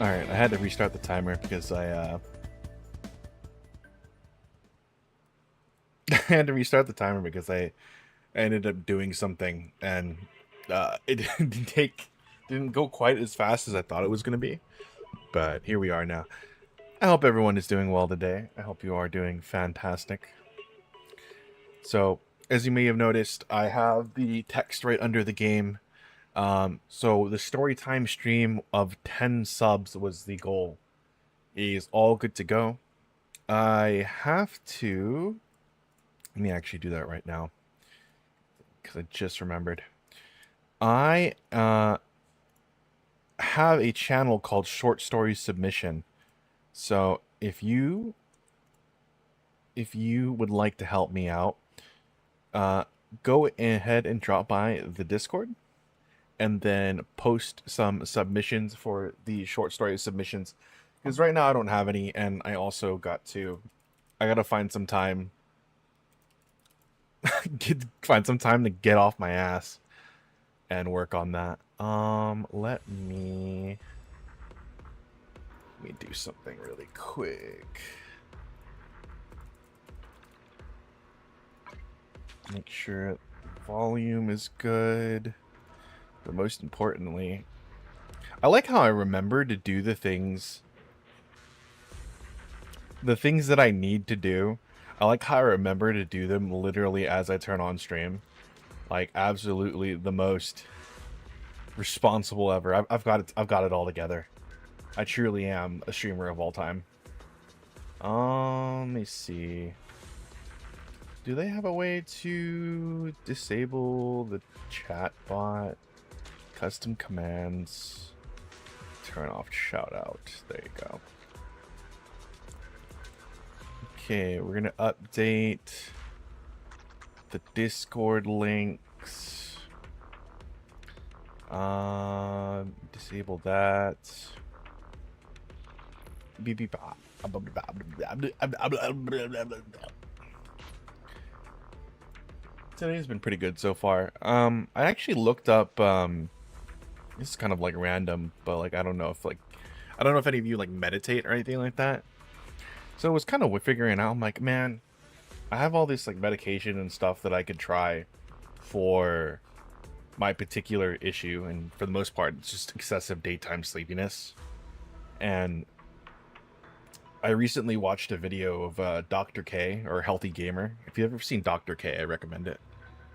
Alright, I had to restart the timer because I I had to restart the timer because I ended up doing something and it didn't go quite as fast as I thought it was gonna be. But here we are now. I hope everyone is doing well today. I hope you are doing fantastic. So, as you may have noticed, I have the text right under the game. So the story time stream of 10 subs was the goal. Is all good to go. I have to... Let me actually do that right now, because I just remembered. I have a channel called Short Story Submission. So if you would like to help me out, go ahead and drop by the Discord and then post some submissions for the short story submissions, because right now I don't have any, and I also I gotta find some time find some time to get off my ass and work on that. Let me do something really quick. Make sure volume is good. But most importantly, I like how I remember to do the things that I need to do. I like how I remember to do them literally as I turn on stream. Like, absolutely the most responsible ever. I've got it all together. I truly am a streamer of all time. Let me see. Do they have a way to disable the chat bot? Custom commands. Turn off shout out. There you go. Okay, we're gonna update the Discord links. Disable that. Today's been pretty good so far. I actually looked up, this is kind of like random, but like I don't know if any of you like meditate or anything like that. So it was kind of figuring out, I'm like, man, I have all this like medication and stuff that I could try for my particular issue, and for the most part it's just excessive daytime sleepiness. And I recently watched a video of Dr. K, or Healthy Gamer. If you've ever seen Dr. K, I recommend it.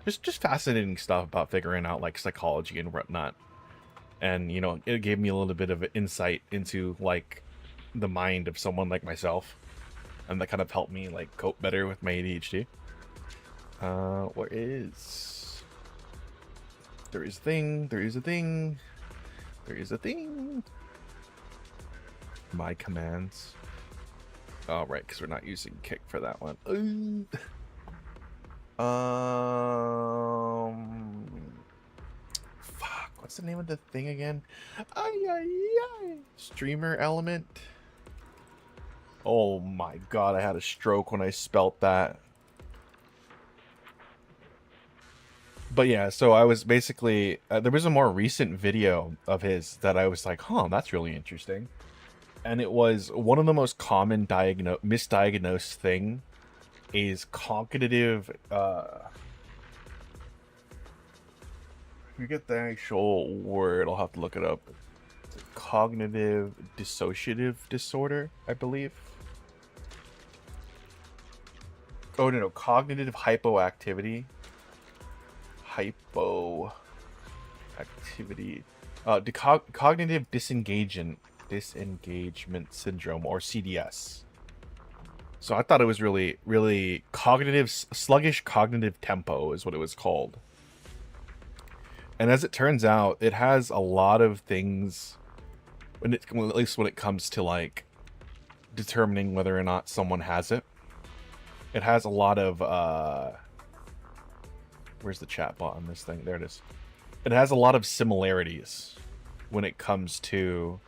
Just fascinating stuff about figuring out like psychology and whatnot. And you know, it gave me a little bit of insight into like the mind of someone like myself, and that kind of helped me like cope better with my ADHD. Where is... There is a thing, there is a thing, there is a thing. My commands. Oh, right, because we're not using kick for that one. Fuck, what's the name of the thing again? Streamer element. Oh my god, I had a stroke when I spelt that. But yeah, so I was basically, there was a more recent video of his that I was like, huh, that's really interesting. And it was one of the most common misdiagnosed thing is cognitive, if you get the actual word, I'll have to look it up. Cognitive dissociative disorder, I believe. Oh, no, cognitive hypoactivity. Cognitive disengagement syndrome, or CDS. So I thought it was really sluggish cognitive tempo is what it was called. And as it turns out, it has a lot of things, at least when it comes to like determining whether or not someone has it. It has a lot of where's the chat bot on this thing? There it is. It has a lot of similarities when it comes to...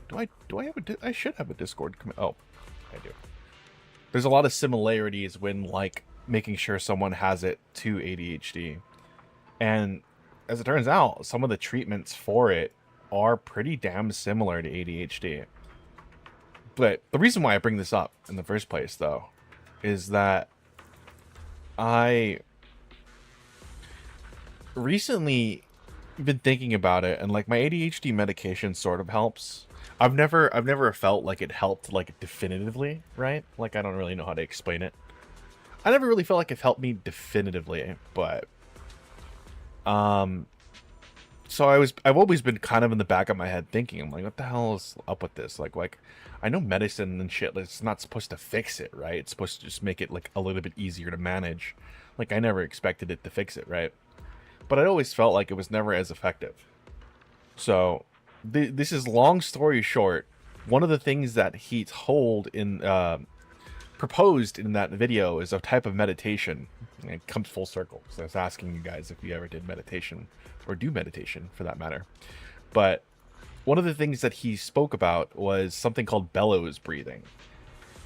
Do I have I should have a Discord. Oh, I do. There's a lot of similarities when like making sure someone has it to ADHD. And as it turns out, some of the treatments for it are pretty damn similar to ADHD. But the reason why I bring this up in the first place, though, is that I recently been thinking about it, and like my ADHD medication sort of helps. I've never felt like it helped like definitively, right? Like I don't really know how to explain it. I never really felt like it helped me definitively, but so I've always been kind of in the back of my head thinking, I'm like, what the hell is up with this? Like I know medicine and shit, like, it's not supposed to fix it, right? It's supposed to just make it like a little bit easier to manage. Like I never expected it to fix it, right? But I always felt like it was never as effective. So this is, long story short, one of the things that he told in proposed in that video is a type of meditation. And it comes full circle. So I was asking you guys if you ever did meditation, or do meditation for that matter. But one of the things that he spoke about was something called bellows breathing.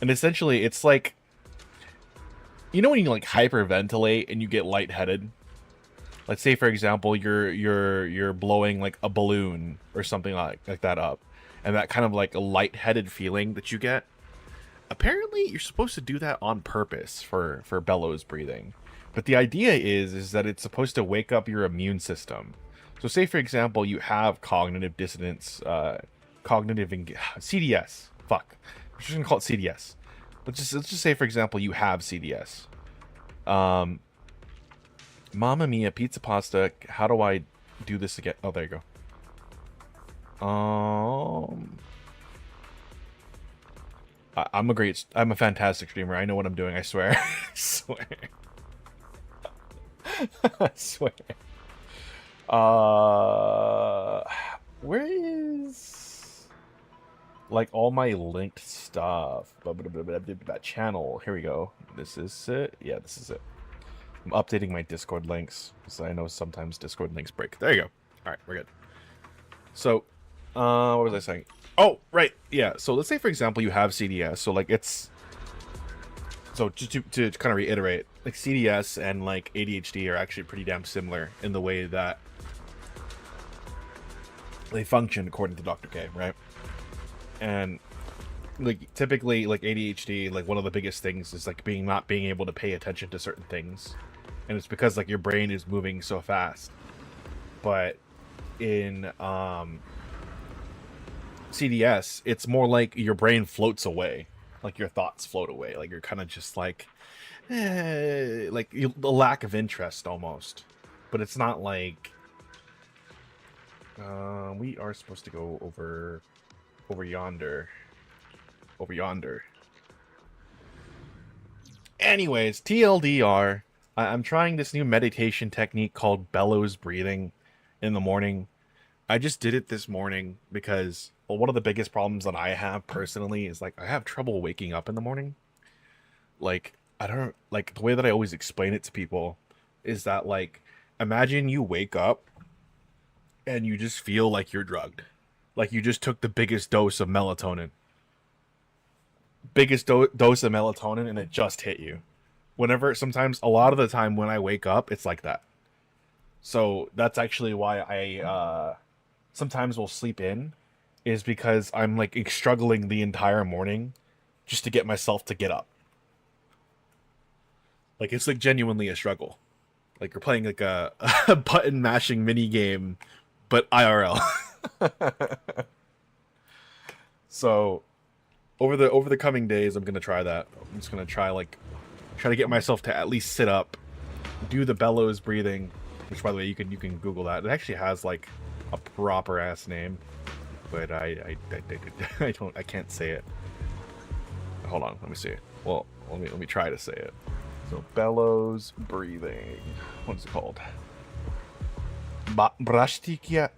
And essentially it's like, you know when you like hyperventilate and you get lightheaded? Let's say, for example, you're blowing like a balloon or something like that up, and that kind of like a lightheaded feeling that you get. Apparently, you're supposed to do that on purpose for bellows breathing. But the idea is that it's supposed to wake up your immune system. So, say for example, you have cognitive dissonance, CDS. Fuck, I'm just gonna call it CDS. Let's just say, for example, you have CDS. Mamma mia, pizza pasta. How do I do this again? Oh, there you go. I'm a fantastic streamer. I know what I'm doing. I swear. I swear. I swear. Where is like all my linked stuff? Channel. Here we go. This is it. Yeah, this is it. I'm updating my Discord links, because I know sometimes Discord links break. There you go. Alright, we're good. So, what was I saying? Oh, right, yeah. So let's say, for example, you have CDS. So, like, it's... So, just to kind of reiterate, like, CDS and, like, ADHD are actually pretty damn similar in the way that they function, according to Dr. K, right? And... like typically like ADHD, like one of the biggest things is like not being able to pay attention to certain things, and it's because like your brain is moving so fast. But in CDS, it's more like your brain floats away, like your thoughts float away, like you're kind of just like like the lack of interest almost. But it's not like we are supposed to go over yonder. Over yonder. Anyways, TLDR, I'm trying this new meditation technique called bellows breathing in the morning. I just did it this morning because, well, one of the biggest problems that I have personally is like I have trouble waking up in the morning. Like, I don't, like, the way that I always explain it to people is that, like, imagine you wake up and you just feel like you're drugged. Like you just took the biggest dose of melatonin. Biggest dose of melatonin, and it just hit you. Sometimes a lot of the time when I wake up, it's like that. So that's actually why I sometimes will sleep in, is because I'm like struggling the entire morning just to get myself to get up. Like it's like genuinely a struggle. Like you're playing like a button mashing mini game, but IRL. So over the coming days, I'm gonna try that. I'm just gonna try to get myself to at least sit up, do the bellows breathing, which by the way you can Google that. It actually has like a proper ass name, but I can't say it. Hold on, let me see. Well, let me try to say it. So bellows breathing. What's it called? Bhastrika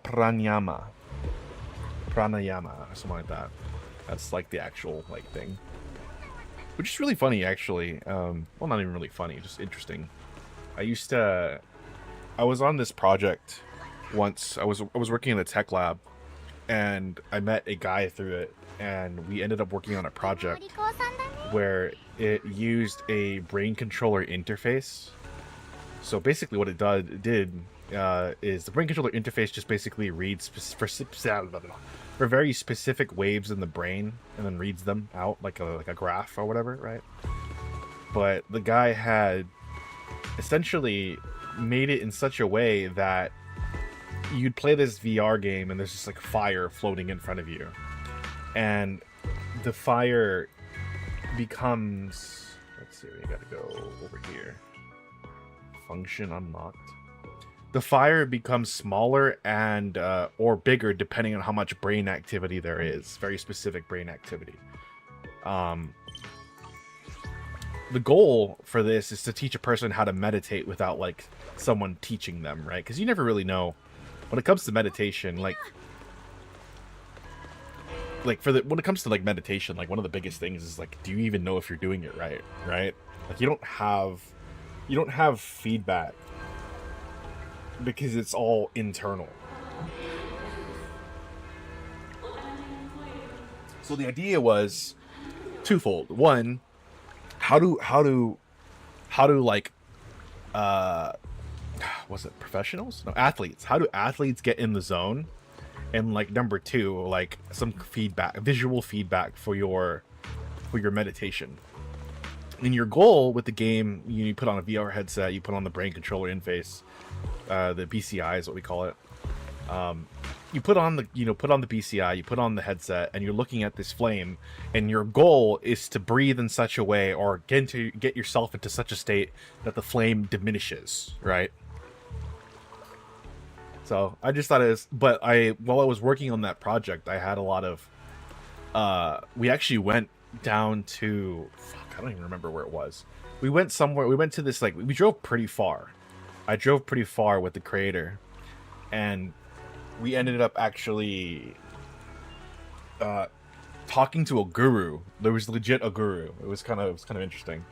pranayama, or something like that. That's like the actual like thing, which is really funny actually. Well, not even really funny, just interesting. I was on this project once. I was working in a tech lab, and I met a guy through it, and we ended up working on a project where it used a brain controller interface. So basically what it did is the brain controller interface just basically reads for very specific waves in the brain and then reads them out like a graph or whatever, right? But the guy had essentially made it in such a way that you'd play this VR game and there's just like fire floating in front of you, and the fire becomes, let's see, we gotta go over here, function unlocked. The fire becomes smaller and or bigger depending on how much brain activity there is. Very specific brain activity. The goal for this is to teach a person how to meditate without like someone teaching them, right? Because you never really know when it comes to meditation. Like when it comes to like meditation, like one of the biggest things is like, do you even know if you're doing it right? Right? Like you don't have feedback, because it's all internal. So the idea was twofold. One, how do like was it professionals? No, athletes. How do athletes get in the zone? And like number two, like some feedback, visual feedback for your meditation. And your goal with the game, you put on a VR headset, you put on the brain controller interface. The BCI is what we call it. You put on the BCI, you put on the headset, and you're looking at this flame, and your goal is to breathe in such a way or get yourself into such a state that the flame diminishes, right? So I just thought it was, but while I was working on that project, I had a lot of, we actually went down to, I don't even remember where it was. We went somewhere, we went to this, like, we drove pretty far. I drove pretty far with the creator, and we ended up actually talking to a guru. There was legit a guru. It was kind of interesting.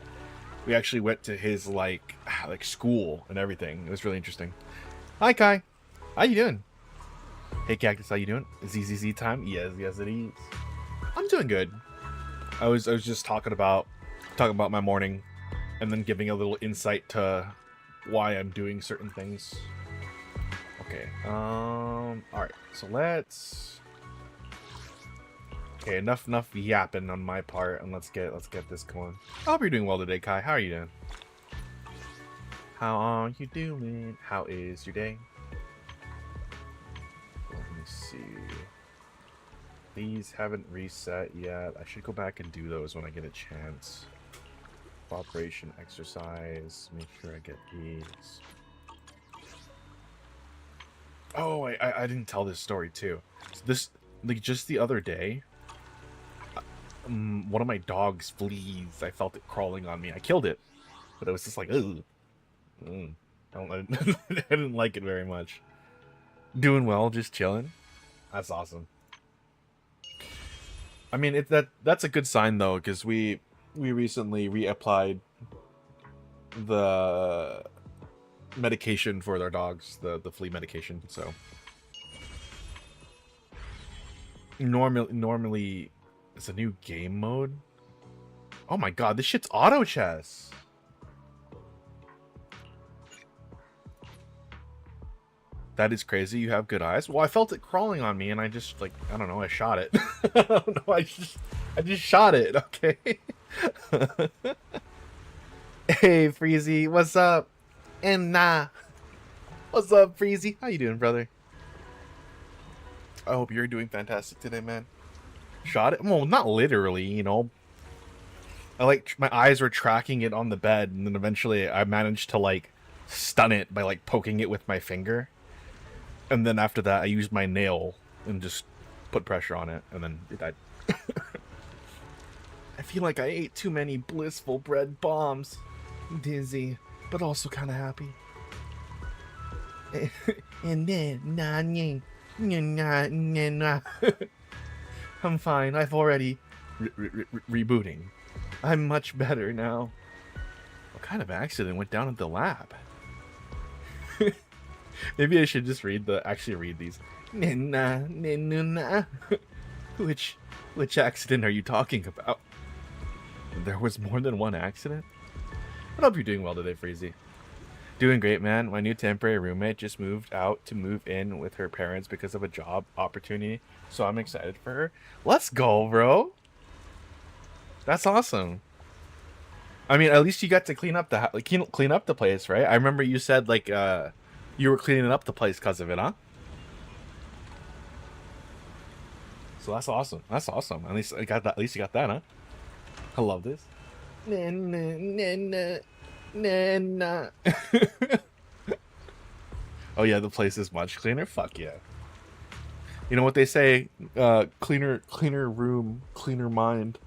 We actually went to his like school and everything. It was really interesting. Hi Kai, how you doing? Hey Cactus, how you doing? ZZZ time? Yes, it is. I'm doing good. I was just talking about my morning, and then giving a little insight to why I'm doing certain things. Okay. All right. So let's. Okay. Enough yapping on my part, and let's get this going. I hope you're doing well today, Kai. How are you doing? How are you doing? How is your day? Let me see. These haven't reset yet. I should go back and do those when I get a chance. Operation exercise. Make sure I get these. Oh, I didn't tell this story too. This, like, just the other day, one of my dog's fleas, I felt it crawling on me. I killed it, but it was just like, ugh. I didn't like it very much. Doing well, just chilling. That's awesome. I mean, that's a good sign though, because we recently reapplied the medication for their dogs, the flea medication. So normally it's a new game mode. Oh my god, this shit's auto chess. That is crazy. You have good eyes. Well, I felt it crawling on me, and I just, like, I don't know, I shot it. I don't know, I just shot it, okay? Hey, Freezy, what's up? And what's up, Freezy? How you doing, brother? I hope you're doing fantastic today, man. Shot it? Well, not literally, you know. My eyes were tracking it on the bed, and then eventually I managed to, like, stun it by, like, poking it with my finger. And then after that, I used my nail and just put pressure on it, and then it died. I feel like I ate too many blissful bread bombs. I'm dizzy, but also kind of happy. And then, I'm fine. I've already rebooting. I'm much better now. What kind of accident went down at the lab? Maybe I should just actually read these. Which accident are you talking about? There was more than one accident? I hope you're doing well today, Freezy. Doing great, man. My new temporary roommate just moved out to move in with her parents because of a job opportunity. So I'm excited for her. Let's go, bro. That's awesome. I mean, at least you got to clean up the clean up the place, right? I remember you said like you were cleaning up the place because of it, huh? So that's awesome. That's awesome. At least I got that. At least you got that, huh? I love this. Na, na, na, na, na. Oh yeah, the place is much cleaner. Fuck yeah. You know what they say? Cleaner room, cleaner mind.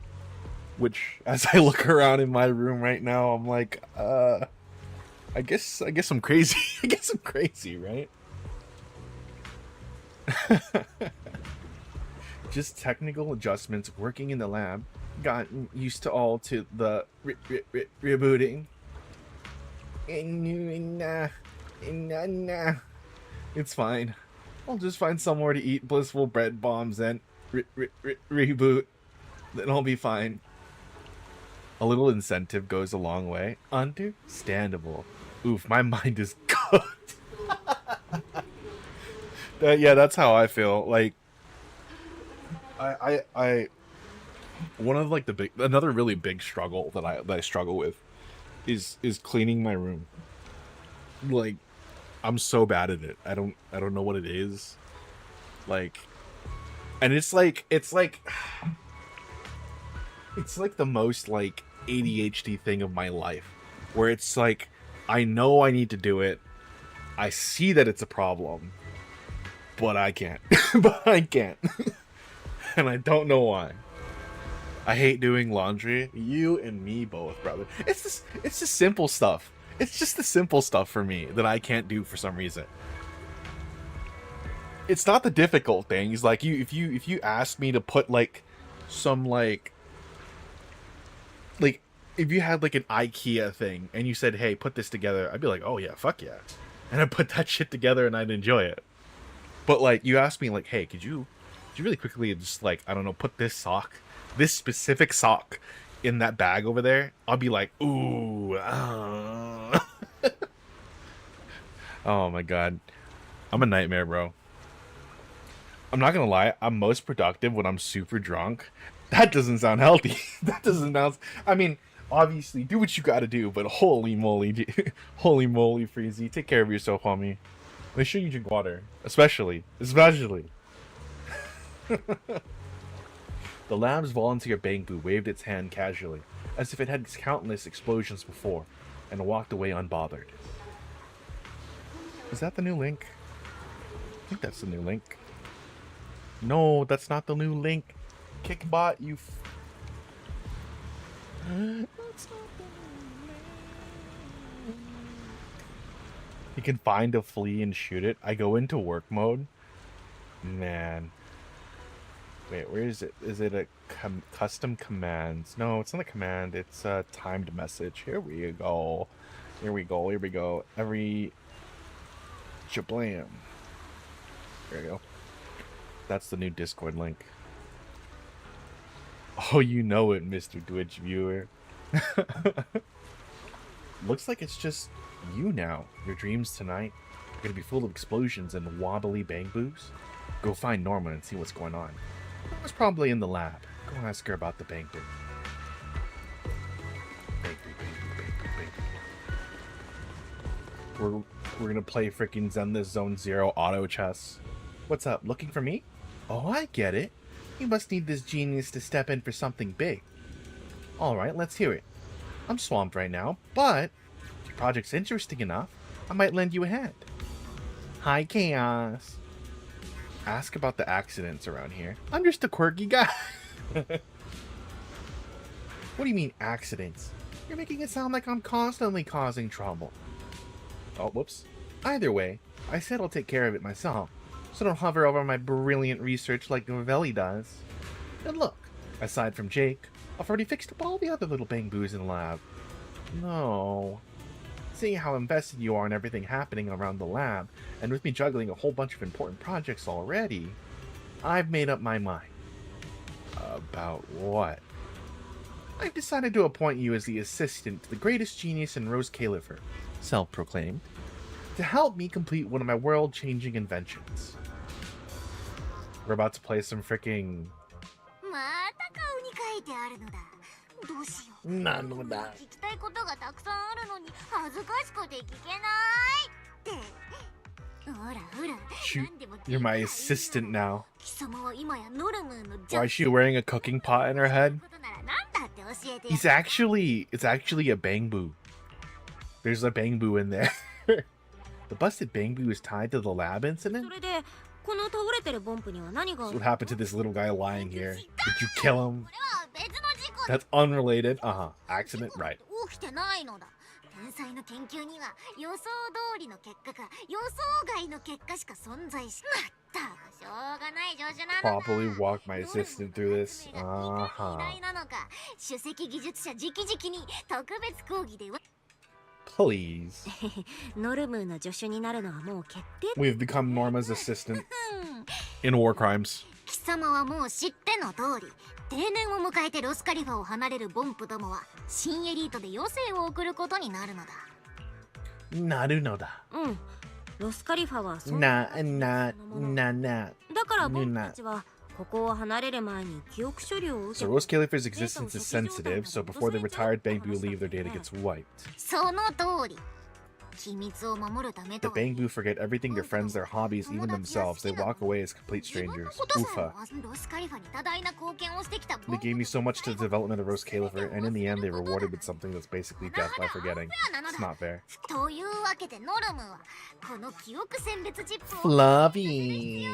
Which, as I look around in my room right now, I'm like, I guess I'm crazy. I guess I'm crazy, right? Just technical adjustments working in the lab. Gotten used to all to the rebooting. Nah. It's fine. I'll just find somewhere to eat blissful bread bombs and reboot. Then I'll be fine. A little incentive goes a long way. Understandable. Oof, my mind is cooked. Yeah, that's how I feel. Like, I one of like another really big struggle that I struggle with is cleaning my room. Like, I'm so bad at it. I don't know what it is. Like, and it's like the most like ADHD thing of my life, where it's like I know I need to do it. I see that it's a problem, but I can't. But I can't. And I don't know why. I hate doing laundry. You and me both, brother. It's the simple stuff. It's just the simple stuff for me that I can't do for some reason. It's not the difficult things. Like if you ask me to put like some like if you had like an IKEA thing and you said, "Hey, put this together," I'd be like, "Oh yeah, fuck yeah," and I'd put that shit together and I'd enjoy it. But like you asked me like, "Hey, could you really quickly just like, I don't know, put this specific sock in that bag over there?" I'll be like, "Ooh." Oh my god. I'm a nightmare, bro. I'm not gonna lie, I'm most productive when I'm super drunk. That doesn't sound healthy. That doesn't sound... I mean, obviously, do what you gotta do, but holy moly, holy moly, Freezy. Take care of yourself, homie. Make sure you drink water. Especially. The lab's volunteer Bangbu waved its hand casually, as if it had countless explosions before, and walked away unbothered. Is that the new link? I think that's the new link. No, that's not the new link. Kickbot, you that's not the new link. You can find a flea and shoot it. I go into work mode. Man. Wait, where is it? Is it a custom commands? No, it's not a command. It's a timed message. Here we go. Here we go. Every... Jablam. There you go. That's the new Discord link. Oh, you know it, Mr. Twitch viewer. Looks like it's just you now. Your dreams tonight are gonna be full of explosions and wobbly bang-boos. Go find Norma and see what's going on. Norma's probably in the lab. Go ask her about the bang-boo. We're gonna play freaking Zenless Zone Zero auto chess. What's up? Looking for me? Oh, I get it. You must need this genius to step in for something big. Alright, let's hear it. I'm swamped right now, but if your project's interesting enough, I might lend you a hand. Hi, Chaos. Ask about the accidents around here. I'm just a quirky guy. What do you mean, accidents? You're making it sound like I'm constantly causing trouble. Oh, whoops. Either way, I said I'll take care of it myself, so don't hover over my brilliant research like Novelli does. And look, aside from Jake, I've already fixed up all the other little bang-boos in the lab. No. Seeing how invested you are in everything happening around the lab, and with me juggling a whole bunch of important projects already, I've made up my mind. About what? I've decided to appoint you as the assistant to the greatest genius in Rose Califer. self-proclaimed, to help me complete one of my world-changing inventions. We're about to play some freaking... どうしよう。なんだ。聞きたいことがたくさんあるのに恥ずかしくて聞けないって。ほらほら。 Shoot, you're my assistant now. 貴様は今やノルムの Why is she wearing a cooking pot in her head? It's actually a bamboo. There's a bamboo in there. The busted bamboo is tied to the lab incident? So what happened to this little guy lying here? Did you kill him? That's unrelated. Accident, right. 天才の研究には予想通りの結果か予想外の結果しか存在しまったしょうがない助手なのだ。 Probably walk my assistant through this. 偉大なのか首席技術者直々に特別講義では Please. ノルムの助手になるのはもう決定。 We've become Norma's assistant in war crimes. 貴様はもう知っての通り定年を迎えてロスカリファを離れるボンプどもは新エリートで余生を送ることになるのだ。なるのだ。ロスカリファはな。だからボンプたちはここを離れる前に記憶処理を受け So Rose Calipher's existence is sensitive, so before the retired Bangbu leave, their data gets wiped. その通り。秘密を守るため The と Bangbu forget everything, their friends, their hobbies, even themselves. They walk away as complete strangers. Oofa. They gave me so much to the development of Rose Califer, and in the end they rewarded with something that's basically death by forgetting. It's not fair. というわけでノルムはこの記憶選別チップを Fluffy!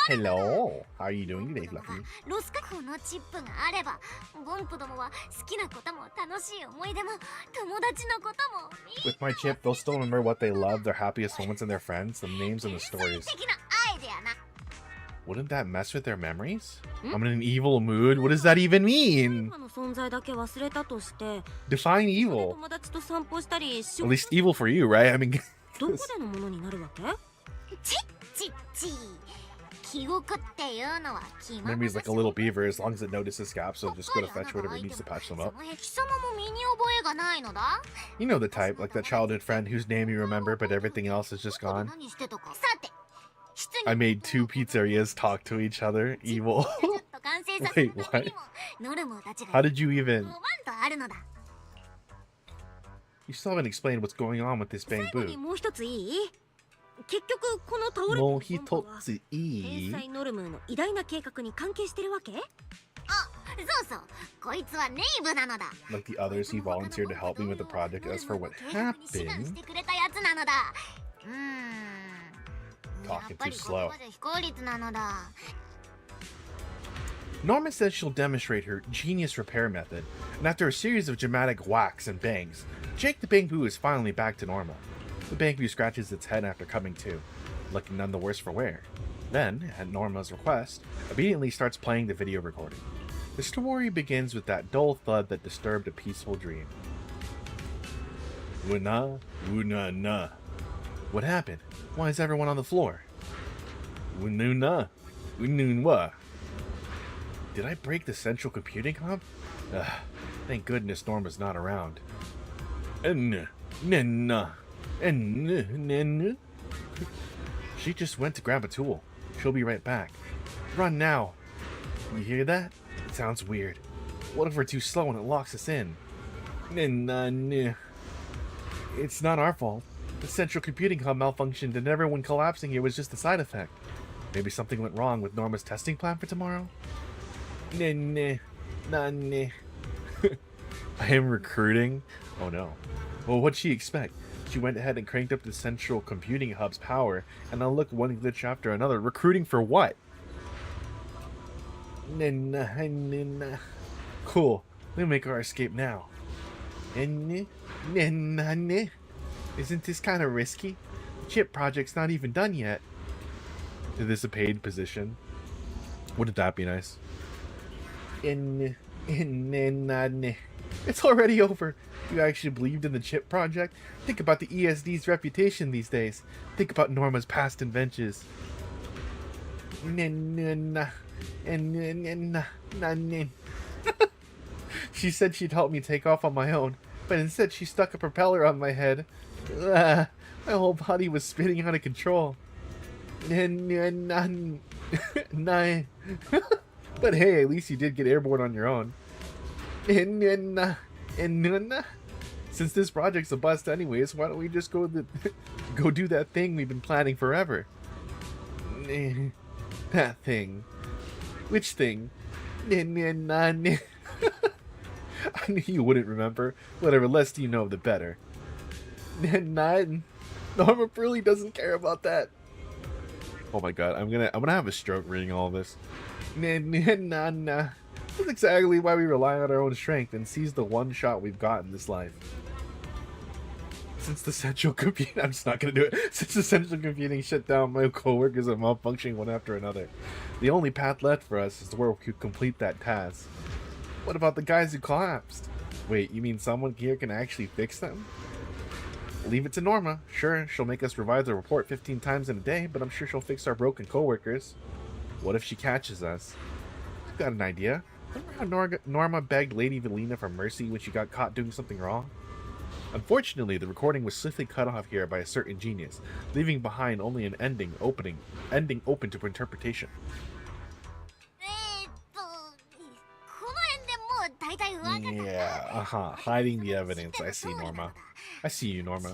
Hello! How are you doing today, Fluffy? ロスカこのチップがあればボンプどもは好きなことも楽しい思い出も友達のことも With my chip, they'll still remember what they love, their happiest moments and their friends, the names and the stories. Wouldn't that mess with their memories? I'm in an evil mood? What does that even mean? Define evil. At least evil for you, right? I mean... Memory's like a little beaver. As long as it notices gaps, so just go to fetch whatever it needs to patch them up. You know the type, like that childhood friend whose name you remember, but everything else is just gone. I made 2 pizzerias talk to each other. Evil. Wait, what? How did you even... You still haven't explained what's going on with this bamboo. 結局この倒れもう一ついい？天才ノルムの偉大な計画に関係してるわけ？あ、そうそう。こいつはネイブなのだ。Like the others, he volunteered to help me with the project. As for what happened, talking too slow. Norma says she'll demonstrate her genius repair method, and after a series of dramatic whacks and bangs, Jake the Bangbu is finally back to normal. The Bangbu scratches its head after coming to, looking none the worse for wear. Then, at Norma's request, obediently starts playing the video recording. The story begins with that dull thud that disturbed a peaceful dream. Wuna, wuna, na. What happened? Why is everyone on the floor? Wununa, wununwa. Did I break the central computing hub? Thank goodness Norma's not around. She just went to grab a tool. She'll be right back. Run now. You hear that? It sounds weird. What if we're too slow and it locks us in? It's not our fault. The central computing hub malfunctioned and everyone collapsing here was just a side effect. Maybe something went wrong with Norma's testing plan for tomorrow? I am recruiting? Oh no. Well, what'd she expect? She went ahead and cranked up the central computing hub's power and unlocked one glitch after another. Recruiting for what? Cool. We'll make our escape now. Isn't this kind of risky? The chip project's not even done yet. Is this a paid position? Wouldn't that be nice? It's already over. You actually believed in the chip project? Think about the ESD's reputation these days. Think about Norma's past inventions. She said she'd help me take off on my own, but instead she stuck a propeller on my head. My whole body was spinning out of control. Nah. But hey, at least you did get airborne on your own. Since this project's a bust anyways, why don't we just go go do that thing we've been planning forever? That thing. Which thing? I knew you wouldn't remember. Whatever, less you know, the better. Norma really doesn't care about that. Oh my god, I'm gonna have a stroke reading all of this. That's exactly why we rely on our own strength and seize the one shot we've got in this life. Since the central computing, I'm just not gonna do it. Since the central computing shut down, my coworkers are malfunctioning one after another. The only path left for us is where we could complete that task. What about the guys who collapsed? Wait, you mean someone here can actually fix them? Leave it to Norma. Sure, she'll make us revise the report 15 times in a day, but I'm sure she'll fix our broken coworkers. What if she catches us? I've got an idea. Remember how Norma begged Lady Velina for mercy when she got caught doing something wrong? Unfortunately, the recording was swiftly cut off here by a certain genius, leaving behind only an ending open to interpretation. Yeah, hiding the evidence. I see, Norma. I see you, Norma.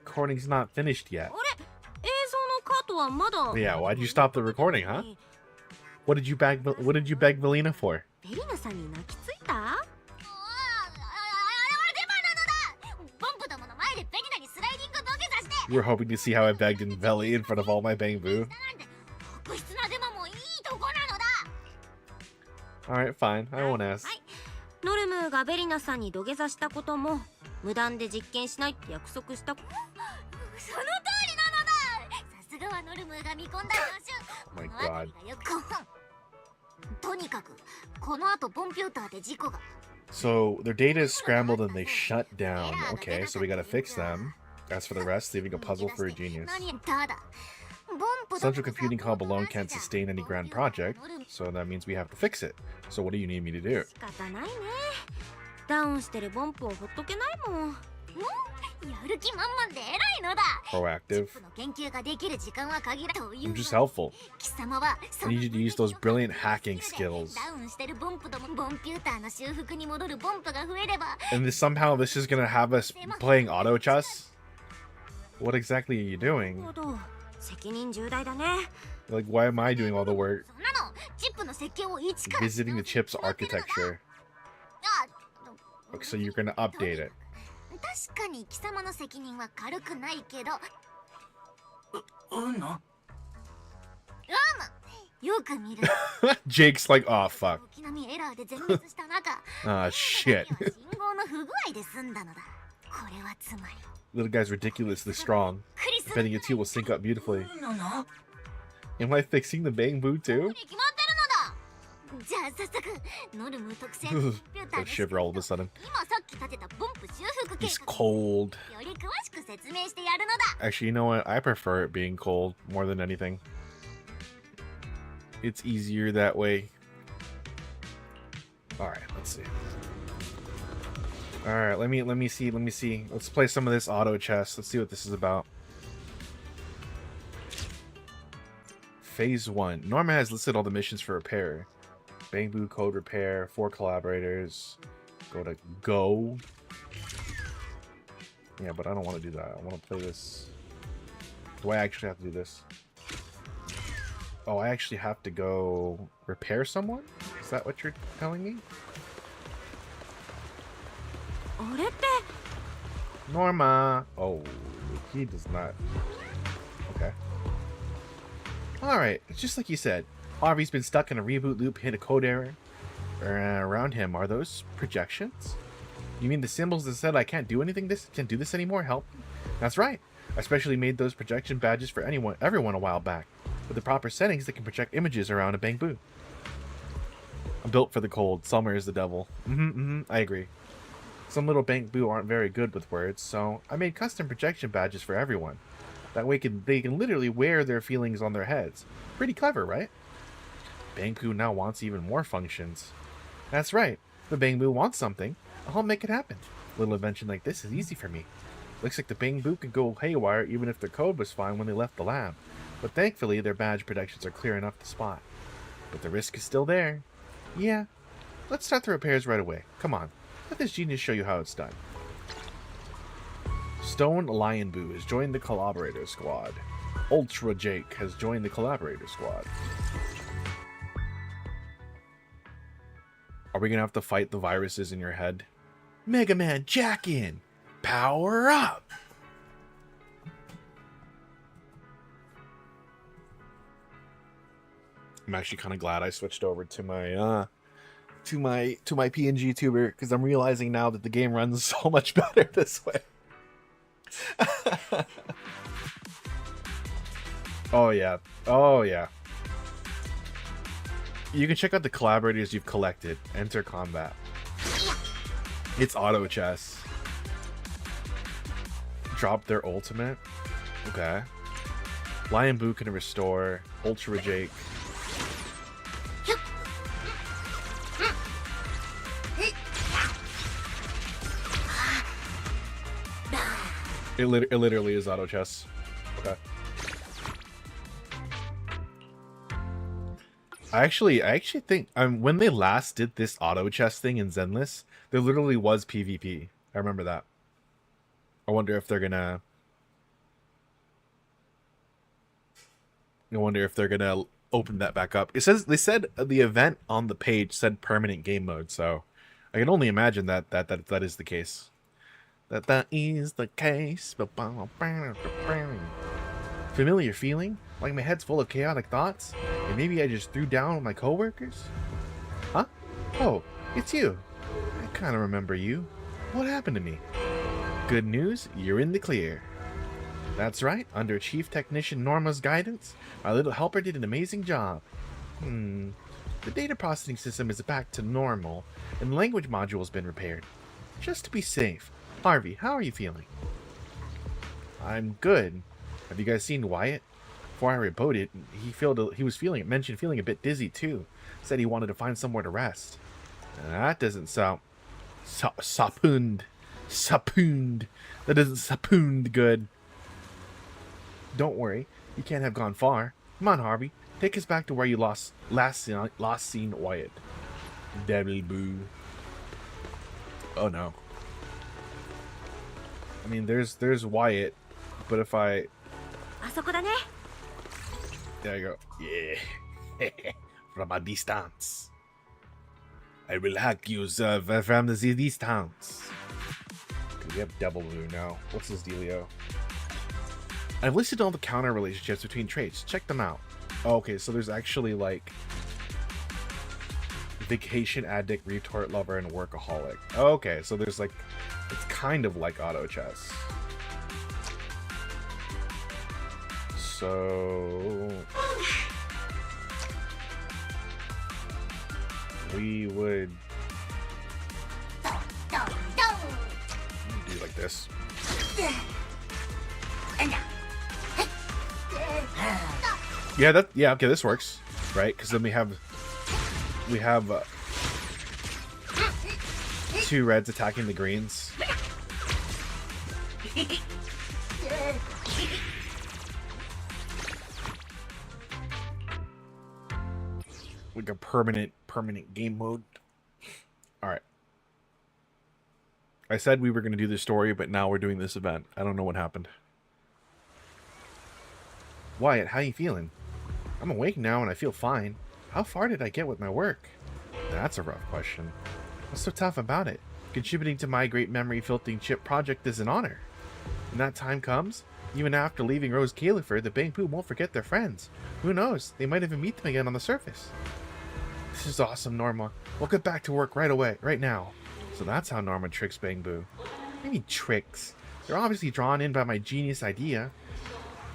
Recording's not finished yet. Yeah, why'd you stop the recording, huh? What did you beg Velina for? You were hoping to see how I begged in Veli in front of all my Bangbu. Alright, fine. I won't ask. ノルムがベリナさんに土下座したことも無断で実験しないって約束したその通りなのだ。さすがはノルムが見込んだ予習。 Oh my god. とにかくこの後コンピューターで事故が。 So their data is scrambled and they shut down. Okay, so we gotta fix them. As for the rest, leaving a puzzle for a genius. Central computing hub alone can't sustain any grand project, so that means we have to fix it. So what do you need me to do? Proactive. I'm just helpful. I need you to use those brilliant hacking skills. And somehow this is gonna have us playing auto chess? What exactly are you doing? Like, why am I doing all the work? Visiting the chip's architecture. Okay, so you're gonna update it. Jake's like, oh fuck. Ah, shit. Little guy's ridiculously strong. Betting your teal will sync up beautifully. Am I fixing the Bangbu too? I shiver all of a sudden. He's cold. Actually, you know what? I prefer it being cold more than anything. It's easier that way. Alright, let's see. Alright, let me see. Let's play some of this auto chess. Let's see what this is about. Phase 1. Norma has listed all the missions for repair. Bangbu code repair, 4 collaborators. Go to go. Yeah, but I don't want to do that. I want to play this. Do I actually have to do this? Oh, I actually have to go repair someone? Is that what you're telling me? Norma! Oh, he does not. Okay. Alright, it's just like you said. Harvey's been stuck in a reboot loop, hit a code error. Around him, are those projections? You mean the symbols that said I can't do this anymore help? That's right. I specially made those projection badges for everyone a while back. With the proper settings, they can project images around a Bangbu. I'm built for the cold. Summer is the devil. I agree. Some little Bangbu aren't very good with words, so I made custom projection badges for everyone. That way they can literally wear their feelings on their heads. Pretty clever, right? Bangbu now wants even more functions. That's right. If the Bangbu wants something, I'll make it happen. little invention like this is easy for me. Looks like the Bang-Boo could go haywire even if their code was fine when they left the lab. But thankfully, their badge protections are clear enough to spot. But the risk is still there. Yeah. Let's start the repairs right away. Come on. Let this genius show you how it's done. Stone Lion Boo has joined the Collaborator Squad. Ultra Jake has joined the Collaborator Squad. Are we gonna have to fight the viruses in your head? Mega Man Jack in! Power up! I'm actually kind of glad I switched over to my pngtuber because I'm realizing now that the game runs so much better this way. Oh yeah. Oh yeah. You can check out the collaborators you've collected. Enter combat. It's auto chess. Drop their ultimate. Okay. Lion Boo can restore. Ultra Jake. It literally is auto chess. Okay. I actually think when they last did this auto chess thing in Zenless, there literally was PvP. I remember that. I wonder if they're gonna open that back up. They said the event on the page said permanent game mode, so I can only imagine that is the case. That is the case. Familiar feeling? Like my head's full of chaotic thoughts? And maybe I just threw down with my coworkers? Huh? Oh, it's you. I kind of remember you. What happened to me? Good news, you're in the clear. That's right, under Chief Technician Norma's guidance, our little helper did an amazing job. The data processing system is back to normal, and the language module has been repaired. Just to be safe. Harvey, how are you feeling? I'm good. Have you guys seen Wyatt? Before I reported, he mentioned feeling a bit dizzy too. Said he wanted to find somewhere to rest. That doesn't sound sapooned. That doesn't sapooned good. Don't worry, you can't have gone far. Come on, Harvey, take us back to where you last seen Wyatt. Devil Boo. Oh no. I mean, there's Wyatt, but if I... There you go. Yeah. From a distance. I will hack you from the distance. Okay, we have Devil Boo now. What's his dealio? I've listed all the counter relationships between traits. Check them out. Oh, okay, so there's actually like vacation addict, retort lover, and workaholic. Okay, so there's like, it's kind of like auto chess. So we would do like this. Yeah, okay, this works, right? Because then we have two reds attacking the greens. Like a permanent game mode. All right. I said we were going to do this story, but now we're doing this event. I don't know what happened. Wyatt, how you feeling? I'm awake now and I feel fine. How far did I get with my work? That's a rough question. What's so tough about it? Contributing to my great memory filtering chip project is an honor. When that time comes, even after leaving Rose Califord, the Bang Boo won't forget their friends. Who knows? They might even meet them again on the surface. This is awesome, Norma. We'll get back to work right away, right now. So that's how Norma tricks Bang Boo. Maybe tricks. They're obviously drawn in by my genius idea.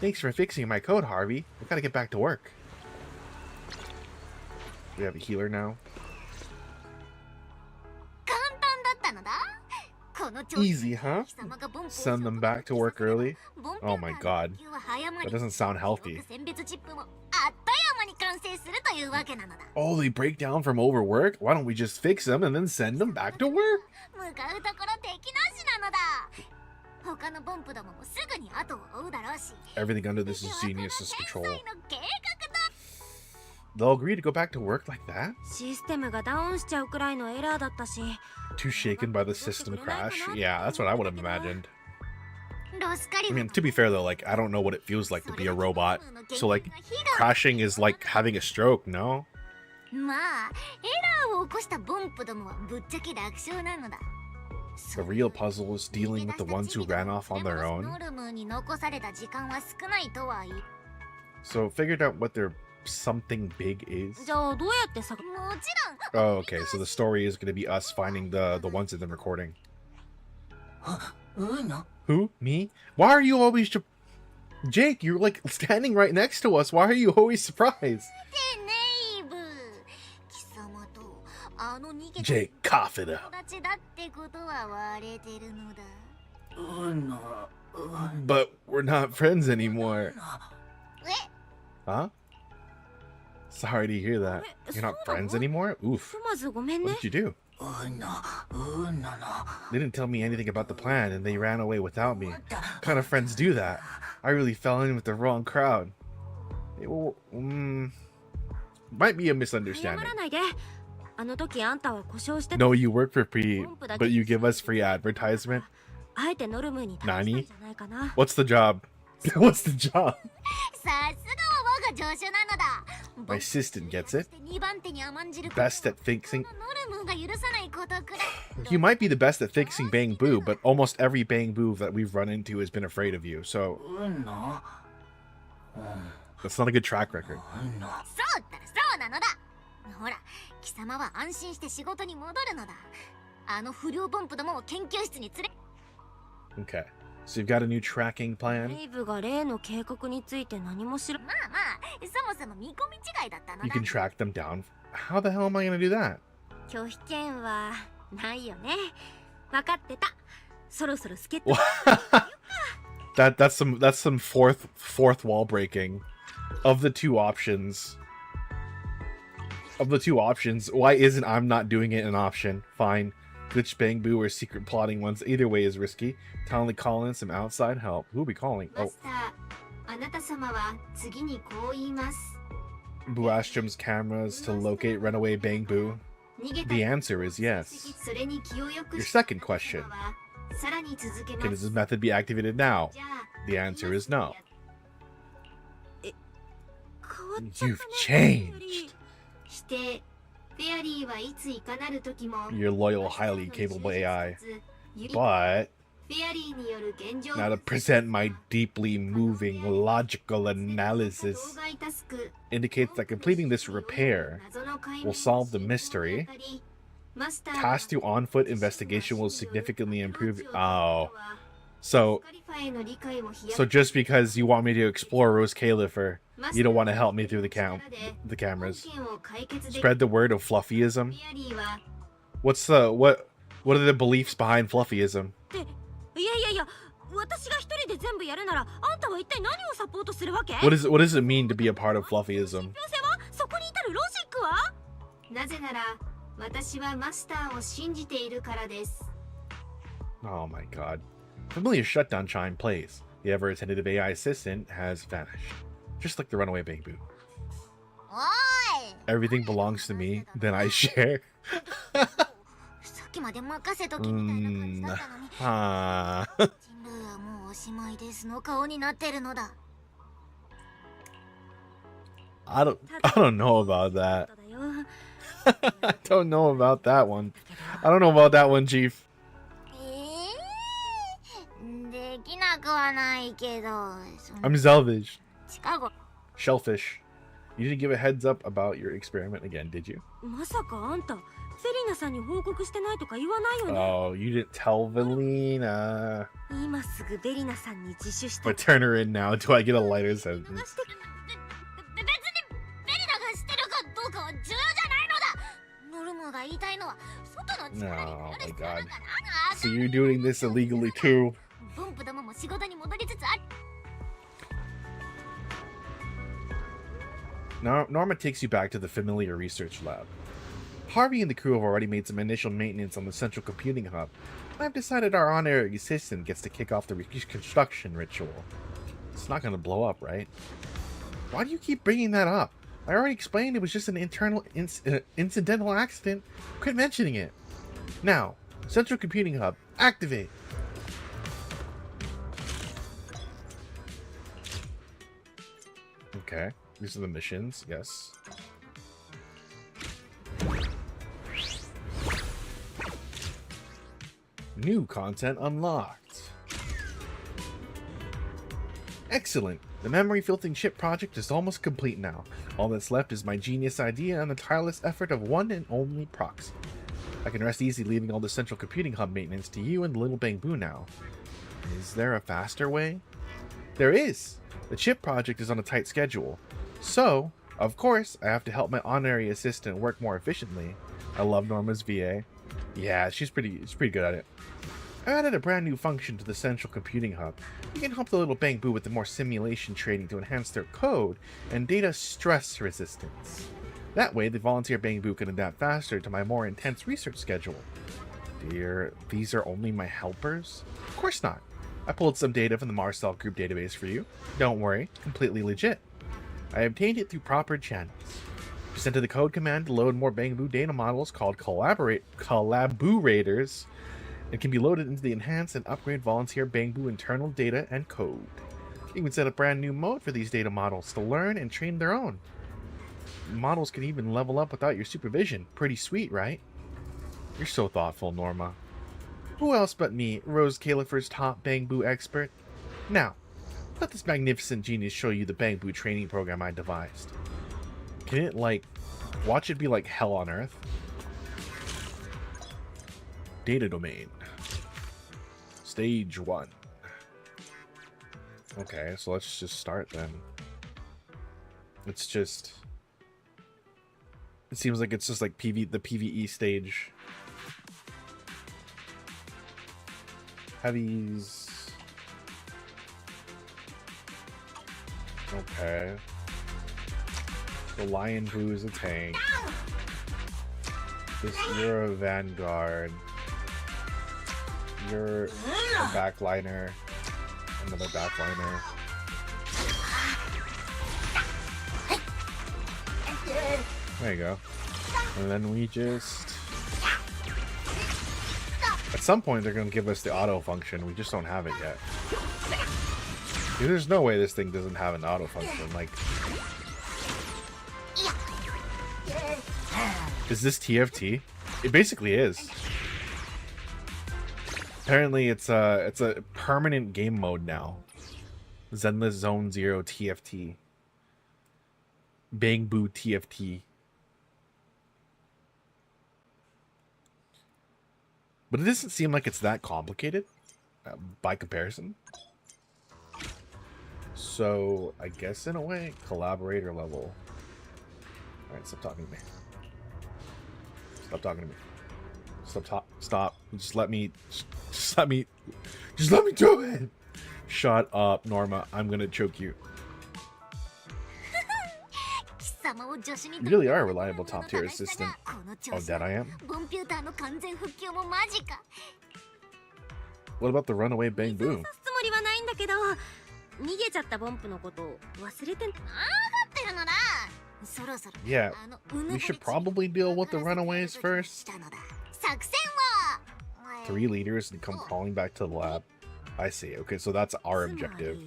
Thanks for fixing my code, Harvey. We've got to get back to work. We have a healer now. Easy, huh? Send them back to work early? Oh my god. That doesn't sound healthy. に完成するというわけなのだ。 Oh, they break down from overwork? Why don't we just fix them and then send them back to work? 向かうところ敵なしなのだ。他のボンプどももすぐに後を追うだろうし。 Everything under this is genius's 天 control. 才の計画だ。 They'll agree to go back to work like that? システムがダウンしちゃうくらいのエラーだったし。 Too shaken by the system crash? Yeah, that's what I would have imagined. ロスカリ I フ mean, to be fair though, like, I don't know what it feels like to be a robot. So, like, crashing is like having a stroke, no? まあエラーを起こしたボンプどもはぶっちゃけ楽勝なのだ。 The real puzzle is dealing with the ones who ran off on their own. ノルムに残された時間は少ないとは言う。 So, figured out what their something big is. じゃあどうやってさ。もちろん。 Oh, okay, so the story is going to be us finding the ones in the recording. Who? Me? Why are you always... Jake, you're like standing right next to us. Why are you always surprised? ネイブ。貴様とあの逃げた Jake, cough it 友 up. 達だってことは割れてるのだ。 But we're not friends anymore. え Huh? Sorry to hear that. You're not friends anymore? Oof. ひとまずごめんね。 What did you do? They didn't tell me anything about the plan and they ran away without me. What kind of friends do that? I really fell in with the wrong crowd. Might be a 謝 misunderstanding. らないで。あの時あんたは故障してた。 No, you work for free, but you give us free advertisement? あえてノルムに試したんじゃないかな。 What's the job? What's the job? さすがは我が助手なのだ。 My assistant gets it. 2番手に甘んじる Best at fixing. ノルムが許さないことくらい。 You might be the best at fixing Bang Boo, but almost every Bang Boo that we've run into has been afraid of you, so that's not a good track record. そうったらそうなのだ。ほら、貴様は安心して仕事に戻るのだ。あの不良ボンプどもを研究室に連れ。 Okay, so you've got a new tracking plan. レイブが例の計画について何も知ら。まあまあ、そもそも見込み違いだったの You だ。 can track them down. How the hell am I gonna do that? 拒否権はないよね。分かってた。そろそろ助っ人。 That's some fourth wall breaking. Of the two options, why isn't I'm not doing it an option? Fine. Glitch Bang Boo or secret plotting ones. Either way is risky. Timely call in some outside help. Who are we calling? Oh. あなた様は次にこう言います。 Booastrom's cameras to locate runaway Bang Boo. The answer is yes. それに気をよく Your second question. さらに続け Can ま this す。 method be activated now? じゃあ The answer is no. 変わっちゃった You've な。 changed. 否定。フェアリーはいついかなる時も Your loyal, highly capable AI. ゆり But フェアリーによる現状 now to present my deeply moving logical analysis 当該タスク indicates that completing this repair 謎の解明 will solve the mystery. マスター Task to on-foot investigation will significantly improve. Oh, so カリファへの理解を飛躍 so just because you want me to explore Rose Califer, you don't want to help me through the cameras. 本件を解決でき Spread the word of fluffyism. フェアリーは What are the beliefs behind fluffyism? いやいやいや、私が一人で全部やるなら、あんたは一体何をサポートするわけ？ What does it mean to be a part of fluffyism? 信憑性は？そこに至るロジックは？なぜなら私はマスターを信じているからです。 Oh my god. Familiar shutdown chime plays. The ever-attentive AI assistant has vanished. Just like the runaway Bang Boo. おい。 Everything belongs to me, then I share. さっきまで任せときみたいな感じだったのに。 Ah. 人類はもうおしまいですの顔になってるのだ。 I don't know about that. だよ。 I don't know about that one. I don't know about that one, Chief. できなくはないけど。 I'm selfish. 近頃 Shellfish. You didn't give a heads up about your experiment again, did you? まさかあんた、フェリナさんに報告してないとか言わないよね。 Oh, you didn't tell Valina. 今すぐベリナさんに自首して。 But turn her in now. Do I get a lighter 見 sentence? 逃して別にベリナがしてるかどうかは重要じゃないのだ。ノルムが言いたいのは外の力に No, 頼る my 必要 god. だから。 So you're doing this illegally too? ボンプどもも仕事に戻りつつある。Norma takes you back to the familiar research lab. Harvey and the crew have already made some initial maintenance on the central computing hub. I've decided our honorary assistant gets to kick off the reconstruction ritual. It's not going to blow up, right? Why do you keep bringing that up? I already explained it was just an internal incidental accident. Quit mentioning it. Now, central computing hub, activate. Okay, these are the missions, yes. New content unlocked. Excellent. The memory-filtering chip project is almost complete now. All that's left is my genius idea and the tireless effort of one and only Proxy. I can rest easy leaving all the central computing hub maintenance to you and the Little Bangbu now. Is there a faster way? There is! The chip project is on a tight schedule. So, of course, I have to help my honorary assistant work more efficiently. I love Norma's VA. Yeah, she's pretty good at it. I added a brand new function to the central computing hub. You can help the Little Bangbu with the more simulation training to enhance their code and data stress resistance. That way, the volunteer Bangbu can adapt faster to my more intense research schedule. Dear, these are only my helpers? Of course not. I pulled some data from the Marcel group database for you. Don't worry, completely legit. I obtained it through proper channels. Just enter the code command to load more Bangbu data models called collaborators. It can be loaded into the enhance and upgrade volunteer Bangbu internal data and code. You can set a brand new mode for these data models to learn and train their own. Models can even level up without your supervision. Pretty sweet, right? You're so thoughtful, Norma. Who else but me, Rose Califer's top Bangbu expert? Now, let this magnificent genius show you the Bangbu training program I devised. Can it, watch it be like hell on earth? Data domain. Stage 1. Okay, so let's just start then. It seems like it's just like the PvE stage. Heavies. Okay. The Lion Boo is a tank. You're a Vanguard. You're a backliner. Another backliner. There you go. And then we just... At some point they're going to give us the auto function. We just don't have it yet. There's no way this thing doesn't have an auto function. Is this TFT? It basically is. Apparently it's a permanent game mode now. Zenless Zone Zero TFT. Bangbu TFT. But it doesn't seem like it's that complicated by comparison. So I guess in a way, collaborator level. Alright, stop talking to me. Stop talking to me. Stop. Just let me do it. Shut up, Norma. I'm gonna choke you. You really are a reliable top tier assistant. Oh, that I am? What about the runaway Bangbu? Yeah, we should probably deal with the runaways first. 3 leaders and come crawling back to the lab. I see. Okay, so that's our objective.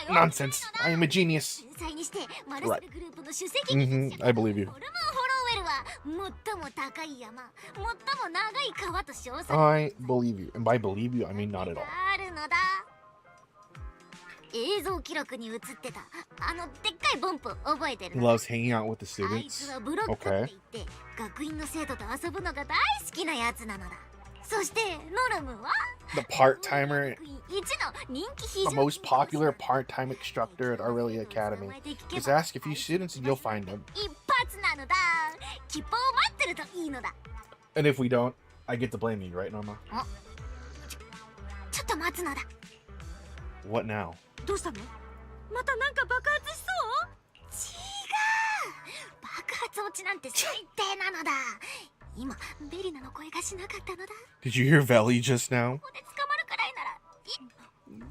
Nonsense. I am a genius. Right. I believe you. I believe you. And by believe you, I mean not at all. He loves hanging out with the students. Okay. The part-timer, the most popular part-time instructor at Aurelia Academy. Just ask a few students and you'll find him. And if we don't, I get to blame you, right, Norma? What now? どうしたの？またなんか爆発しそう？爆発落ちなんて最低なのだ。今ベリナの声がしなかったのだ。 Did you hear Veli just now? ここで捕まるくらいなら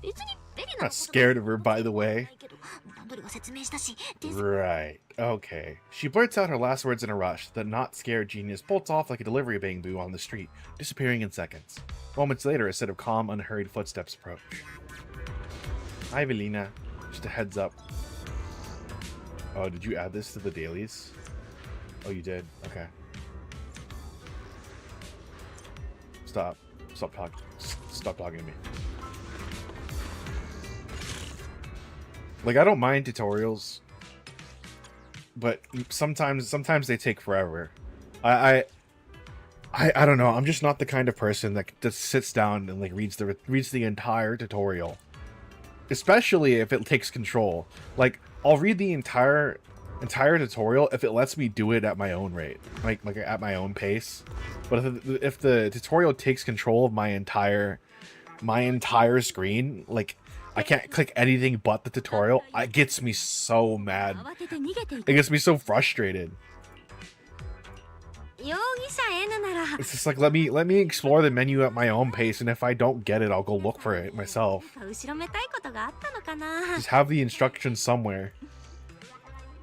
別にベリナ Not のこと scared of her, by the way. ないけど段取りは説明したし。 Right. Okay. She blurts out her last words in a rush. The not scared genius bolts off like a delivery bamboo on the street, disappearing in seconds. Moments later, a set of calm, unhurried footsteps approach. Hi, Velina. Just a heads up. Oh, did you add this to the dailies? Oh, you did. Okay. Stop. Stop talking. Stop talking to me. Like, I don't mind tutorials, but sometimes they take forever. I don't know. I'm just not the kind of person that just sits down and like reads the entire tutorial, especially if it takes control. Like, I'll read the entire tutorial if it lets me do it at my own rate, like at my own pace. But if the tutorial takes control of my entire screen, like I can't click anything but the tutorial, it gets me so mad. It gets me so frustrated. It's just like, let me explore the menu at my own pace, and if I don't get it, I'll go look for it myself. Just have the instructions somewhere.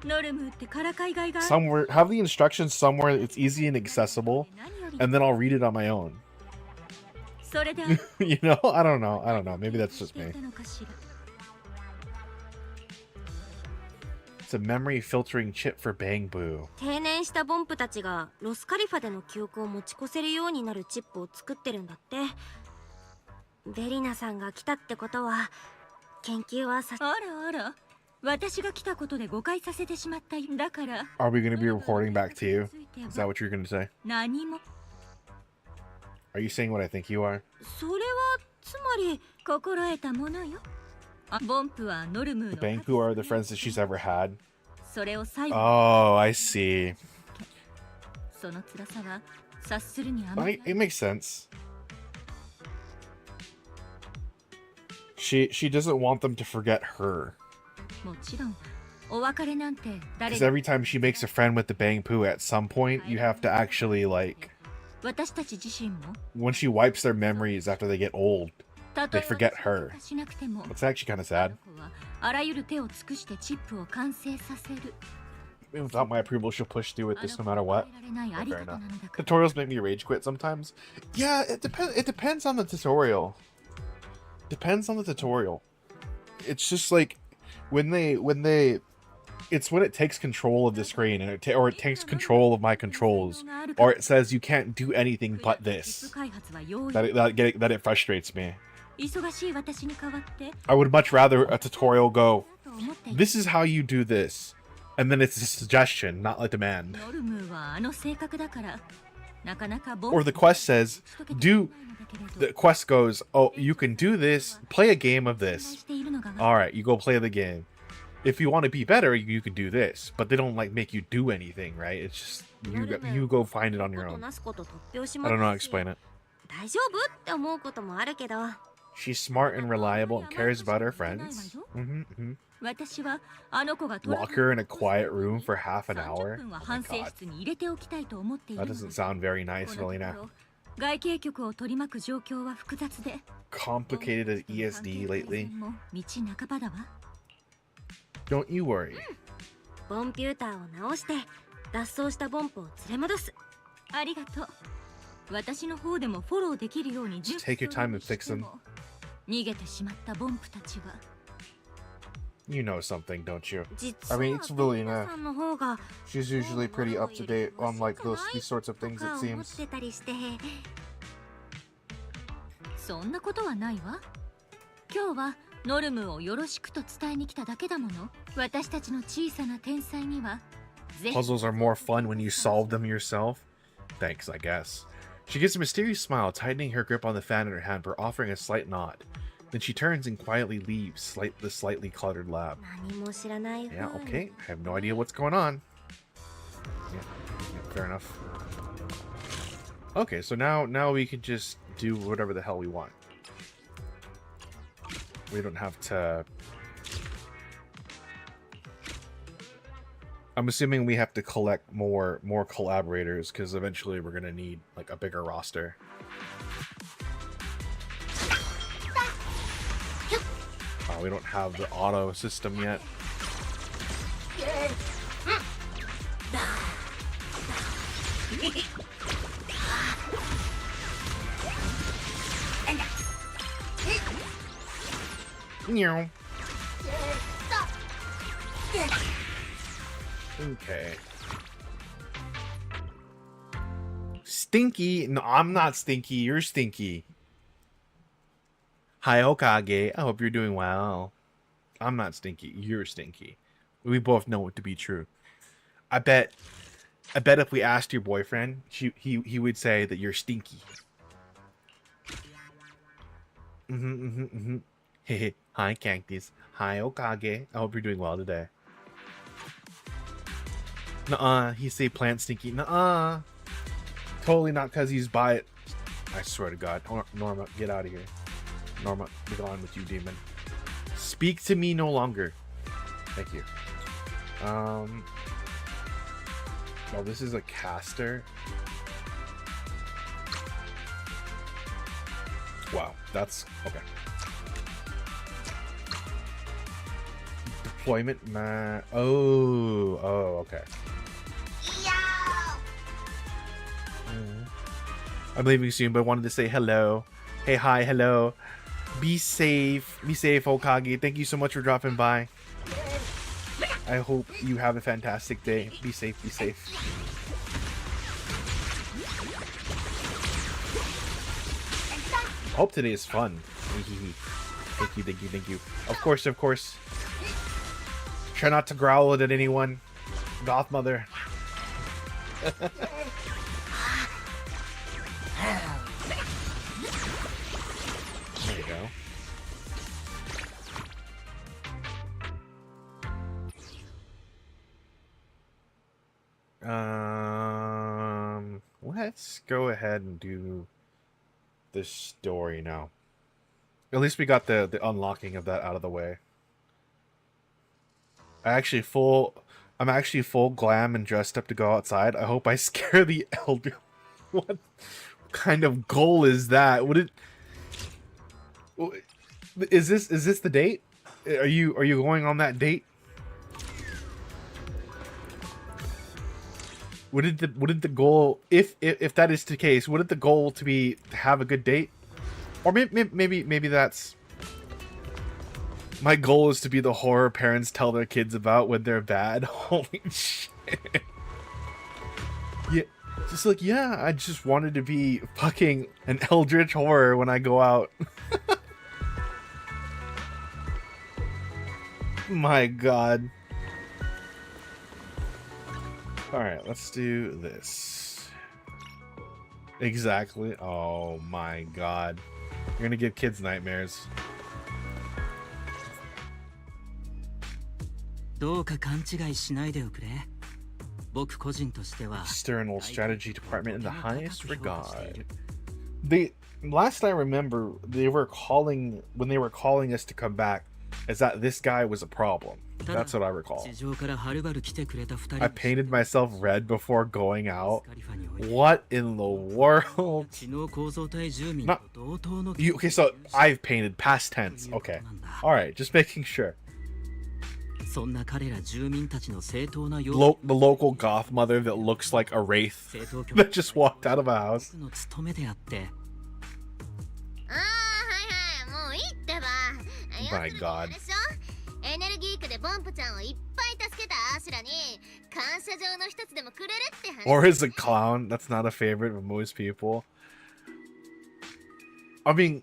Have the instructions somewhere it's easy and accessible, and then I'll read it on my own. You know? I don't know. Maybe that's just me. It's a memory filtering chip for Bangbu. 定年したボンプたちがロスカリファでの記憶を持ち越せるようになるチップを作ってるんだって。ベリナさんが来たってことは研究はさ。あらあら、私が来たことで誤解させてしまったんだから。Are we going to be reporting back to you? Is that what you're going to say? 何も。Are you saying what I think you are? それはつまり心得たものよ。ボンプはノルムの。 The Bangbu are the friends that she's ever had. それを最後。 Oh, I see. その辛さは察するに甘い。 It makes sense. She doesn't want them to forget her. もちろんお別れなんて誰 Because every time she makes a friend with the Bangbu, at some point you have to actually like. 私たち自身も When she wipes their memories after they get old, they forget her. It's actually kind of sad. あらゆる手を尽くしてチップを完成させる。 Without my approval, she'll push through with this no matter what. Fair enough. Tutorials make me rage quit sometimes. Yeah, it depends on the tutorial. Depends on the tutorial. It's just like when it takes control of the screen and or it takes control of my controls, or it says you can't do anything but this. That it frustrates me. I would much rather a tutorial go, this is how you do this, and then it's a suggestion, not a demand. Or the quest says, the quest goes, oh, you can do this, play a game of this. Alright, you go play the game. If you want to be better, you can do this. But they don't like make you do anything, right? It's just, you go find it on your own. I don't know how to explain it. She's smart and reliable and cares about her friends. Lock her in a quiet room for half an hour? Oh my God. That doesn't sound very nice, Melina. Complicated as ESD lately. Don't you worry. コンピューターを直して脱走したボンプを連れ戻す。ありがとう。私の方でもフォローできるように準備 Take your time and fix them. 逃げてしまったボンプたちは。You know something, don't you? 実 I は mean, it's really ベリナさんの方が she's usually pretty up to date on like these sorts of things, it 思っ seems. てたりして。そんなことはないわ。今日はノルムをよろしくと伝えに来ただけだもの。私たちの小さな天才には Puzzles are more fun when you solve them yourself. Thanks, I guess. She gives a mysterious smile, tightening her grip on the fan in her hand, but offering a slight nod. Then she turns and quietly leaves the slightly cluttered lab. 何も知らない。 Yeah, okay. I have no idea what's going on. Yeah, fair enough. Okay, so now we can just do whatever the hell we want. We don't have to I'm assuming we have to collect more collaborators because eventually we're gonna need like a bigger roster. Oh, we don't have the auto system yet. Meow. Okay. Stinky? No, I'm not stinky. You're stinky. Hi, Okage. I hope you're doing well. I'm not stinky. You're stinky. We both know it to be true. I bet if we asked your boyfriend, he would say that you're stinky. Hey, hi, Cactus. Hi, Okage. I hope you're doing well today. Nuh-uh. He say plant stinky. Nuh-uh. Totally not because he's by it. I swear to God. Norma, get out of here. Norma, be gone with you, demon. Speak to me no longer. Thank you. Oh, this is a caster. Wow, that's okay. Deployment map. Oh, okay. I'm leaving soon, but I wanted to say hello. Hey, hi, hello. Be safe, Okage. Thank you so much for dropping by. I hope you have a fantastic day. Be safe, be safe. Hope today is fun. Thank you, thank you, thank you. Of course, of course. Try not to growl at anyone. Goth mother. There you go. Let's go ahead and do this story now. At least we got the unlocking of that out of the way. I'm actually full glam and dressed up to go outside. I hope I scare the elder. What kind of goal is that? Is this the date? Are you going on that date? Wouldn't the goal, if that is the case, wouldn't the goal to be to have a good date? Or maybe that's my goal is to be the horror parents tell their kids about when they're bad. Holy shit. Yeah, just like, yeah, I just wanted to be fucking an eldritch horror when I go out. My God. Alright, let's do this. Exactly. Oh my God. You're gonna give kids nightmares. External strategy department in the highest regard. Last I remember, when they were calling us to come back, is that this guy was a problem. That's what I recall. I painted myself red before going out. What in the world? Okay, so I've painted past tense. Okay. Alright, just making sure. The local goth mother that looks like a wraith that just walked out of a house. My God. Or as a clown, that's not a favorite of most people. I mean,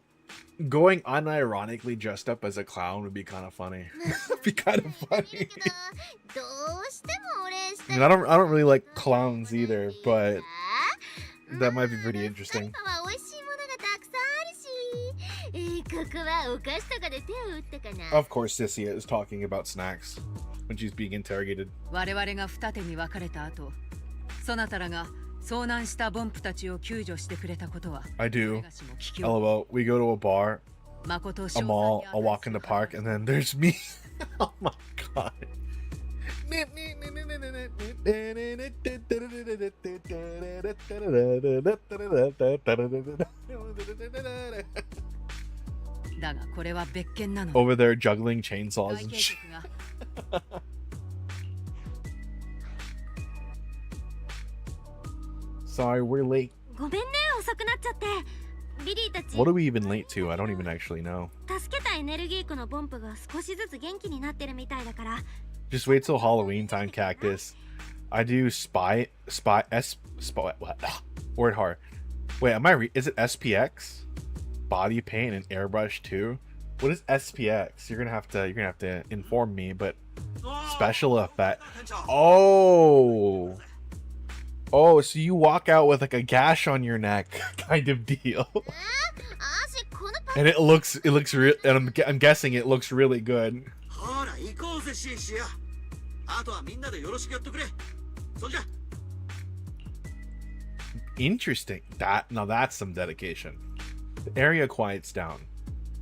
going unironically dressed up as a clown would be kind of funny. Be kind of funny. I mean, I don't really like clowns either, but that might be pretty interesting. Of course, Sissia is talking about snacks when she's being interrogated. I do. LOL. We go to a bar, a mall, I'll walk in the park, and then there's me. Oh my God. Over there juggling chainsaws and shit. Sorry, we're late. ごめんね、遅くなっちゃって。ビリーたち。 What are we even late to? I don't even actually know. 助けたエネルギー区のボンプが少しずつ元気になってるみたいだから。 Just wait till Halloween time, Cactus. I do spy, what? Word hard. Wait, is it SPX? Body paint and airbrush too? What is SPX? You're gonna have to inform me, but special effect. Oh, so you walk out with like a gash on your neck kind of deal. And it looks real, and I'm guessing it looks really good. Interesting. Now that's some dedication. The area quiets down.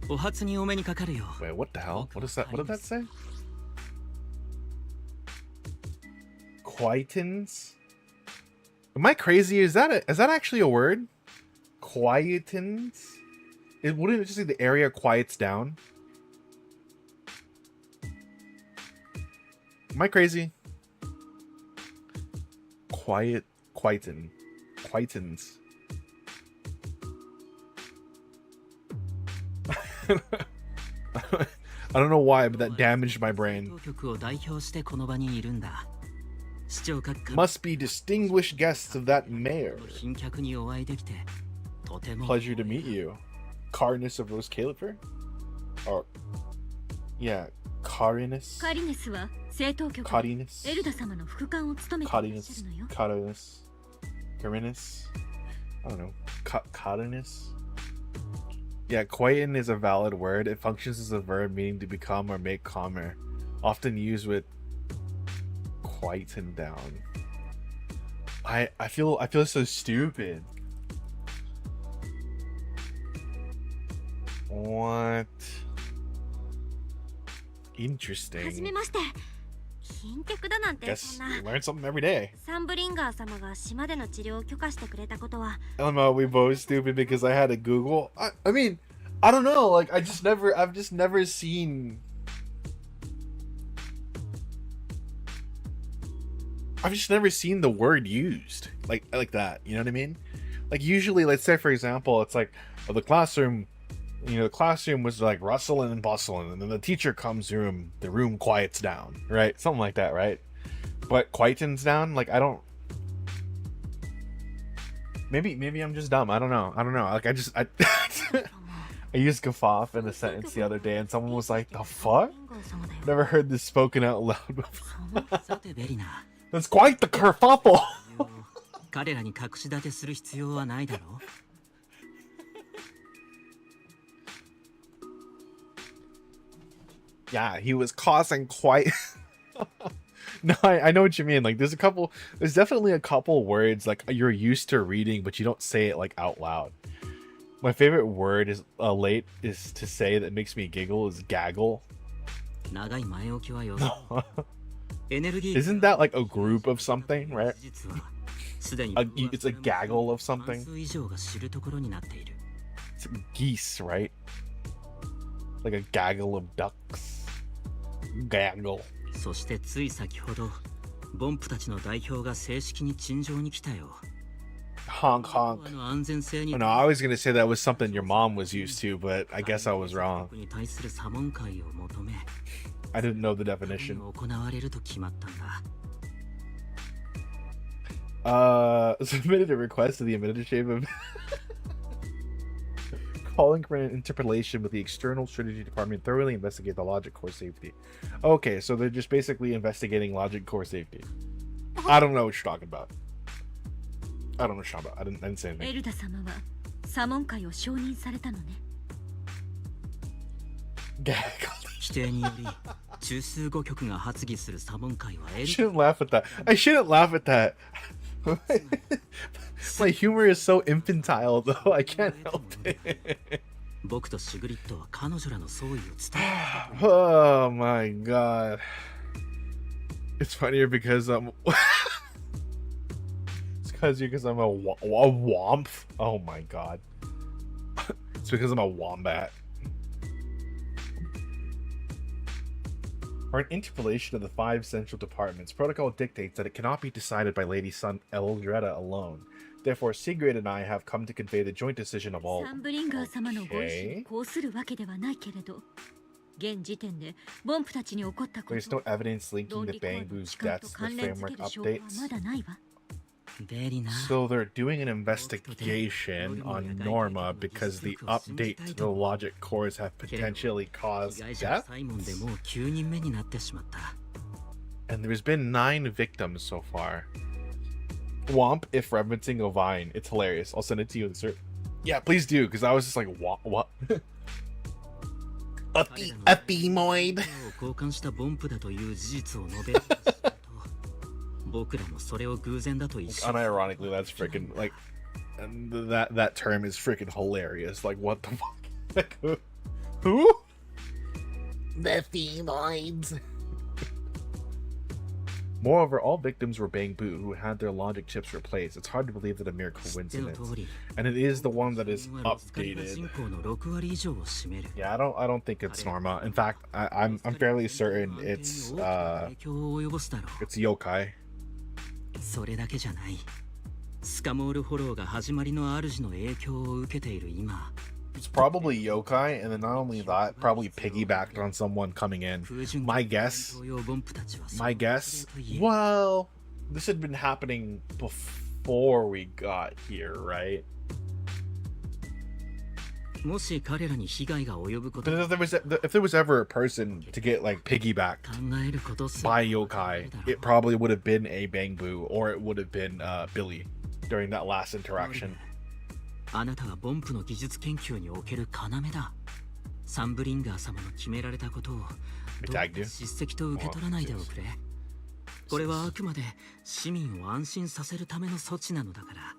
Wait, what the hell? What is that? What did that say? Quietens? Am I crazy? Is that actually a word? Quietens? Wouldn't it just say the area quiets down? Am I crazy? Quietens. I don't know why, but that damaged my brain. Must be distinguished guests of that mayor. Pleasure to meet you. Carinus of Rose Califer? Or, yeah, Carinus. Carinus. Carinus. I don't know. Carinus. Yeah, quieten is a valid word. It functions as a verb meaning to become or make calmer, often used with quieten down. I feel so stupid. What? Interesting. Guess we learn something every day. LMO, we both stupid because I had to Google. I mean, I don't know. Like, I've just never seen. I've just never seen the word used like that. You know what I mean? Like, usually, let's say for example, it's like, the classroom. You know, the classroom was like rustling and bustling, and then the teacher comes room, the room quiets down, right? Something like that, right? But quietens down, like, I don't. Maybe I'm just dumb. I don't know. Like, I used guffaw in a sentence the other day, and someone was like, "The fuck? Never heard this spoken out loud before." That's quite the kerfuffle. Yeah, he was causing quite. No, I know what you mean. Like, there's definitely a couple words like you're used to reading, but you don't say it like out loud. My favorite word is to say that makes me giggle is gaggle. Isn't that like a group of something, right? It's a gaggle of something. It's geese, right? Like a gaggle of ducks. Gaggle. そしてつい先ほどボンプたちの代表が正式に陳情に来たよ。 Honk honk. Oh, no, I was gonna say that was something your mom was used to, but I guess I was wrong. I didn't know the definition. Submitted a request to the administrative calling for an interpolation with the external strategy department thoroughly investigate the logic core safety. Okay, so they're just basically investigating logic core safety. I don't know what you're talking about. I don't know what you're talking about. I didn't say anything. I shouldn't laugh at that. I shouldn't laugh at that. My humor is so infantile, though. I can't help it. Oh my god. It's funnier because because I'm a womp. Oh my god. It's because I'm a wombat. For an interpolation of the 5 central departments, protocol dictates that it cannot be decided by Lady Sun Eldreda alone. Therefore, Sigrid and I have come to convey the joint decision of all. Okay. There's no evidence linking the Bangbu's deaths in the framework updates. So they're doing an investigation on Norma because the update to the logic cores have potentially caused death. And there's been 9 victims so far. Womp if referencing a Vine. It's hilarious. I'll send it to you, insert. Yeah, please do, because I was just like, what? A themoid. Unironically, that's freaking like that term is freaking hilarious. Like, what the fuck? Like, who? The themoids. Moreover, all victims were Bangbu who had their logic chips replaced. It's hard to believe that a mere coincidence, and it is the one that is updated. Yeah, I don't think it's Norma. In fact, I'm fairly certain it's yokai. それだけじゃない。スカモールフォローが始まりの主の影響を受けている今。It's probably yokai, and then not only that, probably piggybacked on someone coming in. My guess, well, this had been happening before we got here, right? But if there was ever a person to get like piggybacked by yokai, it probably would have been a Bangbu, or it would have been Billy during that last interaction. あなたはボンプの技術研究における要だ。サンブリンガー様の決められたことをどう叱責と受け取らないでおくれ。これはあくまで市民を安心させるための措置なのだから。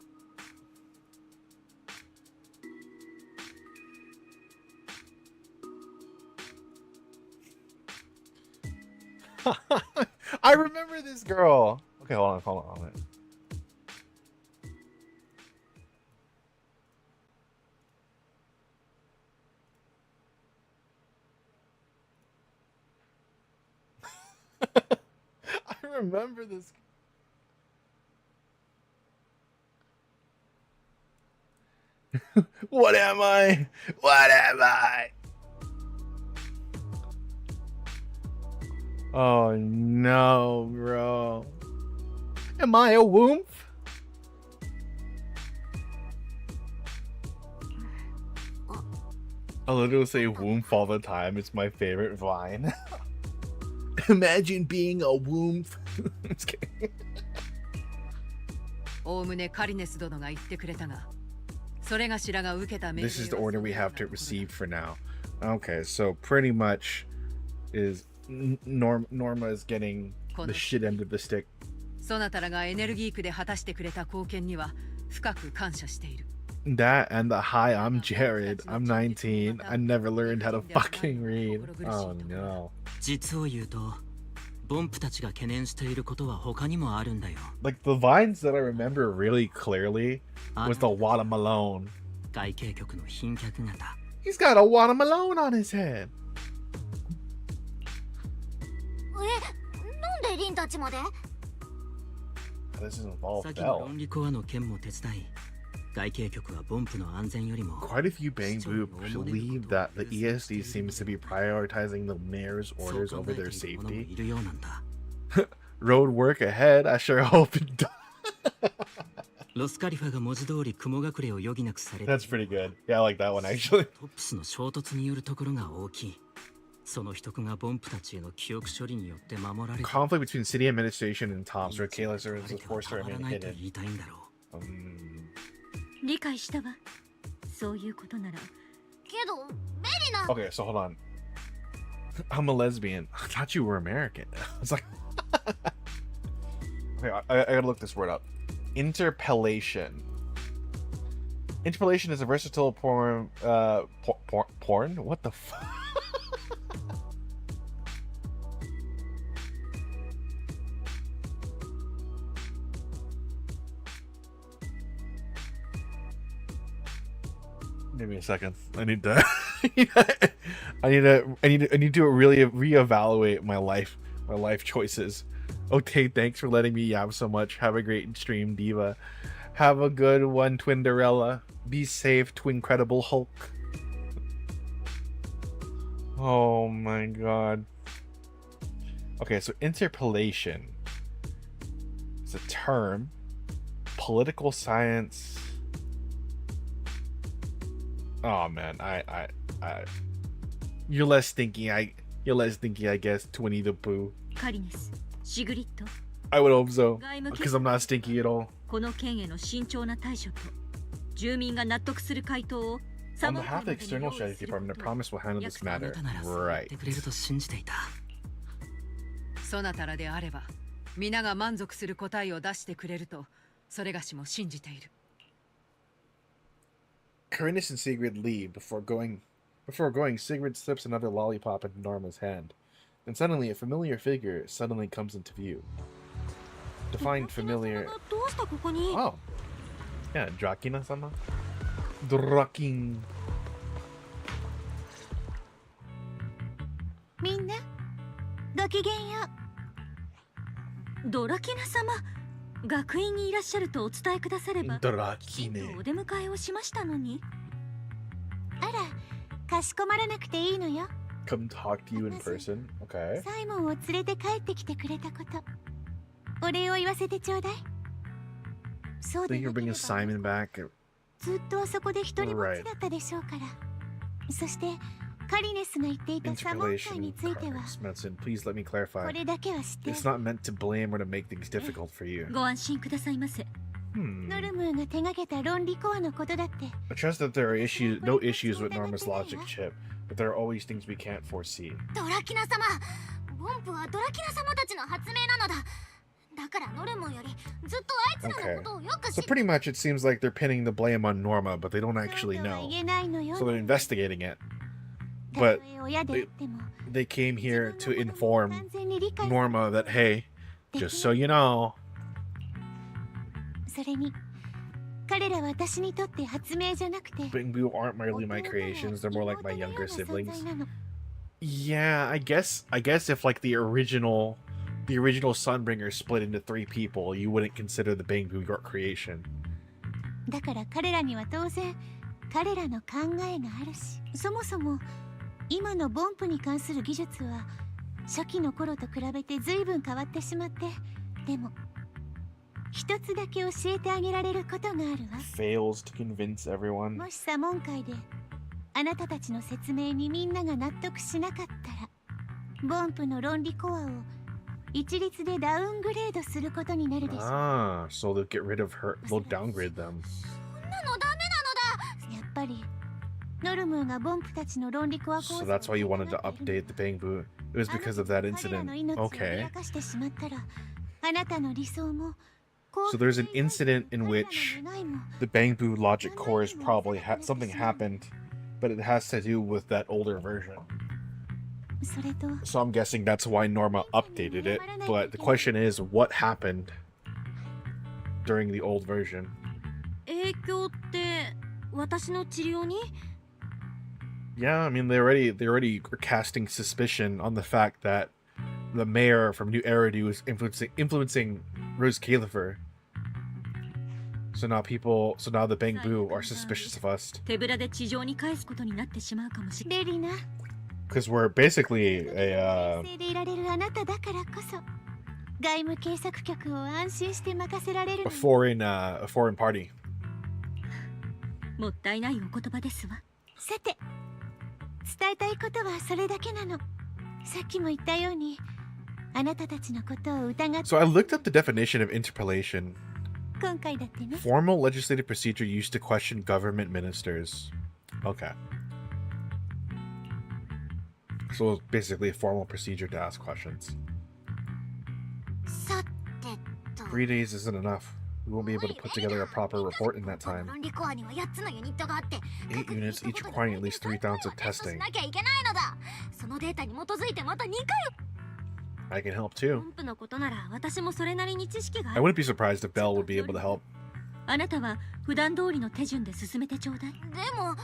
I remember this girl. Okay, hold on. I remember this. What am I? Oh no, bro. Am I a woof? I literally say woof all the time. It's my favorite Vine. Imagine being a woof. Just kidding. This is the order we have to receive for now. Okay, so pretty much is Norma is getting the shit end of the stick. That and the hi, I'm Jared. I'm 19. I never learned how to fucking read. Oh no. Like the vines that I remember really clearly was the watermelon. He's got a watermelon on his head. This is involved Bell. Quite a few Bangbu believe that the ESD seems to be prioritizing the mayor's orders over their safety. Road work ahead, I sure hope it does. That's pretty good. Yeah, I like that one actually. Conflict between city administration and Tops, where Kayla serves as forced to remain hidden. Okay, so hold on. I'm a lesbian. I thought you were American. I was like, okay, I gotta look this word up. Interpellation. Interpellation is a versatile porn. Porn? What the fuck? Give me a second. I need to. I need to really reevaluate my life choices. Okay, thanks for letting me yab so much. Have a great stream, Diva. Have a good one, Twinderella. Be safe, Twincredible Hulk. Oh my god. Okay, so interpolation is a term. Political science. Oh man, you're less thinky. I guess. Twinny the Pooh. I would hope so, because I'm not stinky at all. On behalf of the external strategy department, I promise we'll handle this matter. Right. そなたらであれば皆が満足する答えを出してくれるとそれがしも信じている。 Corinus and Sigrid leave. Before going, Sigrid slips another lollipop into Norma's hand. Then suddenly, a familiar figure suddenly comes into view. Define familiar. Oh, yeah, Drakina-sama. Drakin. みんなごきげんよう。ドラキナ様、学院にいらっしゃるとお伝えくだされば、ドラキネ。お出迎えをしましたのに。あら、かしこまらなくていいのよ。Come talk to you in person. Okay. サイモンを連れて帰ってきてくれたこと、お礼を言わせてちょうだい。そうで Think な you're けれ bringing ば Simon back. ずっとあそこで一人ぼっちだったでしょうから。そしてカリネスが言っていたサモン会については、 Medicine. Please let me clarify. これだけは知って。 It's not meant to blame or to make things difficult for you. ご安心くださいませ。ノルムーが手掛けた論理コアのことだって。 I trust that there are no issues with Norma's logic chip, but there are always things we can't foresee. ドラキナ様、ボンプはドラキナ様たちの発明なのだ。だからノルムーよりずっとあいつらのことをよく知 So pretty much it seems like they're pinning the blame on Norma, but they don't actually know. So they're investigating it. But they came here to inform Norma that, hey, just so you know. それに彼らは私にとって発明じゃなくて、 Bingbu aren't merely my creations, they're more like my younger siblings. Yeah, I guess if like the original Sunbringer split into 3 people, you wouldn't consider the Bingbu your creation. だから彼らには当然彼らの考えがあるし、そもそも今のボンプに関する技術は初期の頃と比べて随分変わってしまって、でも一つだけ教えてあげられることがあるわ。 Fails to convince everyone. もしサモン会であなたたちの説明にみんなが納得しなかったら、ボンプの論理コアを一律でダウングレードすることになるでしょう。 Ah, so they'll get rid of her, they'll downgrade them. そんなのダメなのだ。やっぱりノルムーがボンプたちの論理コア構 So that's why you wanted to update the Bangbu. It was because of that incident. Okay. So there's an incident in which the Bangbu logic cores probably something happened, but it has to do with that older version. So I'm guessing that's why Norma updated it, but the question is, what happened during the old version? 影響って私の治療に？ Yeah, I mean they already were casting suspicion on the fact that the mayor from New Eridu is influencing Rose Califer. So now the Bangbu are suspicious of us. 手ぶらで地上に返すことになってしまうかもしれない。 Because we're basically a foreign party. もったいないお言葉ですわ。さて、伝えたいことはそれだけなの。さっきも言ったように、あなたたちのことを疑って。 So I looked up the definition of interpolation. 今回だってね。 Formal legislative procedure used to question government ministers. Okay. So it's basically a formal procedure to ask questions. さてと。 3 days isn't enough. We won't be able to put together a proper report in that time. 8 units, each requiring at least 3,000 of testing. I can help too. ポンプのことなら私もそれなりに知識があ I る。 wouldn't be surprised if Belle would be able to help. あなたは普段通りの手順で進めてちょうだい。でも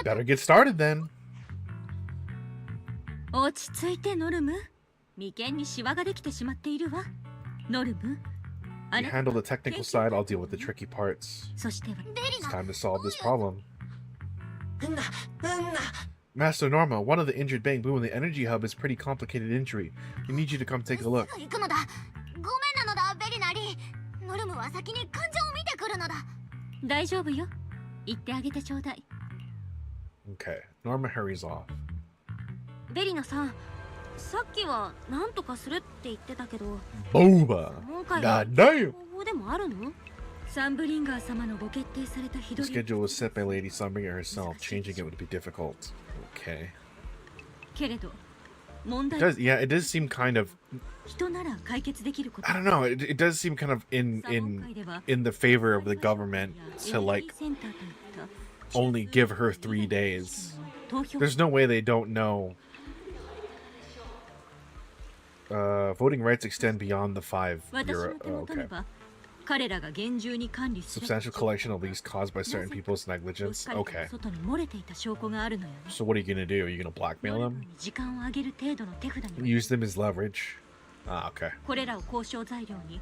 Better get started then. 落ち着いてノルム。眉間にシワができてしまっているわ。ノルム。 You handle the technical side, I'll deal with the tricky parts. そして It's time to solve this problem. Master Norma, one of the injured Bang Boom in the energy hub is pretty complicated injury. We need you to come take a look. 行くのだ。ごめんなのだ、ベリナリー。ノルムは先に患者を見てくるのだ。大丈夫よ。言ってあげてちょうだい。 Okay, Norma hurries off. ベリナさん、さっきは何とかするって言ってたけど。 Boba! 今回は God damn! 方法でもあるの？サンブリンガー様のご決定された日 The 取り。 schedule was set by Lady Sunbringer herself. Changing it would be difficult. Okay. けれど、問 It 題 does, yeah, it does seem kind of, 人なら解決できること。 I don't know, it does seem kind of in the favor of the government to like only give her 3 days. There's no way they don't know. Voting rights extend beyond the 5 euro. Oh, okay. 彼らが厳重に管理する Substantial collection of leaks caused by certain people's negligence. Okay. 外に漏れていた証拠があるのよ。 So what are you gonna do? Are you gonna blackmail ノルム them? に時間を上げる程度の手札に Use them as leverage? Ah, okay. これらを交渉材料に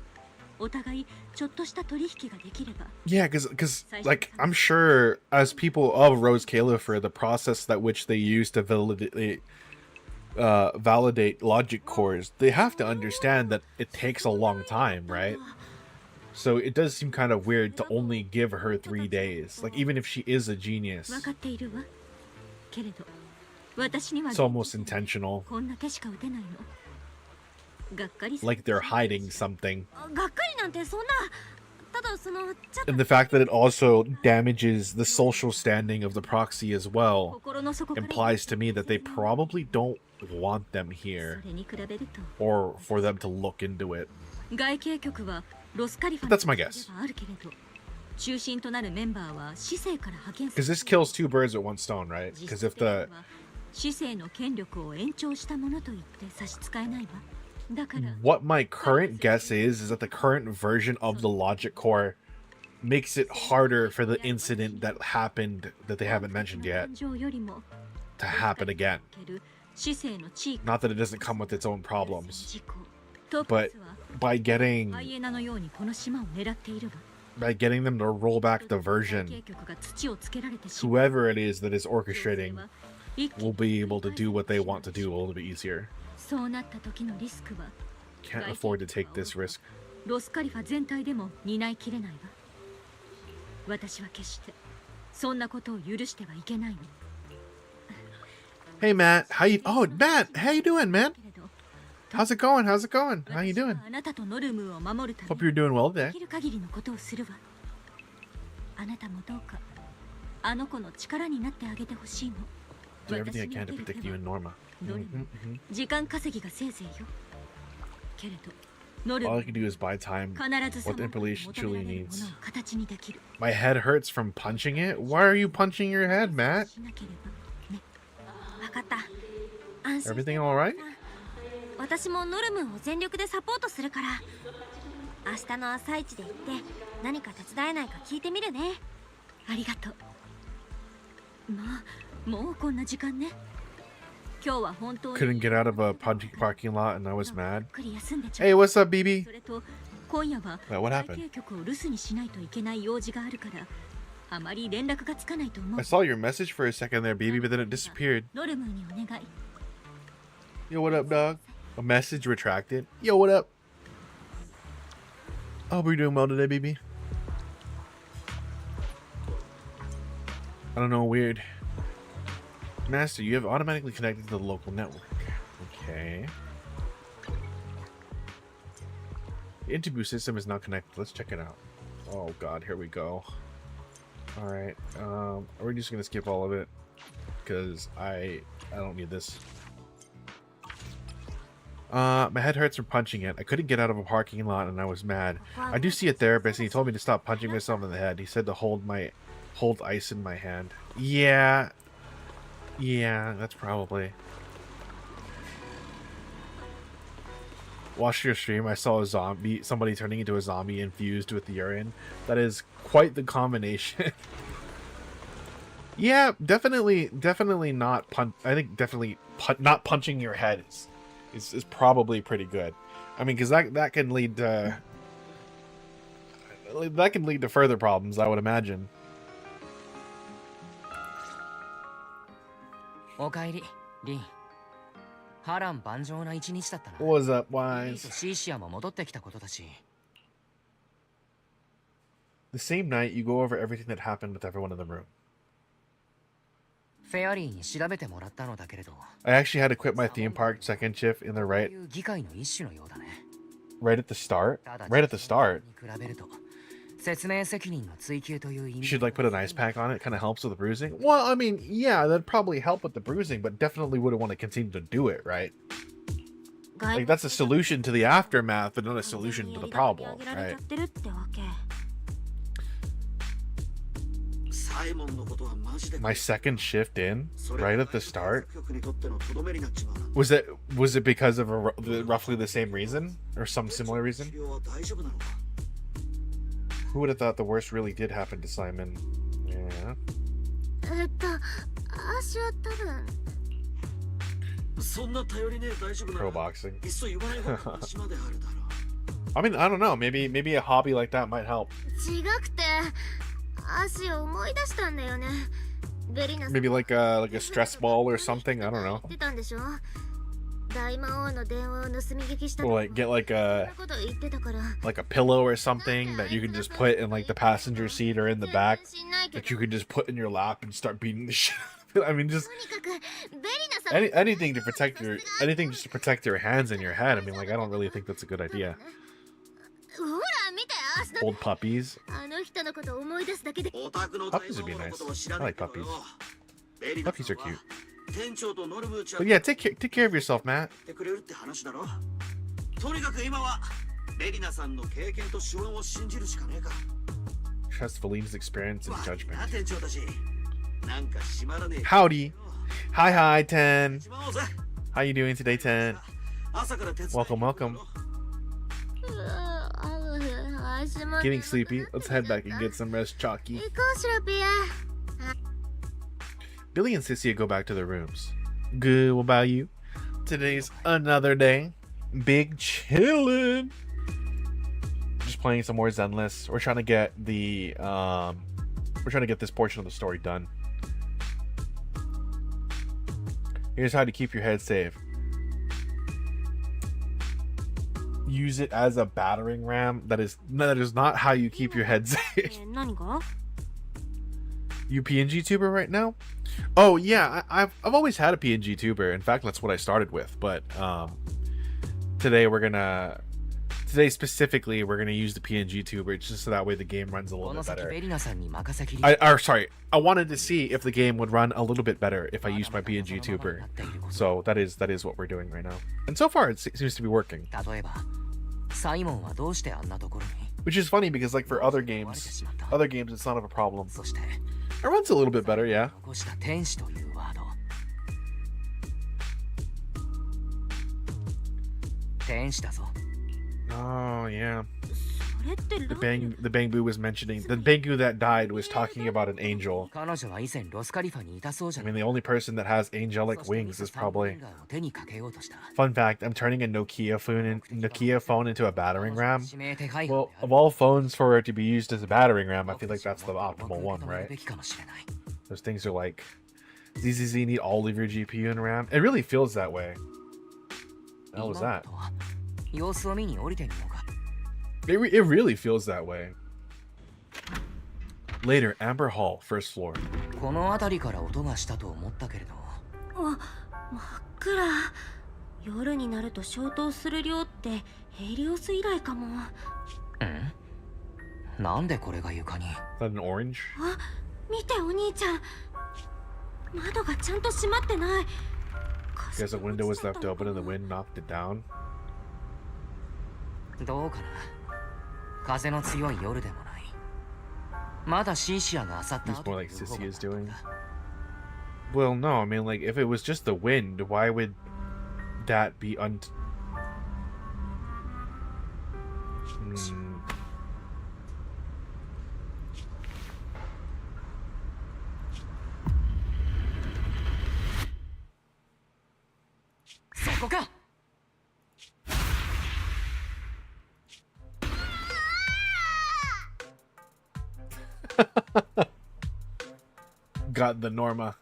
お互いちょっとした取引ができれば Yeah, because like I'm sure as people of Rose Califer, the process that which they use to validate logic cores, they have to understand that it takes a long time, right? So it does seem kind of weird to only give her 3 days. Like even if she is a genius, 分かっているわ。けれど私には it's almost intentional. こんな手しか打てないの。がっかりする Like they're hiding something. がっかりなんてそんな。ただそのちょっと And the fact that it also damages the social standing of the proxy as well 心の底から implies to me that they probably don't want them そ here れに比べると or for them to look into it. 外形局はロスカリファ That's my guess. ではあるけれど中心となるメンバーは市政から派遣さ Because れ this kills 2 birds with 1 stone, right? 実 Because 質 if 的に the は市政の権力を延長したものと言って差し支えないわ。だから what my current guess is that the current version of the logic core makes it harder for the incident that happened that they haven't mentioned yet 感情よりも to happen again. 市政の地域 Not that it doesn't come with its own problems, 事故トッ but プスは by getting ハイエナのようにこの島を狙っているわ。 by getting them to roll back the 外 version, 形局が土をつけられてしまう whoever it is that is orchestrating 一気 will に be able to do what they want to do a little bit easier. そうなった時のリスクは Can't afford to take this risk. ロスカリファ全体でも担いきれないわ。私は決してそんなことを許してはいけないの。 Hey Matt, how you? Oh Matt, how you doing, man? けれど How's it going? How's it going? How you 私 doing? はあなたとノルムを守るため Hope you're doing well で today. きる限りのことをするわ。あなたもどうかあの子の力になってあげてほしいの。 Do everything I can to 私の手 protect で you and Norma. ノル Mhm, ム mhm. 時間稼ぎがせいぜいよ。けれどノル All ム I can do is buy time. 必ず What そ the の求め Imperial ら truly れるも needs. のを形にできる。 My head hurts from punching it. Why are you punching your head, Matt? しなければね。わかった。安心して Everything all right? 私もノルムを全力でサポートするから明日の朝一で行って何か手伝えないか聞いてみるね。ありがとう。まあもうこんな時間ね。今日は本当に Couldn't get out of a parking lot and I was mad. ゆっくり休んでちょう Hey, what's up, BB? それと今夜は What 外 happened? 形局を留守にしないといけない用事があるからあまり連絡がつかないと思う I。saw your message for a second there, BB, but then it disappeared. ノルムにお願い。 Yo, what up, dog? A message retracted. Yo, what up? I hope you're doing well today, BB. I don't know, weird. Master, you have automatically connected to the local network. Okay. The interview system is not connected. Let's check it out. Oh god, here we go. Alright, we're just gonna skip all of it. Because I don't need this. My head hurts from punching it. I couldn't get out of a parking lot and I was mad. I do see a therapist and he told me to stop punching myself in the head. He said to hold ice in my hand. Yeah, that's probably. Watching your stream, I saw somebody turning into a zombie infused with the urine. That is quite the combination. Yeah, definitely not I think definitely not punching your head is probably pretty good. I mean, because that can lead to further problems, I would imagine. おかえり、リン。波乱万丈な一日だったな。What's up, リー Wise? とシーシアも戻ってきたことだし。The same night, you go over everything that happened with everyone in the room. フェアリーに調べてもらったのだけれど。I actually had to quit my theme park second shift in the right 議会の一種のようだね。right at the start. Right at the start. 比べると説明責任の追求という意 You 味。 should like put an ice pack on it. Kind of helps with the bruising. Well, I mean, yeah, that'd probably help with the bruising, but definitely wouldn't want to continue to do it, right? Like that's a solution to the aftermath, but not a solution to the problem, right? My second shift in, right at the start. Was it because of roughly the same reason or some similar reason? Who would have thought the worst really did happen to Simon? Yeah. Pro boxing. I mean, I don't know. Maybe a hobby like that might help. Maybe like a stress ball or something. I don't know. Or like get like a pillow or something that you can just put in like the passenger seat or in the back that you could just put in your lap and start beating the shit. I mean, just anything to protect just to protect your hands and your head. I mean, like I don't really think that's a good idea. Old puppies. Puppies would be nice. I like puppies. Puppies are cute. But yeah, take care of yourself, Matt. Trust Valine's experience and judgment. Howdy. Hi, 10. How you doing today, 10? Welcome. Getting sleepy. Let's head back and get some rest, Chalky. Billy and Sissy go back to their rooms. Good, what about you? Today's another day. Big chillin'. Just playing some more Zenless. We're trying to get the this portion of the story done. Here's how to keep your head safe. Use it as a battering ram. That is not how you keep your head safe. You pngtuber right now? Oh yeah, I've always had a pngtuber. In fact, that's what I started with. But today specifically we're gonna use the pngtuber just so that way the game runs a little bit better. I wanted to see if the game would run a little bit better if I used my pngtuber. So that is what we're doing right now. And so far it seems to be working. Which is funny because like for other games it's not of a problem. It runs a little bit better, yeah. Oh yeah. The Bangbu was mentioning the Bangbu that died was talking about an angel. I mean, the only person that has angelic wings is probably. Fun fact: I'm turning a Nokia phone into a battering ram. Well, of all phones for it to be used as a battering ram, I feel like that's the optimal one, right? Those things are like, ZZZ need all of your GPU and RAM. It really feels that way. How was that? It really feels that way. Later, Amber Hall, first floor. Is that an orange? Guess a window was left open and the wind knocked it down. It's more like Sissy is doing. Well, no, I mean, like, if it was just the wind, why would that be か。 Got the Norma.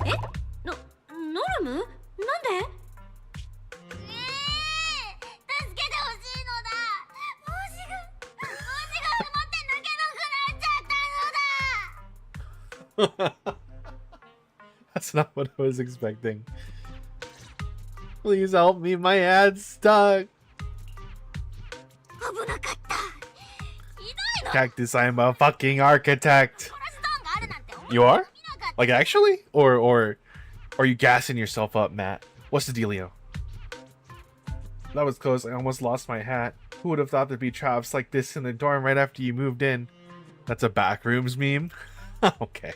ノルム？なんで？助けてほしいのだ。帽子が持って抜けなくなっちゃったのだ。 That's not what I was expecting. Please help me, my ad's stuck. 危なかった。ひどいの。 Cactus, I'm a fucking architect. コラストーンがあるなんて思い You are? 見なかった。 Like actually? Or are you gassing yourself up, Matt? What's the dealio? That was close. I almost lost my hat. Who would have thought there'd be traps like this in the dorm right after you moved in? That's a backrooms meme. Okay.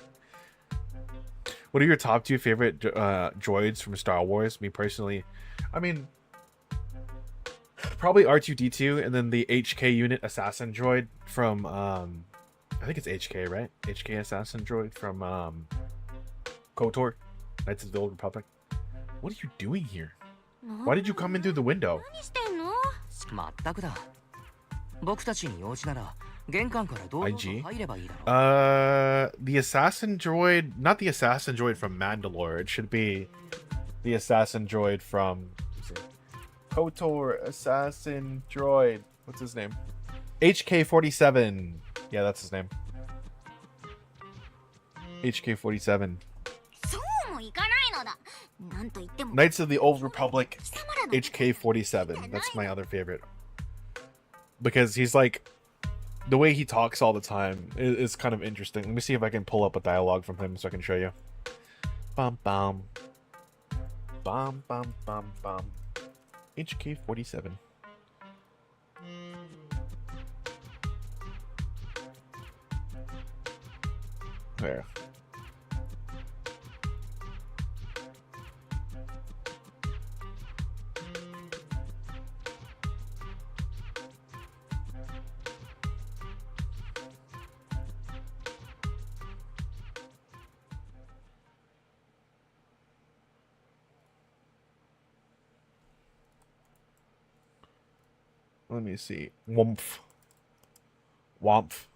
What are your top 2 favorite droids from Star Wars? Me personally, I mean, probably R2-D2 and then the HK unit assassin droid from I think it's HK, right? HK assassin droid from KOTOR, Knights of the Old Republic. What are you doing here? Why did you come in through the window? 何してんの？まったくだ。僕たちに用事なら玄関からどうぞ入ればいいだろう。 The assassin droid, not the assassin droid from Mandalore. It should be the assassin droid from KOTOR assassin droid. What's his name? HK-47. Yeah, that's his name. HK-47. そうもいかないのだ。なんと言っても Knights of the Old Republic. HK-47. That's my other favorite. Because he's like, the way he talks all the time is kind of interesting. Let me see if I can pull up a dialogue from him so I can show you. Bum bum. Bum bum bum bum. HK-47. There. Let me see. Woomph. Womph.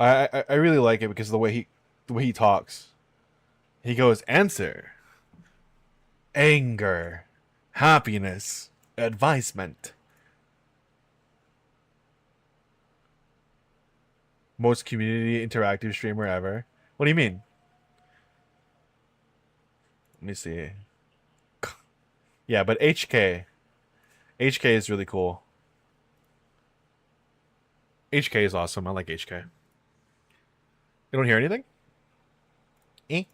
I really like it because the way he talks. He goes, answer. Anger. Happiness. Advisement. Most community interactive streamer ever. What do you mean? Let me see. Yeah, but HK is really cool. HK is awesome. I like HK. You don't hear anything? Eh?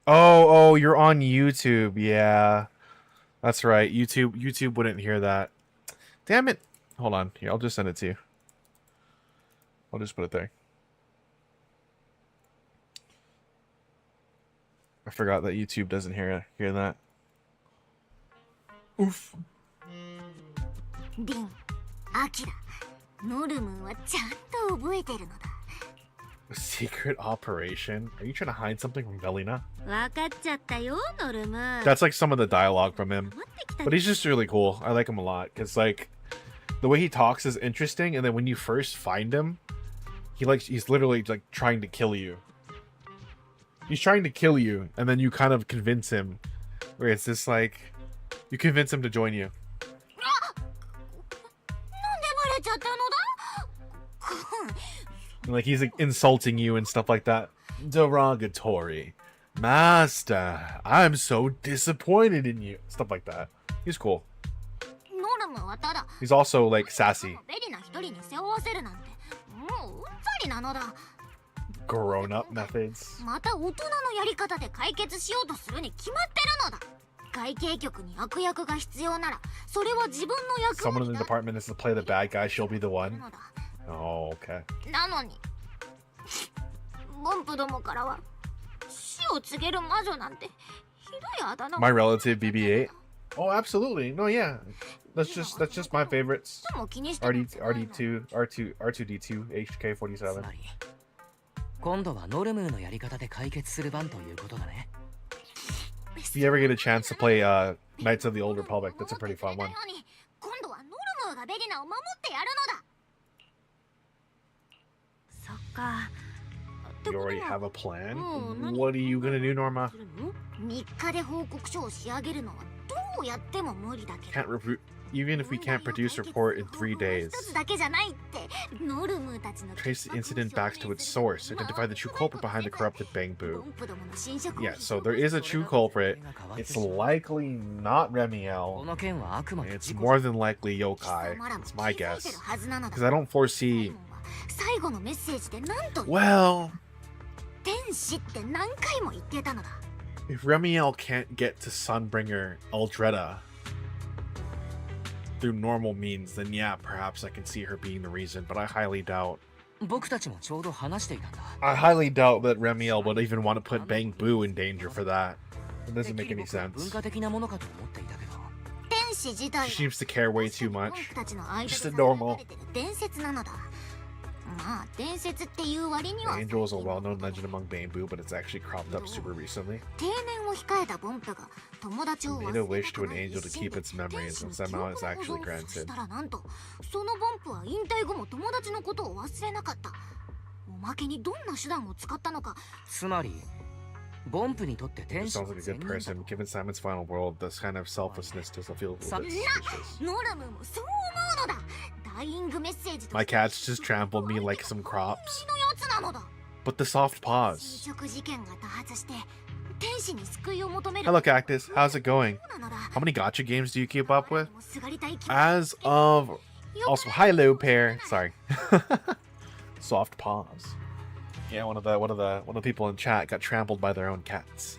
Oh, you're on YouTube. Yeah. That's right. YouTube wouldn't hear that. Damn it. Hold on. Here, I'll just send it to you. I'll just put it there. I forgot that YouTube doesn't hear that. Oof. リン、アキラ、ノルムはちゃんと覚えてるのだ。 Secret operation? Are you trying to hide something from Velina? わかっちゃったよ、ノルム。 That's like some of the dialogue from him. But he's just really cool. I like him a lot. Because like, the way he talks is interesting. And then when you first find him, he's literally like trying to kill you. He's trying to kill you. And then you kind of convince him. Where it's just like, you convince him to join you. なんでバレちゃったのだ？ And, like he's like insulting you and stuff like that. Derogatory. Master, I'm so disappointed in you. Stuff like that. He's cool. ノルムはただ He's also like sassy. ベリナ一人に背負わせるなんてもううんざりなのだ。 Grown up methods. また大人のやり方で解決しようとするに決まってるのだ。会計局に悪役が必要ならそれは自分の役 Someone 割 in the だ。 department is to play the bad guy, she'll be the one. のだ Oh, okay. なのにボンプどもからは死を告げる魔女なんてひどいあだ名を My relative BB-8. Oh, absolutely. No, yeah. That's just my favorites. RD2, R2D2, HK47. 今度はノルムーのやり方で解決する番ということだね。 If you ever get a chance to play Knights of the Old Republic, that's a pretty fun one. 今度はノルムーがベリナを守ってやるのだ。そっか。 You already have a plan? What are you gonna do, Norma? 3日で報告書を仕上げるのはどうやっても無理だけど。 Even if we can't produce a report in 3 days. 一つだけじゃないって。ノルムーたちの Trace the incident back to its source. Identify the true culprit behind the corrupted Bangbu. Yeah, so there is a true culprit. It's likely not Remiel. It's more than likely Yokai. It's my guess. Because I don't foresee... 最後のメッセージでなんと Well... 天使って何回も言ってたのだ。 If Remiel can't get to Sunbringer Aldreda through normal means, then yeah, perhaps I can see her being the reason, but I highly doubt. 僕たちもちょうど話していたんだ。 I highly doubt that Remiel would even want to put Bangbu in danger for that. It doesn't make any sense. 文化的なものかと思っていたけど。天使自体 She seems to care way too much. 僕たちの間で Just a normal. 伝説なのだ。まあ伝説っていう割には Angel is a well-known legend among Bangbu, but it's actually cropped up super recently. 定年を控えたボンプが友達を Made a wish to an angel to keep its memories, and somehow it's actually granted. したらなんとそのボンプは引退後も友達のことを忘れなかった。おまけにどんな手段を使ったのか。つまりボンプにとって天 He 使 sounds like a good person. Given Simon's final world, this kind of selflessness doesn't feel a bit suspicious. ノルムもそう思うのだ。ダイイングメッセージと My cats just trampled me like some crops. のやつなのだ。 But the soft paws. 侵食事件が多発して天使に救いを求める。 Hello, Cactus. How's it going? なのだ。 How many gotcha games do you keep up with? すがりたい気 As of... Also, hi, Lou Pair. Sorry. Soft paws. Yeah, one of the people in chat got trampled by their own cats.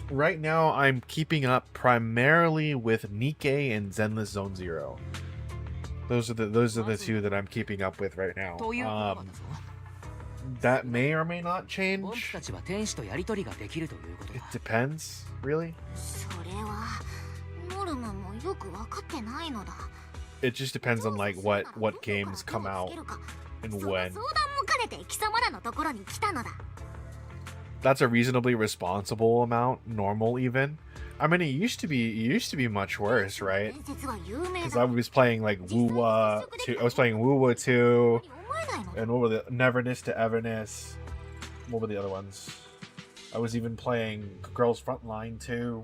Right now I'm keeping up primarily with Nikkei and Zenless Zone Zero. Those are the two that I'm keeping up with right now. That may or may not change. ボンプたちは天使とやり取りができるということだ。 It depends, really. それはノルムもよく分かってないのだ。 It just depends on like what games come out and when. 相談も兼ねて貴様らのところに来たのだ。 That's a reasonably responsible amount, normal even. I mean, it used to be much worse, right? 伝説は有名 Because だ。 I was playing like Wuwa 2. I was playing Wuwa 2, 思えないのだ。 and what were the Neverness to Everness? What were the other ones? I was even playing Girls Frontline 2.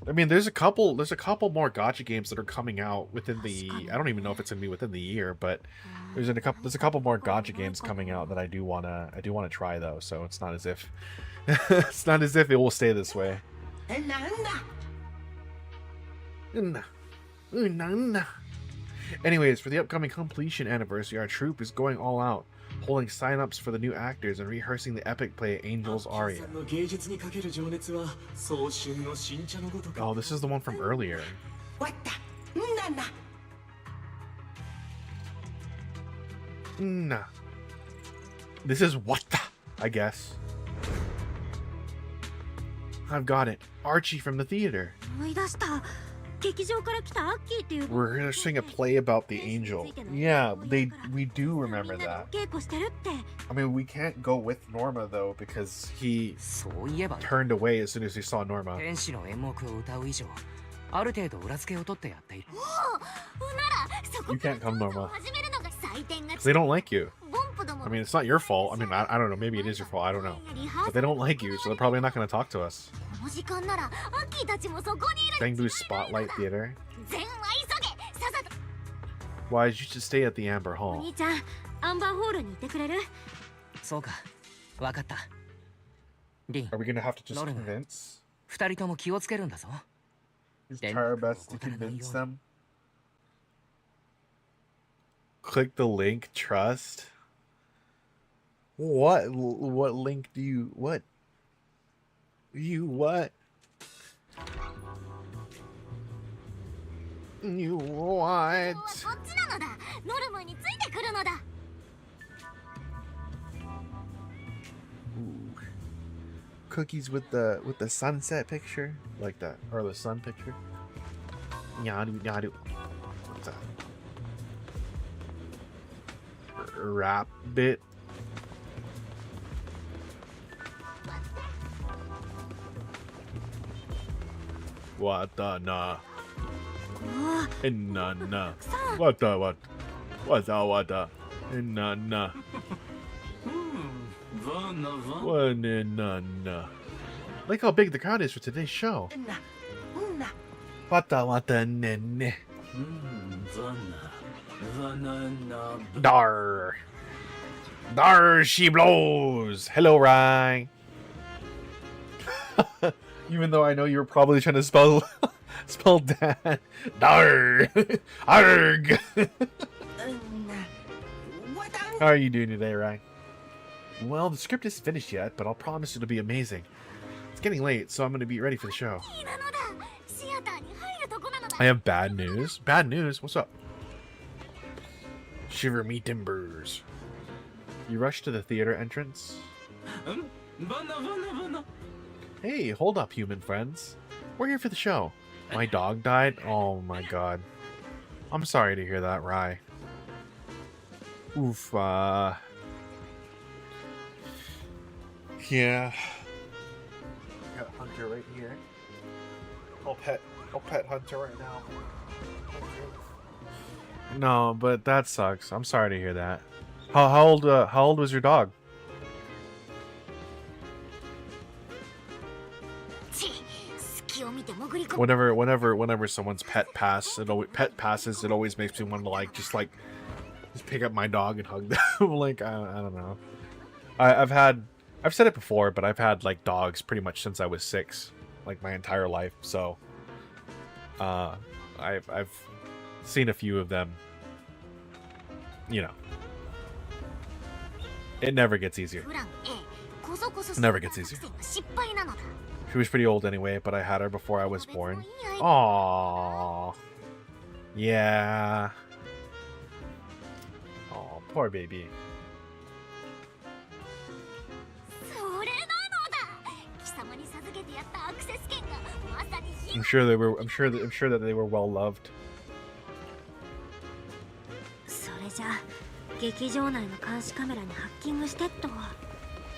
I mean, there's a couple more gacha games that are coming out within the. I don't even know if it's gonna be within the year, but there's a couple more gacha games coming out that I do wanna try though. So it's not as if it's not as if it will stay this way. Anyways, for the upcoming completion anniversary, our troupe is going all out, holding sign-ups for the new actors and rehearsing the epic play Angel's Aria. Oh, this is the one from earlier. Nah. This is Wata, I guess. I've got it. Archie from the theater. 思い出した。劇場から来たアッキーっていう。 We're rehearsing a play about the angel. Yeah, we do remember みんな that. でお稽古してるって。 I mean, we can't go with Norma though because he そういえば turned away as soon as he saw Norma. 天使の演目を歌う以上ある程度裏付けを取ってやっている。ならそこ You から can't come, Norma. 始めるのが採点が Because they don't like you. ボンプども I mean, it's not your fault. I mean, I don't know. Maybe it is your fault. I don't know. But they don't like you, so they're probably not going to talk to us. この時間ならアッキーたちもそこにいる。 Bangbu's Spotlight Theater. 全は急げ。さっさと。 Why, you should stay at the Amber お Hall. 兄ちゃん、アンバーホールにいてくれる？そうか、わかった。リン、 Are we going to have to just Norma. convince? 二人とも気をつけるんだぞ。 Just try our best to convince them. Click the link, trust. What link do you, what? You what? You what? こっちなのだ。ノルムについてくるのだ。 Ooh. cookies with the sunset picture, like that, or the sun picture. Yadu yadu. What's that? Rabbit. What the nah? Nah nah. What the what? What the? Nah nah. What nah nah. Look how big the crowd is for today's show. What the ne. Dar. Dar she blows. Hello, Ryan. Even though I know you were probably trying to spell dad. Dar. Arg. How are you doing today, Ryan? Well, the script isn't finished yet, but I'll promise it'll be amazing. It's getting late, so I'm going to be ready for the show. I have bad news. Bad news? What's up? Shiver me timbers. You rushed to the theater entrance? Hey, hold up, human friends. We're here for the show. My dog died? Oh my god. I'm sorry to hear that, Rai. Oof, yeah. Got Hunter right here. I'll pet Hunter right now. No, but that sucks. I'm sorry to hear that. How old was your dog? Whenever someone's pet passes, it always makes me want to just pick up my dog and hug them. Like I don't know. I've said it before, but I've had like dogs pretty much since I was 6, like my entire life. So I've seen a few of them. You know, it never gets easier. It never gets easier. She was pretty old anyway, but I had her before I was born. Aww. Yeah. Aw, poor baby. I'm sure that they were well loved.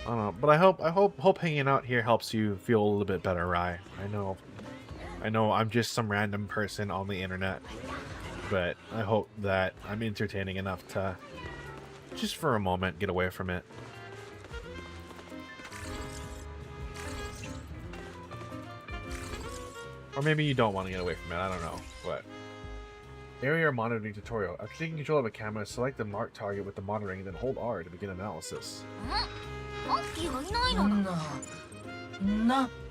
I don't know, but I hope hanging out here helps you feel a little bit better, Rai. I know I'm just some random person on the internet, but I hope that I'm entertaining enough to just for a moment get away from it. Or maybe you don't want to get away from it, I don't know. What? Area monitoring tutorial. After taking control of a camera, select the marked target with the monitoring and then hold R to begin analysis.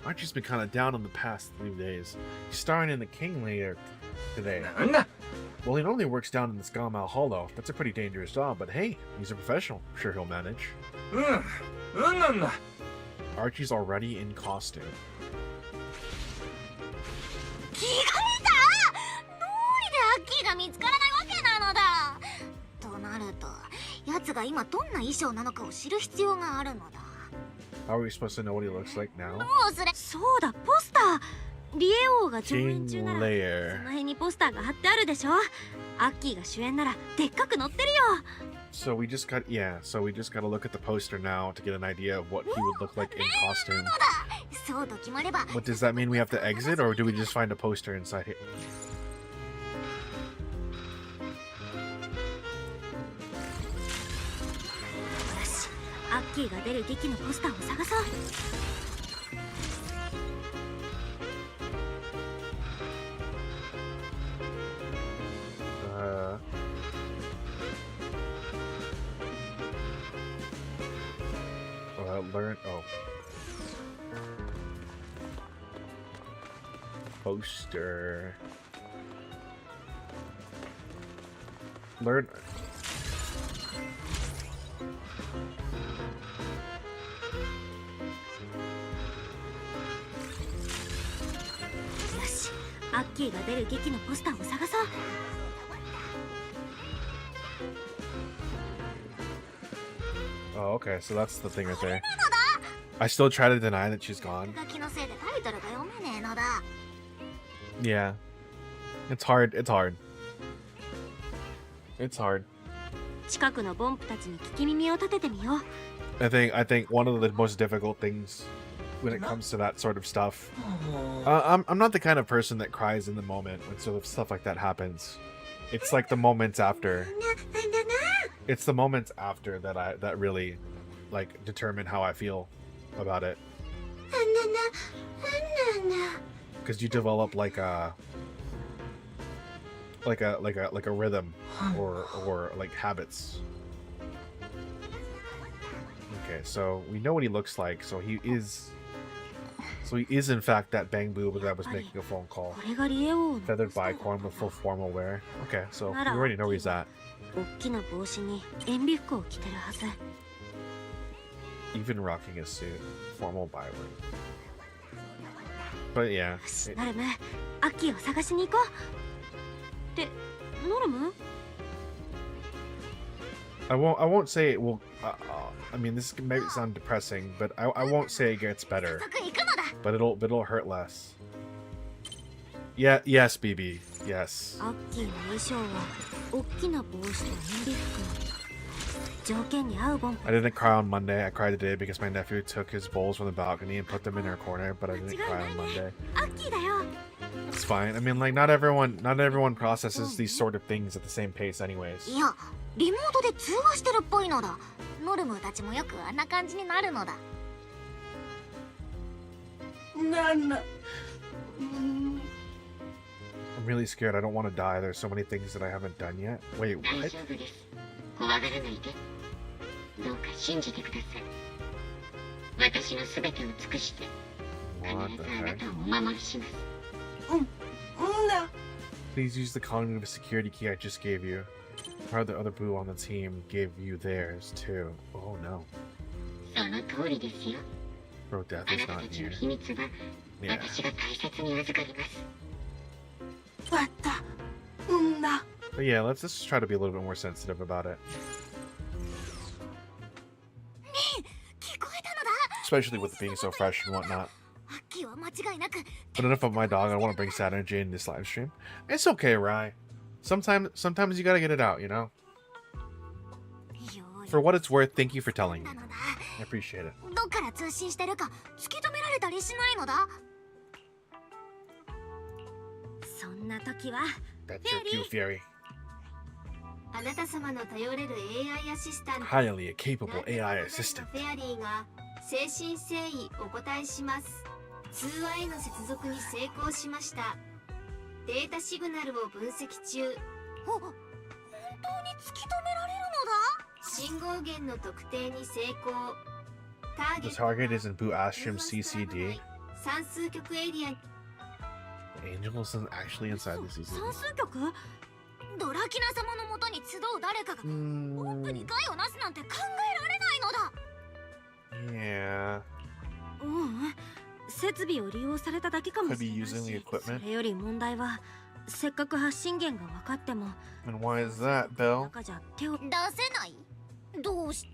Archie's been kind of down on the past few days. He's starring in the King later today. Well, he normally works down in the Skalmal Hollow. That's a pretty dangerous job, but hey, he's a professional. I'm sure he'll manage. Archie's already in costume. How are we supposed to know what he looks like now? King Lair. So we just gotta look at the poster now to get an idea of what he would look like in costume. What does that mean? We have to exit, or do we just find a poster inside here? Learn. Oh. Poster. Learn. Oh, okay, so that's the thing right there. I still try to deny that she's gone. Yeah. It's hard. It's hard. It's hard. 近くのボンプたちに聞き耳を立ててみよう。I think one of the most difficult things when it comes to that sort of stuff. I'm not the kind of person that cries in the moment when sort of stuff like that happens. It's like the moments after. It's the moments after that really like determine how I feel about it. Because you develop like a rhythm or like habits. Okay, so we know what he looks like. So he is in fact that bang boob that was making a phone call. Feathered bicorn with full formal wear. Okay, so we already know where he's at. 大きな帽子に塩ビ服を着てるはず。 Even rocking a suit, formal byword. But yeah. ノルム、アッキーを探しに行こう。ってノルム？ I won't say it will. I mean, this may sound depressing, but I won't say it gets better. But it'll hurt less. Yeah, yes, BB, yes. アッキーの衣装は大きな帽子と塩ビ服。条件に合うボンプ。 I didn't cry on Monday. I cried today because my nephew took his bowls from the balcony and put them in our corner. But I didn't cry on Monday. アッキーだよ。 It's fine. I mean, like not everyone processes these sort of things at the same pace, anyways. いや、リモートで通話してるっぽいのだ。ノルムたちもよくあんな感じになるのだ。なんだ。I'm really scared. I don't want to die. There's so many things that I haven't done yet. Wait, what? 怖がらないで。どうか信じてください。私のすべてを尽くして、必ずあなたをお守りします。Please use the cognitive security key I just gave you. Part of the other boo on the team gave you theirs too. Oh no. その通りですよ。 Bro, death あ is なた not たちの here. 秘密は Yeah. 私が大切に預かります。 But yeah, let's just try to be a little bit more sensitive about it. 聞こえたのだ。 Especially with it being so fresh and whatnot. アッキーは間違いなく。 But enough of my dog. I don't want to bring sad energy in this live stream. It's okay, Rai. Sometimes you gotta get it out, you know? For what it's worth, thank you for telling me. I appreciate it. どっから通信してるか突き止められたりしないのだ。そんな時は That's your cue, Fury. あなた様の頼れる AI アシスタント Highly a capable AI assistant. フェアリーが誠心誠意お答えします。通話への接続に成功しました。データシグナルを分析中。本当に突き止められるのだ。信号源の特定に成功。ターゲ The ット target is in Boo Ashram CCD. 算数局エリア Angel isn't actually inside the CCD. 算数局？ドラキナ様のもとに集う誰かがポンプに害をなすなんて考えられないのだ。 Yeah. 設備を利用されただけかもしれない Could be using the し、 equipment. それより問題はせっかく発信源が分かっても And why is that, Belle? 中じゃ手を出せない？どうし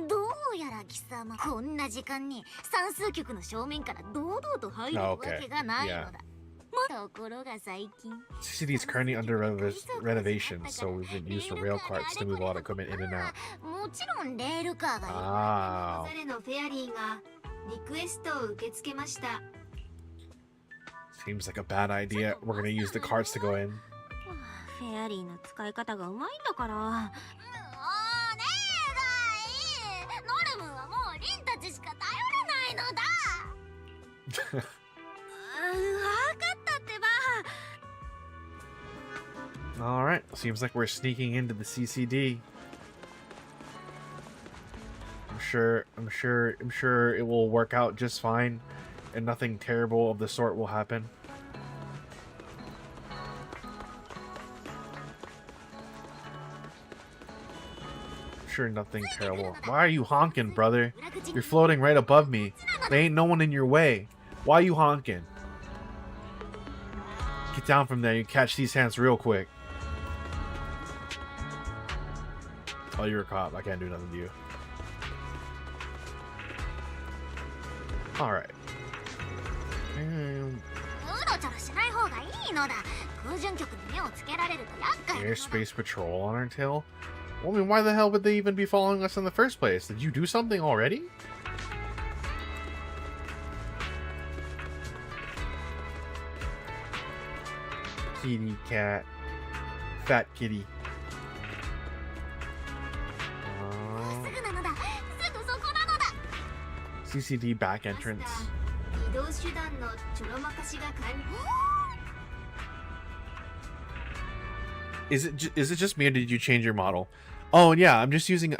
どうやら貴様こんな時間に算数局の正面から堂々と入るわけがないのだ。ところが最近 CCD is currently under renovation, so we've been used for rail carts to move a lot of equipment in and out. もちろんレールカーがいる。Ah. 誰のフェアリーがリクエストを受け付けました。 Seems like a bad idea. We're gonna use the carts to go in. フェアリーの使い方がうまいんだから。お願い。ノルムはもうリンたちしか頼れないのだ。分かったってば。 Alright, seems like we're sneaking into the CCD. I'm sure it will work out just fine and nothing terrible of the sort will happen. Sure, nothing terrible. Why are you honking, brother? You're floating right above me. There ain't no one in your way. Why are you honking? Get down from there. You catch these hands real quick. Oh, you're a cop. I can't do nothing to you. All right. Airspace patrol on our tail? Well, I mean, why the hell would they even be following us in the first place? Did you do something already? Kitty cat. Fat kitty. CCD back entrance. Is it just me, or did you change your model? Oh yeah, I'm using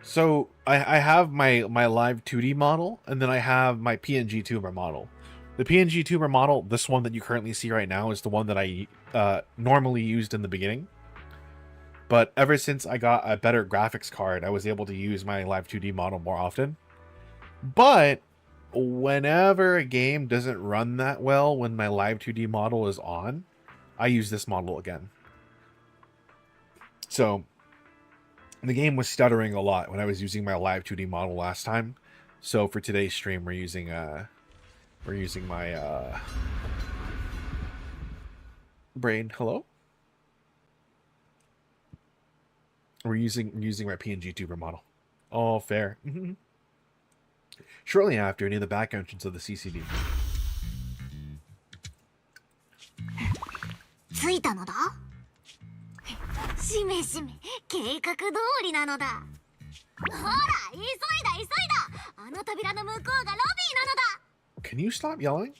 so I have my live 2D model, and then I have my pngtuber model. The pngtuber model, this one that you currently see right now, is the one that I normally used in the beginning. But ever since I got a better graphics card, I was able to use my live 2D model more often. But whenever a game doesn't run that well when my live 2D model is on, I use this model again. So the game was stuttering a lot when I was using my live 2D model last time. So for today's stream, we're using my brain. Hello. We're using my pngtuber model. Oh, fair. Shortly after, near the back entrance of the CCD. 着いたのだ。しめしめ、計画通りなのだ。ほら、急いだ急いだ。あの扉の向こうがロビーなのだ。Can you stop yelling?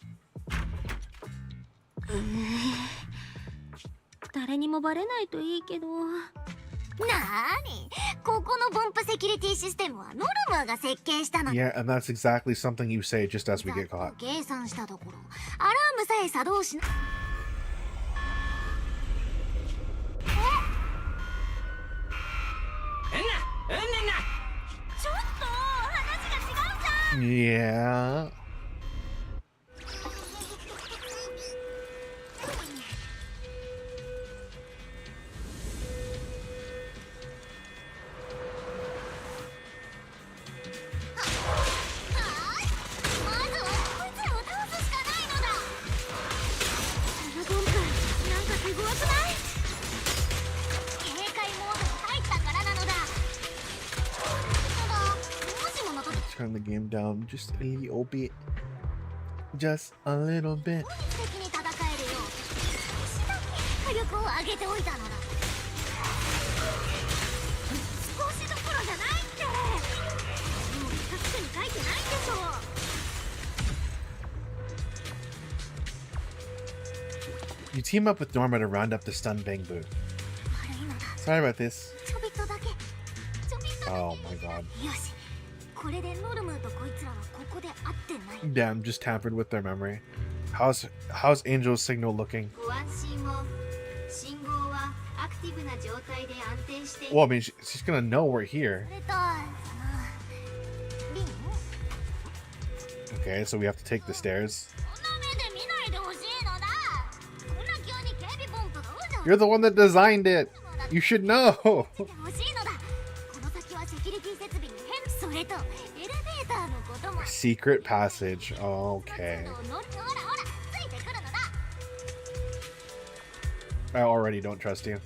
誰にもバレないといいけど。なーに、ここの分布セキュリティシステムはノルマが設計したの。 Yeah, and that's exactly something you say just as we get caught. 計算したところ、アラームさえ作動しな。ちょっと話が違うじゃん。 Yeah. Turn the game down just a little bit. Just a little bit. You team up with Norma to round up the stun bang boot. Sorry about this. Oh my god. Damn, just tampered with their memory. How's Angel's signal looking? Well, I mean, she's gonna know we're here. Okay, so we have to take the stairs. You're the one that designed it. You should know. Secret passage. Okay. I already don't trust you.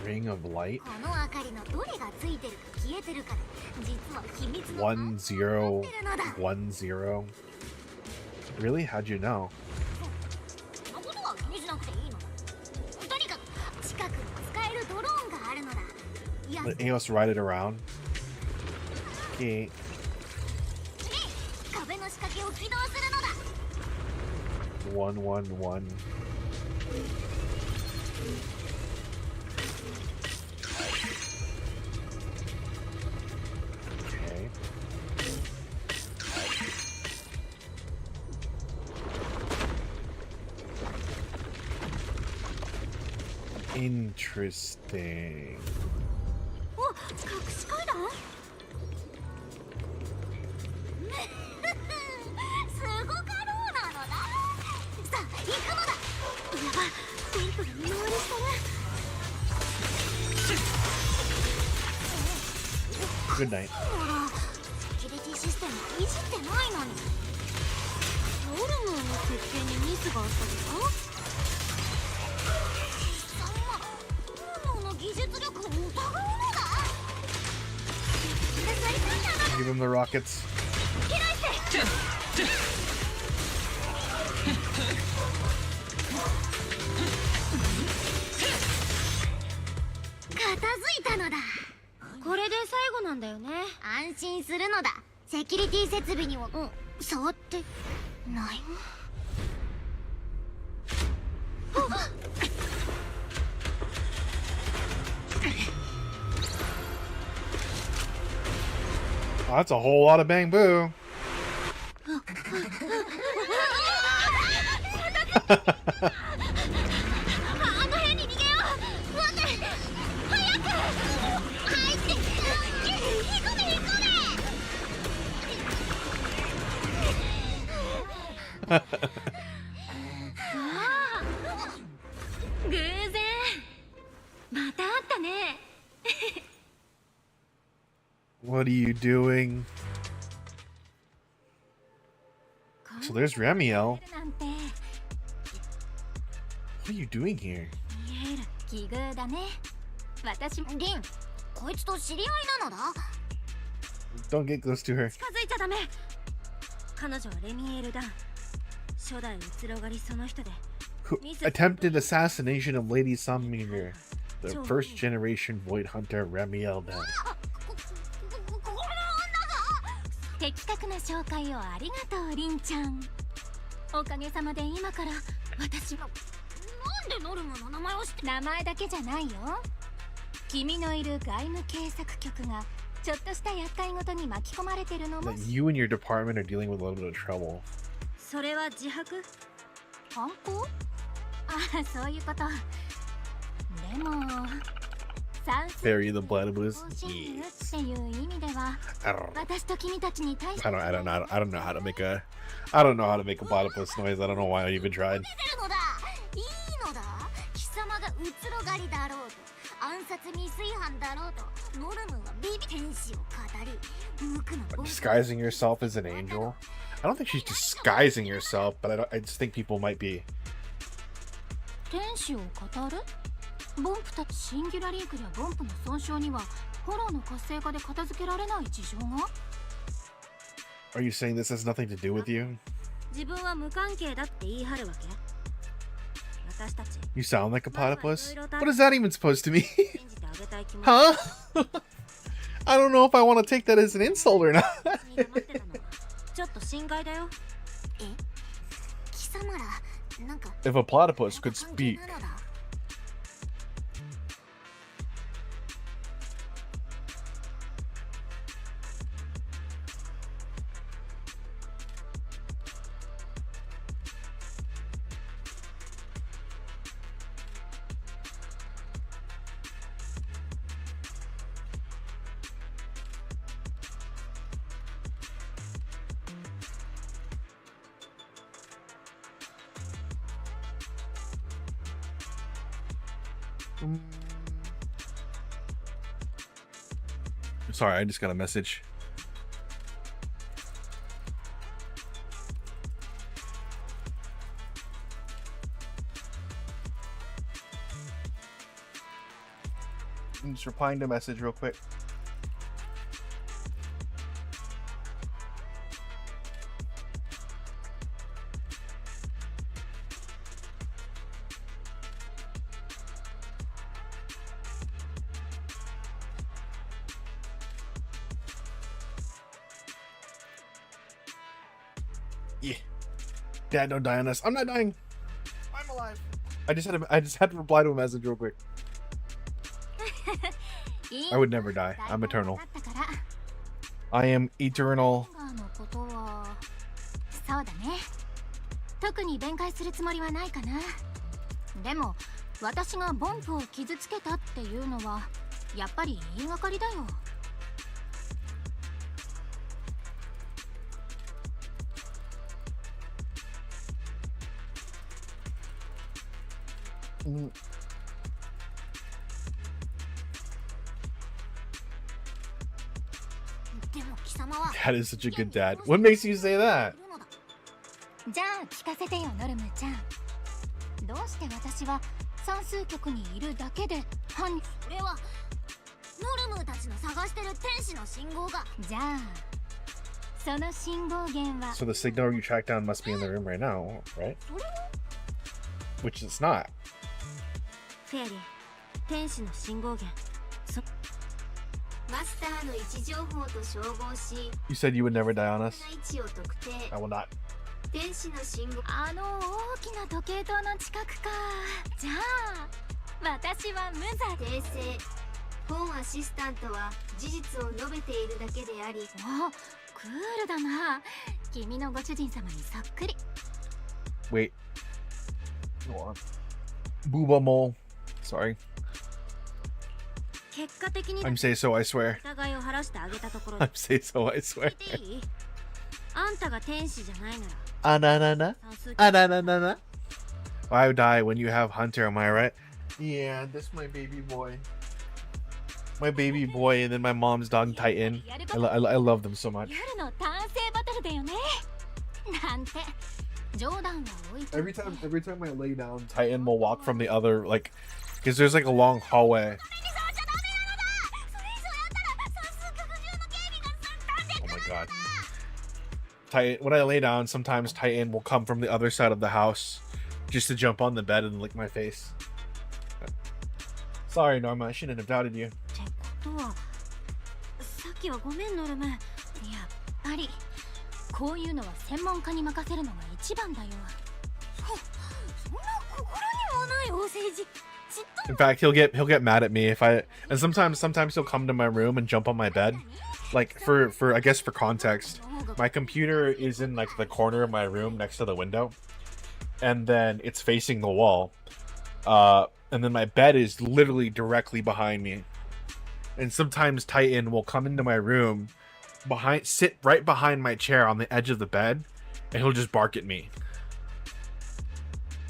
Ring of light. 1010. Really? How'd you know? Let Eos ride it around. Okay. 111. Okay. Interesting. 隠し階段すごかろうなのだ。さあ行くのだ。やば、テンプが見回りしてる。 Good night. セキュリティシステムいじってないのに。ノルムの設計にミスがあったのか。そんなノルムの技術力を疑うのだ。 Give him the rockets. 片付いたのだ。これで最後なんだよね。安心するのだ。セキュリティ設備には触ってない。Oh, that's a whole lot of bamboo. あの辺に逃げよう。待って、早く入って。引っ込め引っ込め。偶然また会ったね。 What are you doing? So there's Ramiel. なんて What are you doing here? 見える奇遇だね。私もリン、こいつと知り合いなのだ。 Don't get close to her. 近づいちゃダメ。彼女はレミエール・ダン、初代うつろがりその人で、 Who attempted assassination of Lady Summoner, the first generation Void Hunter Ramiel Down. 的確な紹介をありがとう、リンちゃん。おかげさまで今から私も。なんでノルムの名前を知って。名前だけじゃないよ。君のいる外務警察局がちょっとした厄介ごとに巻き込まれてるのも。 That you and your department are dealing with a little bit of trouble. それは自白？犯行？ああ、そういうこと。でも。 Bury the platypus. っていう意味では、 I don't know. 私と君たちに対して。 I don't know how to make a platypus noise. I don't know why I even tried. いいのだ。貴様がうつろがりだろうと、暗殺未遂犯だろうと、ノルムはビビ天使を語り、僕の Disguising yourself as an angel? I don't think she's disguising herself, but I just think people might be. 天使を語る？ボンプたちシンギュラリークやボンプの損傷にはフォローの活性化で片付けられない事情が。 Are you saying this has nothing to do with you? 自分は無関係だって言い張るわけ？私たち。 You sound like a platypus? What is that even supposed to mean? 信じてあげたい気持ち。Huh? I don't know if I want to take that as an insult or not. ちょっと心外だよ。え？貴様らなんか。 If a platypus could speak. Sorry, I just got a message. I'm just replying to a message real quick. Yeah. Dad, don't die on us. I'm not dying. I'm alive. I just had to reply to a message real quick. I would never die. I'm eternal. I am eternal. そうだね。特に弁解するつもりはないかな。でも私がボンプを傷つけたっていうのはやっぱり言いがかりだよ。That is such a good dad. What makes you say that? じゃあ聞かせてよ、ノルムちゃん。どうして私は算数局にいるだけで犯人？それはノルムたちの探してる天使の信号が。じゃあその信号源は。 So the signal you tracked down must be in the room right now, right? Which it's not. フェアリー、天使の信号源。マスターの位置情報と照合し、 You said you would never die on us. 位置を特定。 I will not. 天使の信号。あの大きな時計塔の近くか。じゃあ私は無罪。訂正。本アシスタントは事実を述べているだけであり。お、クールだな。君のご主人様にそっくり。 Wait. Go on. Booba mole. Sorry. 結果的に I'm say so, I swear. 疑いを晴らしてあげたところ I'm say so, I swear. 聞いていい？あんたが天使じゃないなら Ananana. 算数 Ananana. I die when you have Hunter, am I right? Yeah, this is my baby boy. My baby boy and then my mom's dog Titan. I love them so much. 夜の単性バトルだよね。なんて冗談は置いといて。 Every time I lay down, Titan will walk from the other, like, because there's like a long hallway. Oh my god. Titan, when I lay down, sometimes Titan will come from the other side of the house just to jump on the bed and lick my face. Sorry, Norma, I shouldn't have doubted you. ってことはさっきはごめんノルム。やっぱりこういうのは専門家に任せるのが一番だよ。そんな心にもないお世辞。 In fact, he'll get mad at me if I, and sometimes he'll come to my room and jump on my bed. Like for I guess for context, my computer is in like the corner of my room next to the window, and then it's facing the wall. And then my bed is literally directly behind me. And sometimes Titan will come into my room, sit right behind my chair on the edge of the bed, and he'll just bark at me.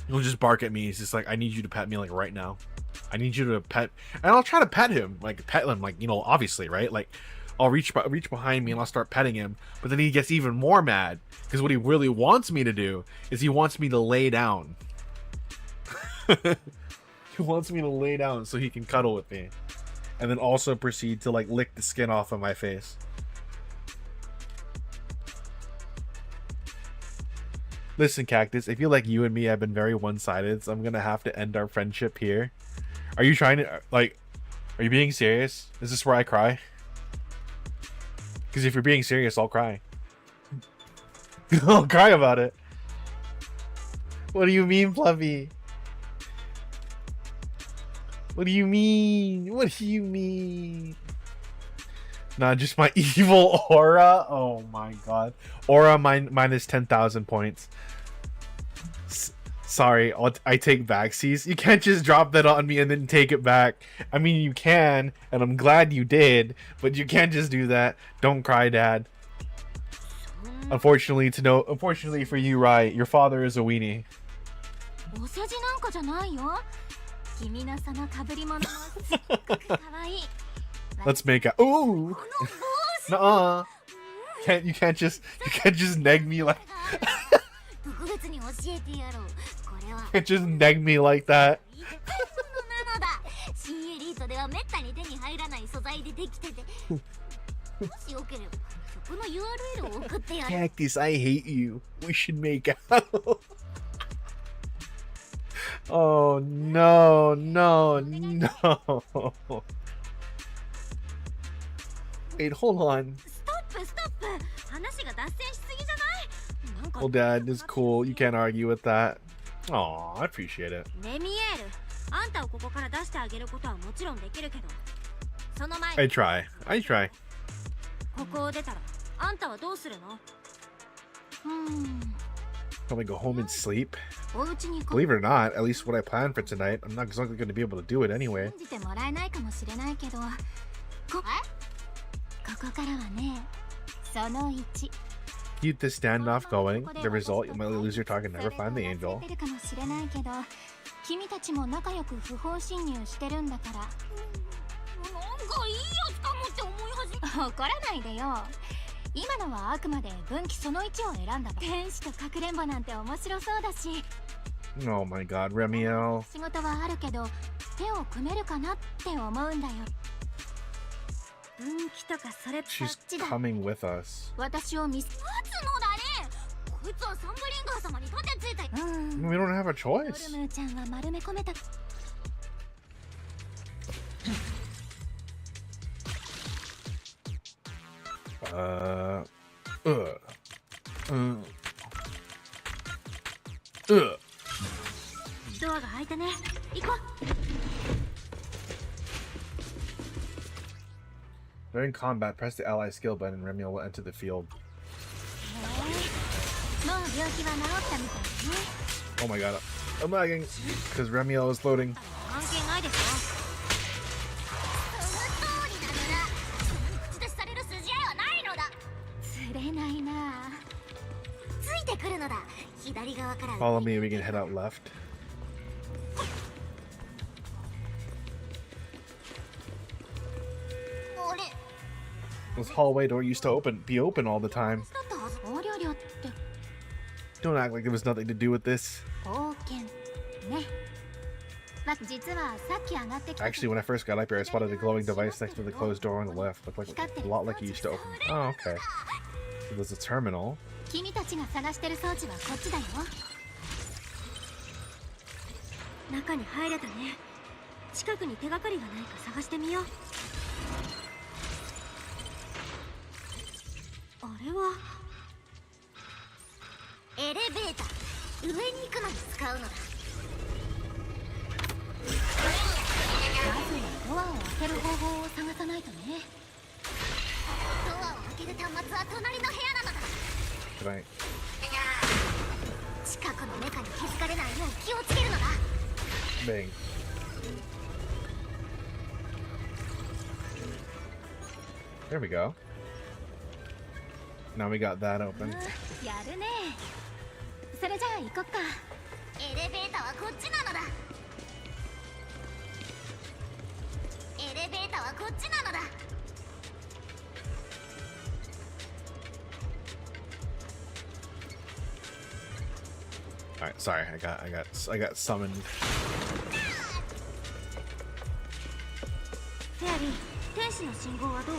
He'll just bark at me. He's just like, I need you to pet me like right now. I need you to pet, and I'll try to pet him, like you know, obviously, right? Like, I'll reach behind me and I'll start petting him. But then he gets even more mad because what he really wants me to do is he wants me to lay down. He wants me to lay down so he can cuddle with me, and then also proceed to like lick the skin off of my face. Listen, Cactus, I feel like you and me have been very one-sided, so I'm gonna have to end our friendship here. Are you trying to, like, are you being serious? Is this where I cry? Because if you're being serious, I'll cry. I'll cry about it. What do you mean, Fluffy? What do you mean? What do you mean? Not just my evil aura. Oh my god. Aura minus 10,000 points. Sorry, I take backsies. You can't just drop that on me and then take it back. I mean, you can, and I'm glad you did, but you can't just do that. Don't cry, Dad. Unfortunately for you, Rai, your father is a weenie. Let's make out. Ooh. Nuh-uh. You can't just neg me like. You can't just neg me like that. Cactus, I hate you. We should make out. Oh no, no, no. Wait, hold on. Well, Dad, it's cool. You can't argue with that. Aw, I appreciate it. I try. I try. ここを出たらあんたはどうするの？ Probably go home and sleep. お家に Believe it or not, at least what I planned for tonight, I'm not exactly going to be able to do it anyway. 信じてもらえないかもしれないけど、ここからはね、その1。Keep the standoff going. The result, you might lose your target and never find the angel. てるかもしれないけど、君たちも仲良く不法侵入してるんだから。なんかいいやつかもって思い始め。怒らないでよ。今のはあくまで分岐その1を選んだ。天使とかくれんぼなんて面白そうだし。Oh my god, Remiel. 仕事はあるけど、手を組めるかなって思うんだよ。分岐とかそれっち She's だ。 coming with us. 私を見つ。勝つのだね。こいつはサンブリンガー様に盾ついた。We don't have a ドル choice. ムーちゃんは丸め込めた。ドアが開いたね。行こう。 During combat, press the ally skill button and Remiel will enter the field. もう病気は治ったみたいね。 Oh my god, I'm lagging because Remiel is loading. 関係ないでしょ。その通りなのだ。口出しされる筋合いはないのだ。釣れないな。ついてくるのだ。左側から。 Follow me, we can head out left. This hallway door used to be open all the time. おりょりょって Don't act like there was nothing to do with this. 冒険ね。実はさっき上がってきた。 Actually, when I first got up here, I spotted a glowing device next to the closed door on the left. Looked like a lot like it used to open. Oh, okay. So there's a terminal. 君たちが探してる装置はこっちだよ。中に入れたね。近くに手がかりがないか探してみよう。あれはエレベーター。上に行くのに使うのだ。まずはドアを開ける方法を探さないとね。ドアを開ける端末は隣の部屋なのだ。Good night. 近くのメカに気づかれないよう気をつけるのだ。 Bang. There we go. Now we got that open. やるね。それじゃあ行こっか。エレベーターはこっちなのだ。エレベーターはこっちなのだ。 All right, sorry, I got summoned. フェアリー、天使の信号はどう？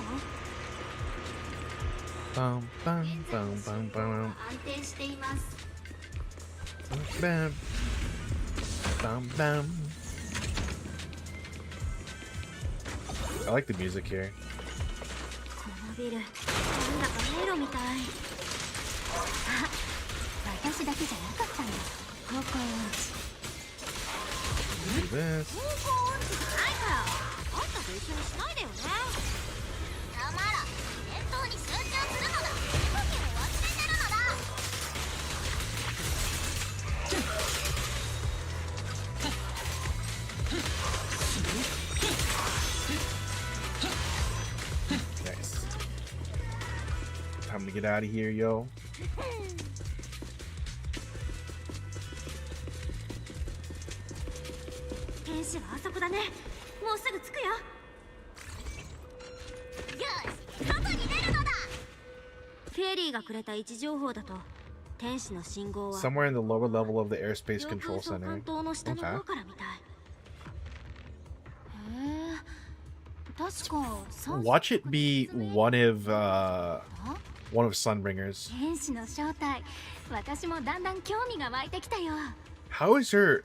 Bum bum 現在 bum の信 bum 号は bum 安定しています。 bum bum bum. I like the music here. このビル、なんだか迷路みたい。私だけじゃなかったんだ。方向音痴。 Do this. 方向音痴じゃないから。あんたと一緒にしないでよね。たまら、戦闘に集中するのだ。武器を忘れてるのだ。 Nice. Time to get out of here, yo. 天使はあそこだね。もうすぐ着くよ。よし、外に出るのだ。フェアリーがくれた位置情報だと、天使の信号は Somewhere in the lower level of the airspace 領 control 空送 center. 還塔の下の Okay. 方からみたい。へえ、確か酸素 Watch it be one of Sunbringer's. 天使の正体。私もだんだん興味が湧いてきたよ。 How is her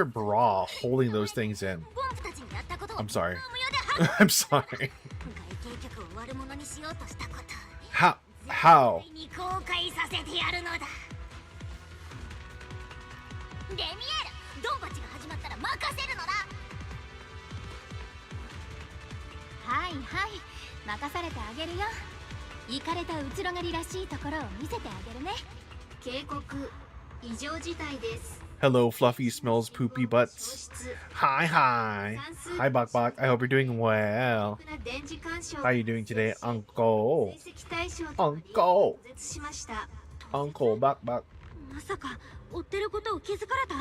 bra holding those things in? ポンプたちにやったことを I'm sorry. 無用で I'm sorry. 外形局を悪者にしようとしたこと。 How? に後悔させてやるのだ。レミエール、ドンパチが始まったら任せるのだ。はいはい、任されてあげるよ。イカれたうつろがりらしいところを見せてあげるね。警告、異常事態です。 Hello, Fluffy smells poopy butts. Hi, hi. Hi, Bok Bok. I hope you're doing well. How are you doing today, Uncle? Uncle. Uncle Bok Bok. まさか追ってることを気づかれた？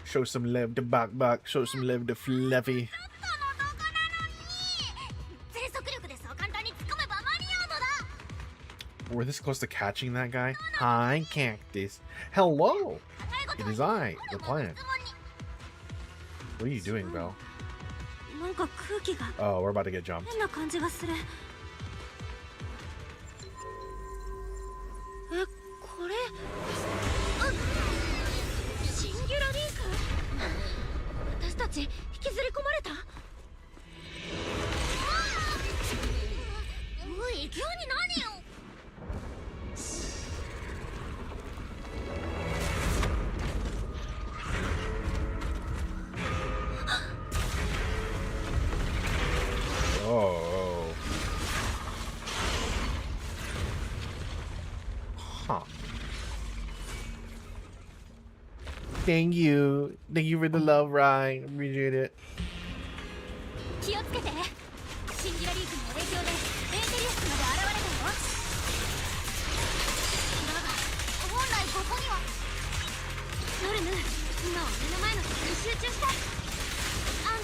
Show some love to Bok Bok. Show some love to Fluffy. 全速力でそう簡単に突っ込めば間に合うのだ。 We're this close to catching that guy. Hi, Cactus. Hello. It is I, the plant. What are you doing, Belle? なんか空気が Oh, we're about to get jumped. 変な感じがする。え、これシンギュラリンク。私たち引きずり込まれた？おい、急に何よ。 Oh. Huh. Thank you. Thank you for the love ride. Appreciate it. 気をつけて。シンギュラリンクの影響でエーテリアスまで現れたよ。だが本来ここには。ノルヌ、今は目の前の敵に集中して。安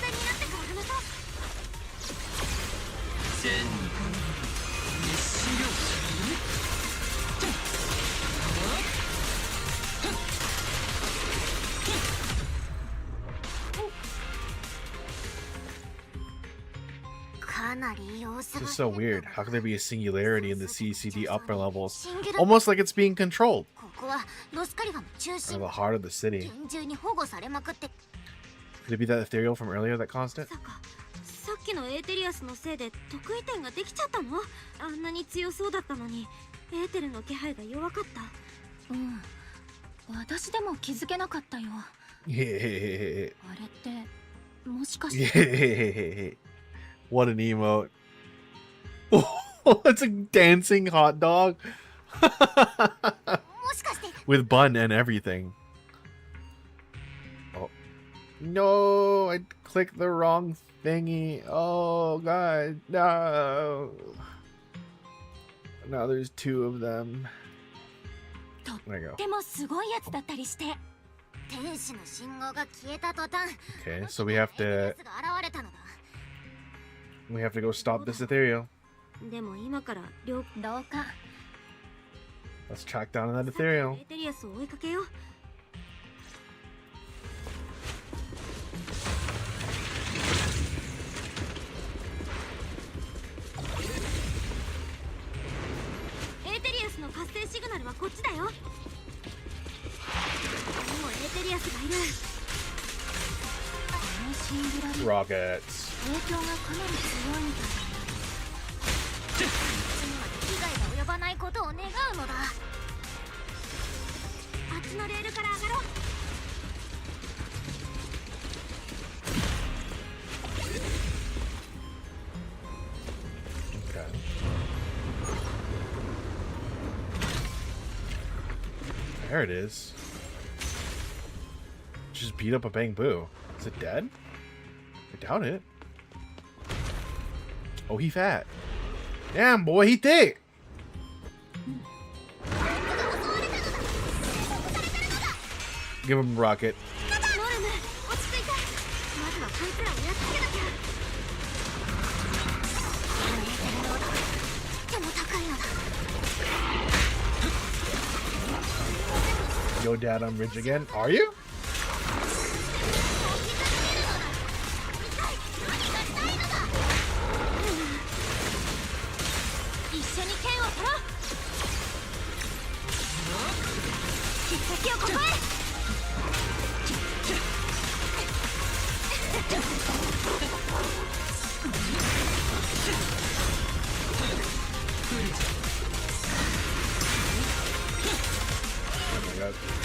全になってから話そう。 This is so weird. How could there be a singularity in the CCD upper levels? Almost like it's being controlled. Out of the heart of the city. Could it be that ethereal from earlier that caused it? さっきのエーテリアスのせいで得意点ができちゃったの？あんなに強そうだったのにエーテルの気配が弱かった。うん。私でも気づけなかったよ。あれってもしかして。What an emote. It's a dancing hot dog. With bun and everything. Oh. No, I clicked the wrong thingy. Oh god, no. Now there's two of them. There you go. Okay, so we have to go stop this ethereal. Let's track down that ethereal. Rockets. Okay. There it is. Just beat up a Bang Boo. Is it dead? I doubt it. Oh, he fat. Damn, boy, he thick. Give him a rocket. Yo, Dad, I'm rich again. Are you?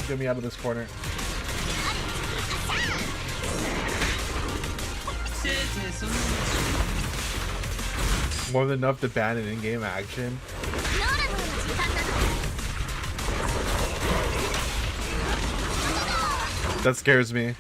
Get me out of this corner. More than enough to ban an in-game action. That scares me.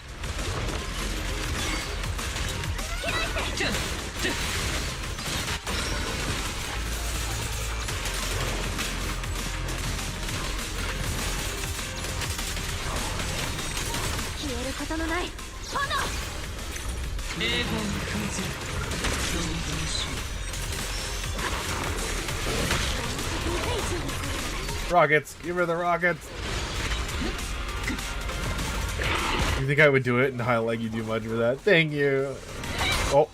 Rockets! Give her the rockets! You think I would do it and not like you do much for that? Thank you! Oh.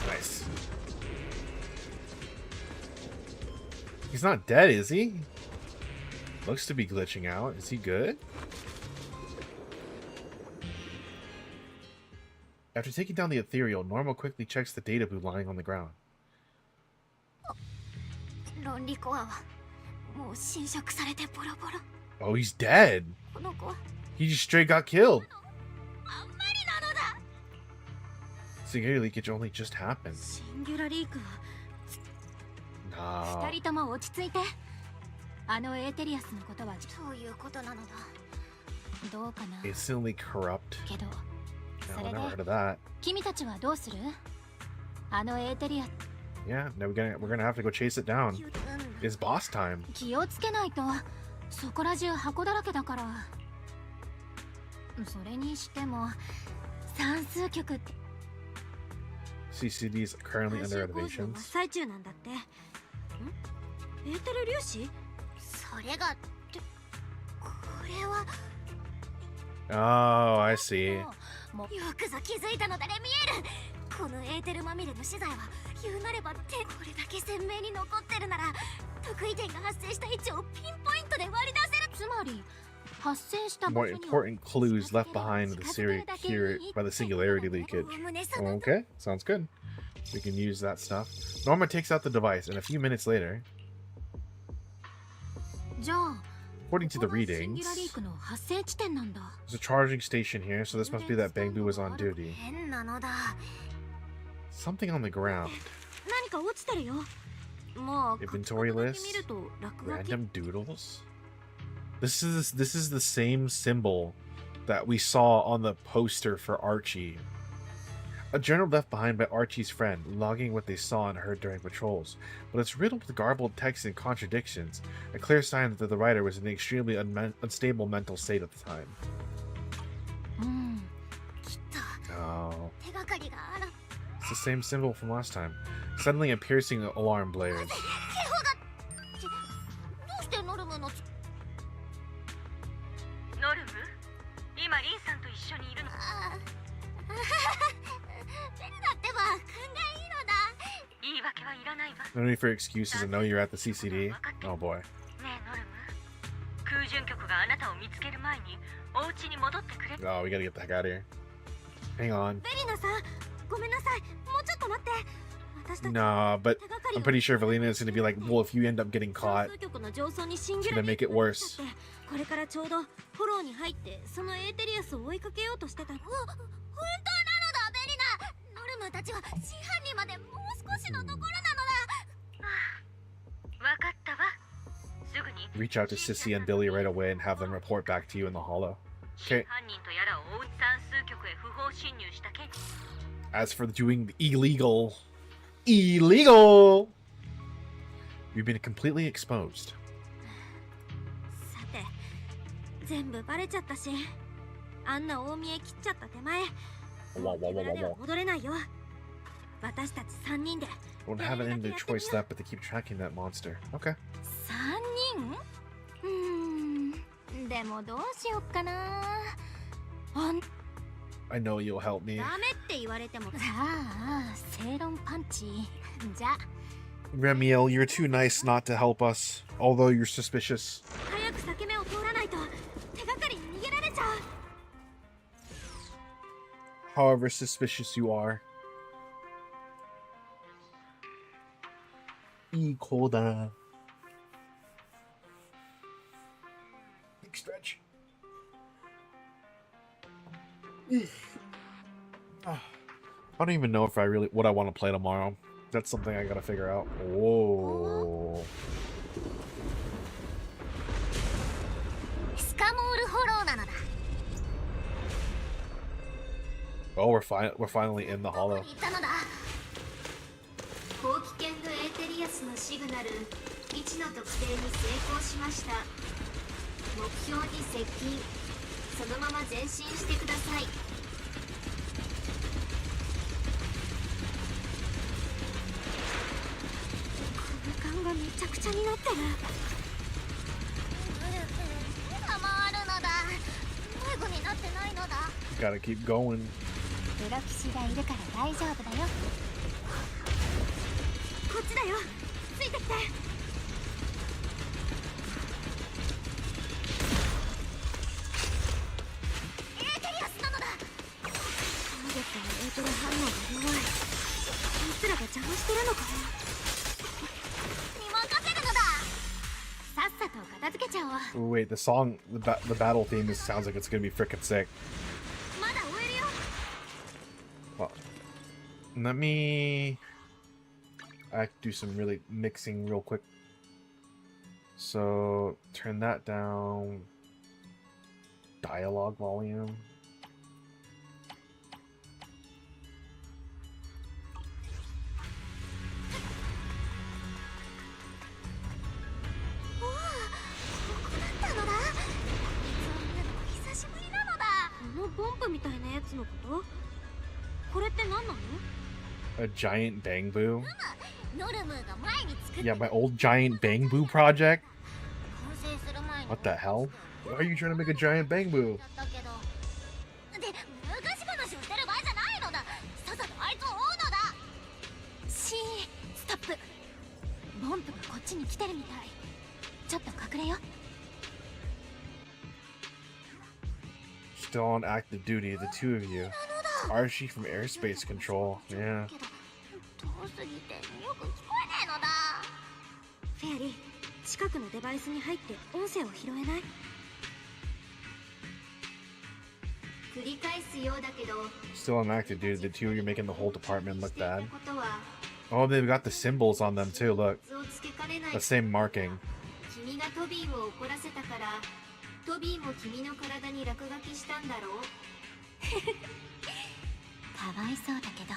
Nice. He's not dead, is he? Looks to be glitching out. Is he good? After taking down the ethereal, Normal quickly checks the data boo lying on the ground. Oh, he's dead. He just straight got killed. Singular leakage only just happened. Nah. Instantly corrupt. No, I never heard of that. Yeah, now we're gonna have to go chase it down. It's boss time. CCD's currently under renovations. Oh, I see. More important clues left behind the series here by the singularity leakage. Okay, sounds good. We can use that stuff. Norma takes out the device, and a few minutes later, according to the readings, there's a charging station here, so this must be that Bangbu was on duty. Something on the ground. Inventory list. Random doodles. This is the same symbol that we saw on the poster for Archie. A journal left behind by Archie's friend, logging what they saw and heard during patrols, but it's riddled with garbled text and contradictions, a clear sign that the writer was in an extremely unstable mental state at the time. Oh. It's the same symbol from last time. Suddenly a piercing alarm blares. No need for excuses. I know you're at the CCD. Oh boy. Oh, we gotta get the heck out of here. Hang on. Nah, but I'm pretty sure Valina is gonna be like, well, if you end up getting caught, it's gonna make it worse. Reach out to Sissy and Billy right away and have them report back to you in the holo. Okay. As for doing the illegal, you've been completely exposed. Won't have any other choice left but to keep tracking that monster. Okay. I know you'll help me. Remiel, you're too nice not to help us, although you're suspicious. However suspicious you are. Koda. stretch. I don't even know if what I want to play tomorrow. That's something I gotta figure out. Whoa. Oh, we're finally in the hollow. 高危険度エーテリアスのシグナル1の特定に成功しました。目標に接近。そのまま前進してください。空間がめちゃくちゃになってる。回るのだ。迷子になってないのだ。 Gotta keep going. プロ騎士がいるから大丈夫だよ。こっちだよ。ついてきて。エーテリアスなのだ。ターゲットのエーテル反応が弱い。こいつらが邪魔してるのか。に任せるのだ。さっさと片付けちゃおう。 Ooh, wait, the song, the battle theme sounds like it's gonna be freaking sick. まだ追えるよ。 Well, let me do some really mixing real quick. So turn that down. Dialogue volume. A giant bamboo? Yeah, my old giant bamboo project? What the hell? Why are you trying to make a giant bamboo? で、昔話をしてる場合じゃないのだ。さっさとあいつを追うのだ。シー、ストップ。ボンプがこっちに来てるみたい。ちょっと隠れよ。 Still on active duty, the two of you. Archie from airspace control. Yeah. 遠すぎてよく聞こえねえのだ。フェアリー、近くのデバイスに入って音声を拾えない？繰り返すようだけど。 Still on active duty, the two of you making the whole department look bad. Oh, they've got the symbols on them too, look. The same marking. 君がトビーを怒らせたから、トビーも君の体に落書きしたんだろう。かわいそうだけど、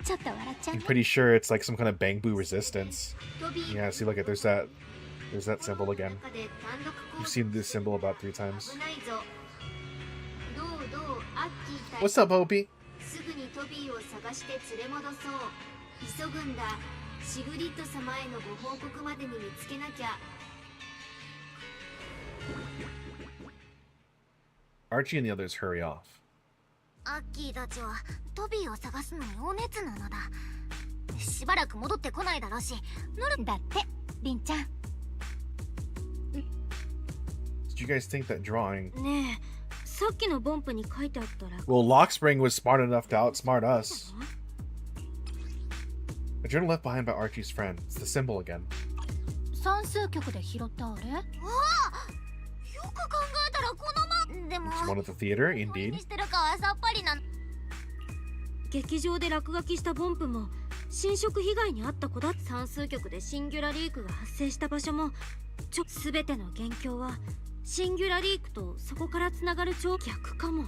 ちょっと笑っちゃう。 I'm pretty sure it's like some kind of bamboo resistance. Yeah, see, look at there's that symbol again. You've seen this symbol about 3 times. What's up, Opie? すぐにトビーを探して連れ戻そう。急ぐんだ。シグリッド様へのご報告までに見つけなきゃ。 Archie and the others hurry off. アッキーたちはトビーを探すのにお熱なのだ。しばらく戻ってこないだろうし、乗るんだって、リンちゃん。 Did you guys think that drawing? ねえ、さっきのボンプに書いてあったら。Well, Lockspring was smart enough to outsmart us. A journal left behind by Archie's friend. It's the symbol again. 算数局で拾ったあれ？ああ、よく考えたらこのま。でも。It's one at the theater, indeed. してるかはさっぱりな。劇場で落書きしたボンプも侵食被害に遭った子だ。算数局でシンギュラリークが発生した場所も全ての元凶はシンギュラリークとそこからつながる超逆かも。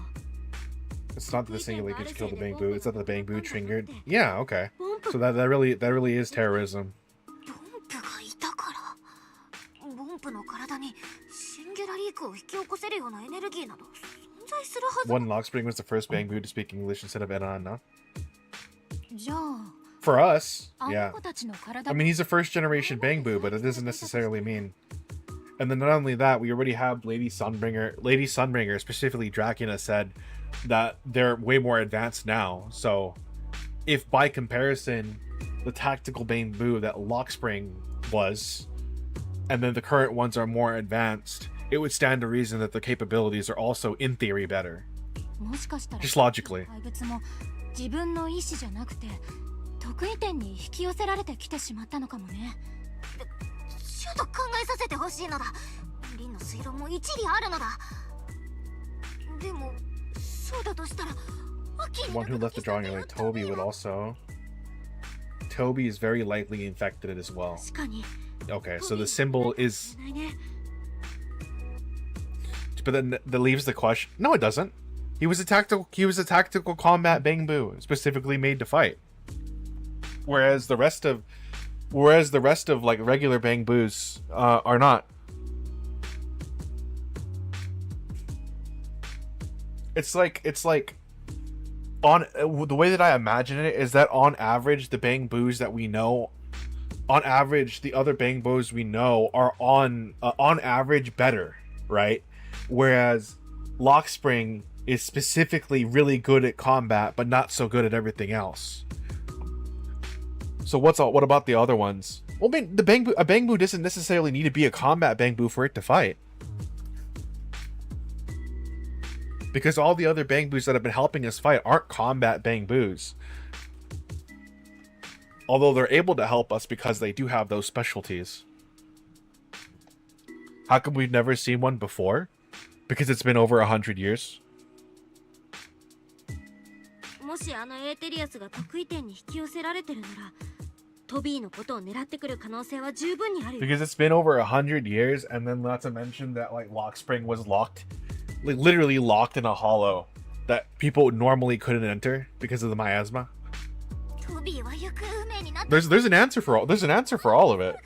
It's not that the singular leakage killed the bamboo. It's that the bamboo triggered. Yeah, okay. So that really is terrorism. ボンプがいたから。ボンプの体にシンギュラリークを引き起こせるようなエネルギーなど存在するはず。 One Lockspring was the first bamboo to speak English instead of Edan, じゃあ。 For us, yeah. I mean, he's a first generation bamboo, but it doesn't necessarily mean. And then not only that, we already have Lady Sunbringer, specifically Dracula, said that they're way more advanced now. So if by comparison the tactical bamboo that Lockspring was and then the current ones are more advanced, it would stand to reason that their capabilities are also in theory better. Just logically. 自分の意思じゃなくて得意点に引き寄せられてきてしまったのかもね。ちょっと考えさせてほしいのだ。リンの推論も一理あるのだ。でもそうだとしたら One who left the drawing early, Toby would also. Toby is very likely infected as well. Okay, so the symbol is. But then that leaves the question. No, it doesn't. He was a tactical combat Bangbu, specifically made to fight. Whereas the rest of like regular Bangbus are not. It's like on the way that I imagine it is that on average the Bangbus that we know, on average the other Bangbus we know are on average better, right? Whereas Lockspring is specifically really good at combat but not so good at everything else. So what about the other ones? Well, a Bangbu doesn't necessarily need to be a combat Bangbu for it to fight. Because all the other Bangbus that have been helping us fight aren't combat Bangbus. Although they're able to help us because they do have those specialties. How come we've never seen one before? Because it's been over 100 years. Because it's been over 100 years, and then not to mention that like Lockspring was locked, like literally locked in a hollow that people normally couldn't enter because of the miasma. There's an answer for all of it.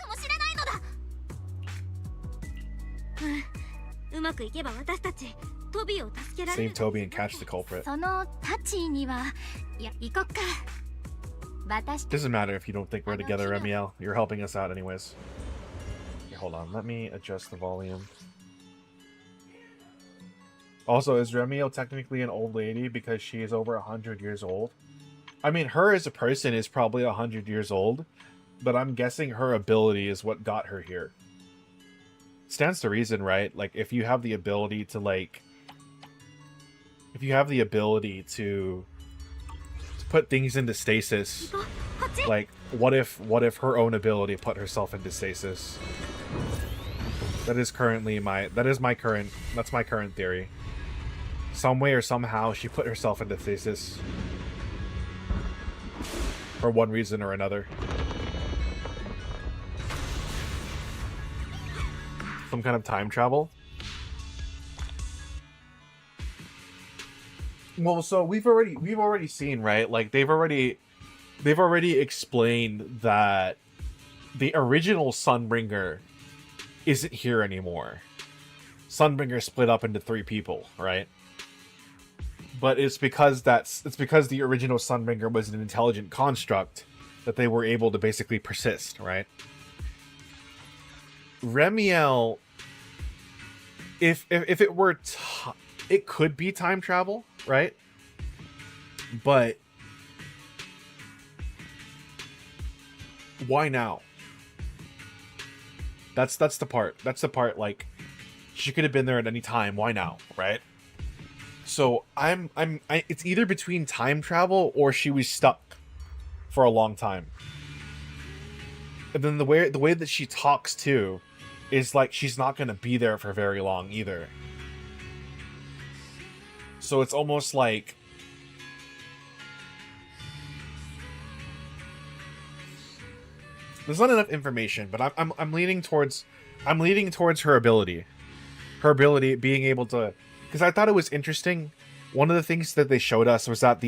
Save Toby and catch the culprit. Doesn't matter if you don't think we're together, Remiel. You're helping us out anyways. Okay, hold on, let me adjust the volume. Also, is Remiel technically an old lady because she is over 100 years old? I mean, her as a person is probably 100 years old, but I'm guessing her ability is what got her here. Stands to reason, right? Like, if you have the ability to, like... If you have the ability to put things into stasis, like, what if her own ability put herself into stasis? That's my current theory. Some way or somehow she put herself into stasis. For one reason or another. Some kind of time travel? Well, so we've already seen, right? Like they've already explained that the original Sunbringer isn't here anymore. Sunbringer split up into 3 people, right? But it's because the original Sunbringer was an intelligent construct that they were able to basically persist, right? Remiel, if it were, it could be time travel, right? But why now? That's the part. That's the part. Like, she could have been there at any time. Why now, right? So it's either between time travel or she was stuck for a long time. And then the way that she talks too is like she's not going to be there for very long either. So it's almost like there's not enough information, but I'm leaning towards her ability. Her ability being able to, because I thought it was interesting. One of the things that they showed us was that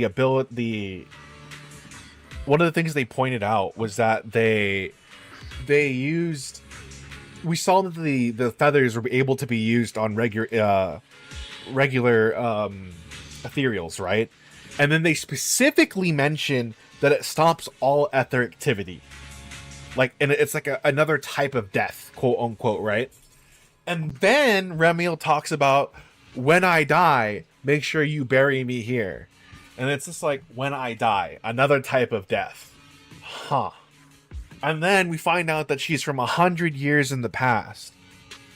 one of the things they pointed out was that they used, we saw that the feathers were able to be used on regular ethereals, right? And then they specifically mention that it stops all ether activity. Like, and it's like another type of death, quote unquote, right? And then Remiel talks about, when I die, make sure you bury me here. And it's just like, when I die, another type of death. Huh. And then we find out that she's from 100 years in the past.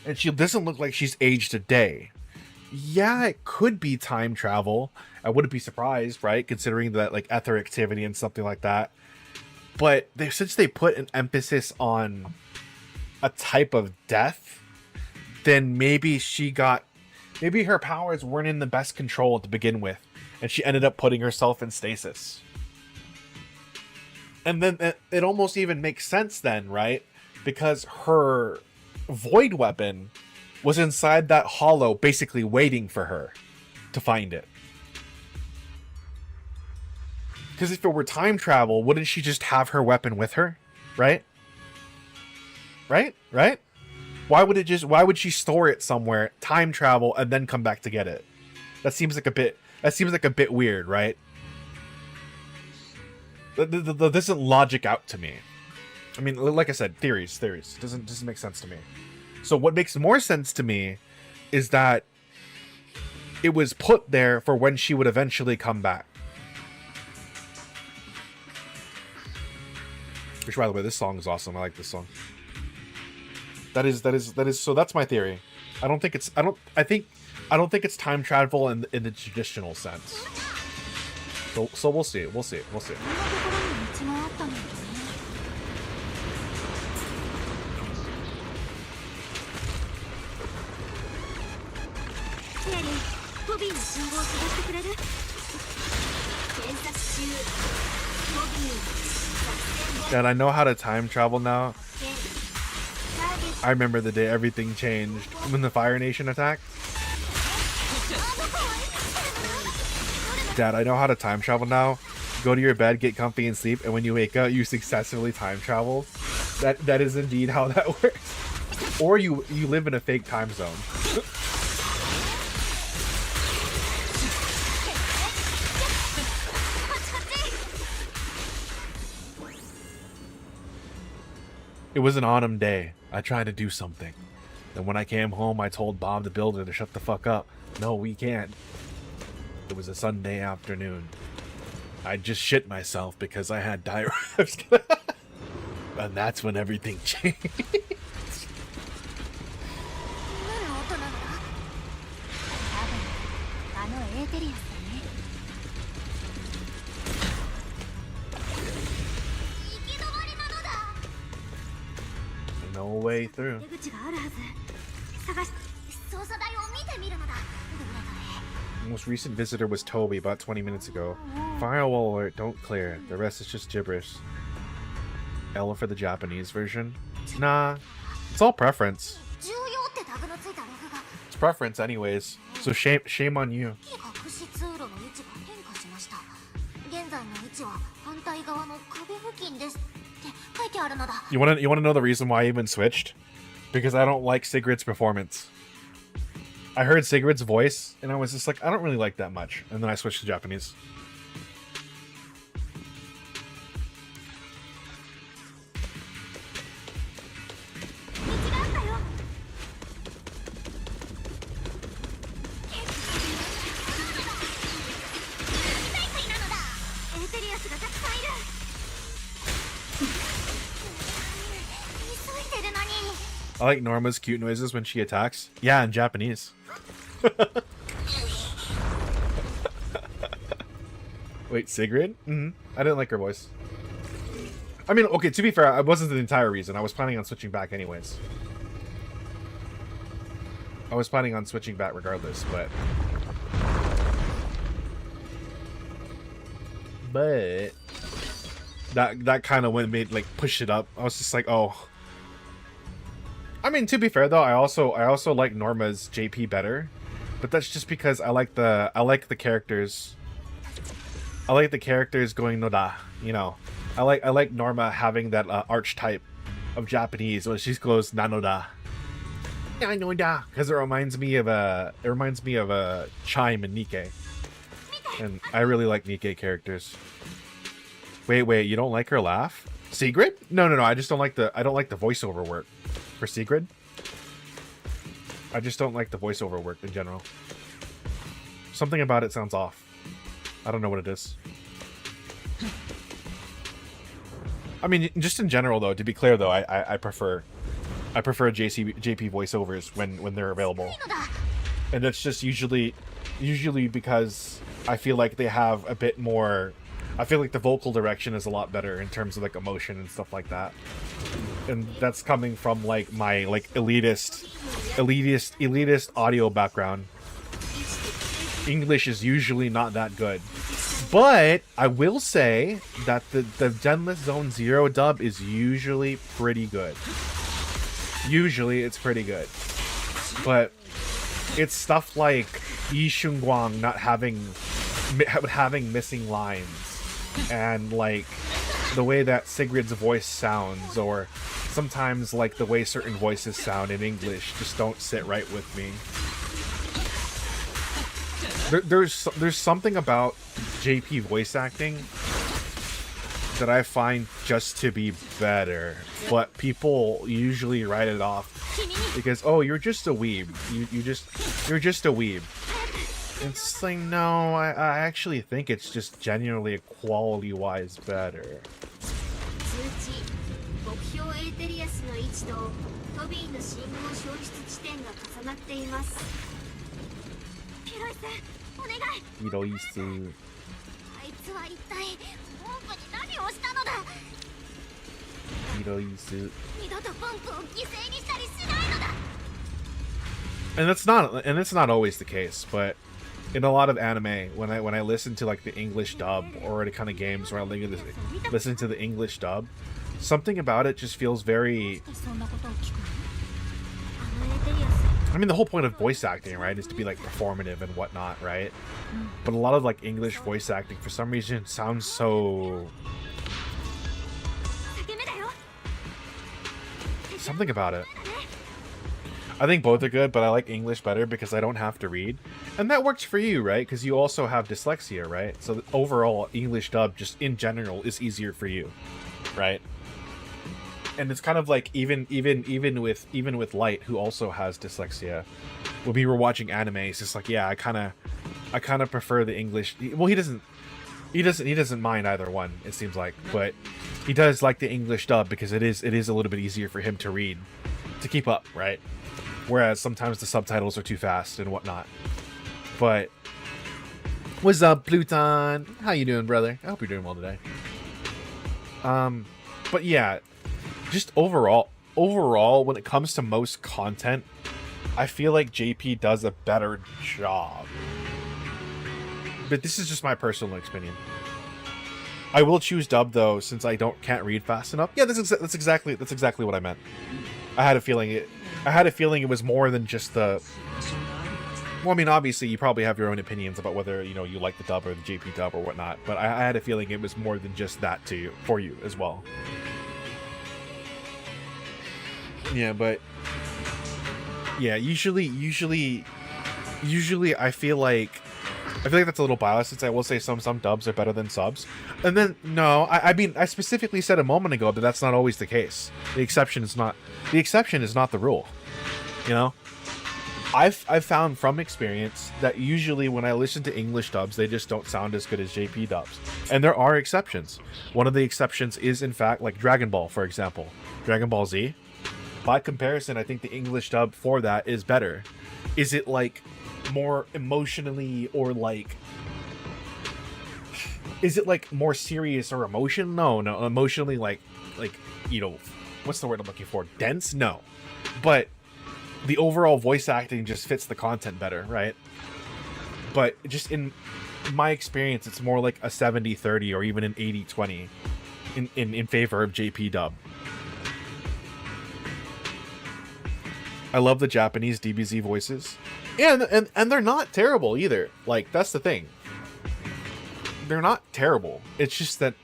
And she doesn't look like she's aged a day. Yeah, it could be time travel. I wouldn't be surprised, right? Considering that, like, ether activity and something like that. But since they put an emphasis on a type of death, then maybe her powers weren't in the best control to begin with, and she ended up putting herself in stasis. And then it almost even makes sense then, right? Because her void weapon was inside that hollow, basically waiting for her to find it. Because if it were time travel, wouldn't she just have her weapon with her? Right? Right? Why would she store it somewhere, time travel, and then come back to get it? That seems like a bit weird, right? That doesn't logic out to me. I mean, like I said, theories. Doesn't make sense to me. So what makes more sense to me is that it was put there for when she would eventually come back. Which, by the way, this song is awesome. I like this song. That is. So that's my theory. I don't think it's time travel in the traditional sense. So we'll see. Dad, I know how to time travel now. I remember the day everything changed when the Fire Nation attacked. Dad, I know how to time travel now. Go to your bed, get comfy and sleep, and when you wake up, you successfully time travel. That is indeed how that works. Or you live in a fake time zone. It was an autumn day. I tried to do something. Then when I came home, I told Bob the builder to shut the fuck up. No, we can't. It was a Sunday afternoon. I just shit myself because I had diarrhea. And that's when everything changed. No way through. Most recent visitor was Toby about 20 minutes ago. Firewall alert, don't clear. The rest is just gibberish. L for the Japanese version? Nah, it's all preference. It's preference anyways, so shame on you. You wanna know the reason why I even switched? Because I don't like Sigrid's performance. I heard Sigrid's voice, and I was just like, I don't really like that much. And then I switched to Japanese. I like Norma's cute noises when she attacks. Yeah, in Japanese. Wait, Sigrid? Mm-hmm. I didn't like her voice. I mean, okay, to be fair, it wasn't the entire reason. I was planning on switching back anyways. I was planning on switching back regardless, but... That kind of pushed it up. I was just like, oh... I mean, to be fair though, I also like Norma's JP better, but that's just because I like the characters. I like the characters going Noda, you know. I like Norma having that archetype of Japanese when she goes Nanoda. Nanoda, because it reminds me of a Chime and Nikke, and I really like Nikke characters. Wait, you don't like her laugh? Sigrid? No. I just don't like the voiceover work. For Sigrid, I just don't like the voiceover work in general. Something about it sounds off. I don't know what it is. I mean, just in general though, to be clear though, I prefer JP voiceovers when they're available. And that's just usually because I feel like they have a bit more, I feel like the vocal direction is a lot better in terms of like emotion and stuff like that. And that's coming from like my elitist elitist audio background, English is usually not that good. But I will say that the Zenless Zone Zero dub is usually pretty good. Usually it's pretty good. But it's stuff like Yi Shunguang not having missing lines, and like the way that Sigrid's voice sounds, or sometimes like the way certain voices sound in English just don't sit right with me. There's something about JP voice acting that I find just to be better, but people usually write it off because, oh, you're just a weeb. You're just a weeb. It's like, no, I actually think it's just genuinely quality-wise better. 目標エーテリアスの位置とトビーの信号消失地点が重なっています。ピロイス、お願い。ピロイス。あいつは一体ポンプに何をしたのだ。ピロイス。二度とポンプを犠牲にしたりしないのだ。And that's not always the case, but in a lot of anime, when I listen to like the English dub, or the kind of games where I listen to the English dub, something about it just feels very... I mean, the whole point of voice acting, right, is to be like performative and whatnot, right? But a lot of like English voice acting, for some reason, sounds so... Something about it. I think both are good, but I like English better because I don't have to read. And that works for you, right? Because you also have dyslexia, right? So overall, English dub, just in general, is easier for you, right? And it's kind of like even with Light, who also has dyslexia, when we were watching anime, it's just like, yeah, I kind of prefer the English. Well, he doesn't mind either one, it seems like, but he does like the English dub because it is a little bit easier for him to read, to keep up, right? Whereas sometimes the subtitles are too fast and whatnot. But what's up, Pluton? How you doing, brother? I hope you're doing well today. But yeah, just overall, when it comes to most content, I feel like JP does a better job. But this is just my personal opinion. I will choose dub though, since I can't read fast enough. Yeah, that's exactly what I meant. I had a feeling it was more than just the... Well, I mean, obviously, you probably have your own opinions about whether, you know, you like the dub or the JP dub or whatnot, but I had a feeling it was more than just that for you as well. Yeah, but... Yeah, usually I feel like that's a little biased, since I will say some dubs are better than subs. And then, no, I mean, I specifically said a moment ago that that's not always the case. The exception is not the rule. You know? I've found from experience that usually when I listen to English dubs, they just don't sound as good as JP dubs. And there are exceptions. One of the exceptions is, in fact, like Dragon Ball, for example. Dragon Ball Z. By comparison, I think the English dub for that is better. Is it, like, more emotionally, or like... Is it, like, more serious or emotion? No, emotionally, like, you know, what's the word I'm looking for? Dense? No. But the overall voice acting just fits the content better, right? But just in my experience, it's more like a 70-30 or even an 80-20 in favor of JP dub. I love the Japanese DBZ voices. Yeah, and they're not terrible either. Like, that's the thing. They're not terrible. It's just that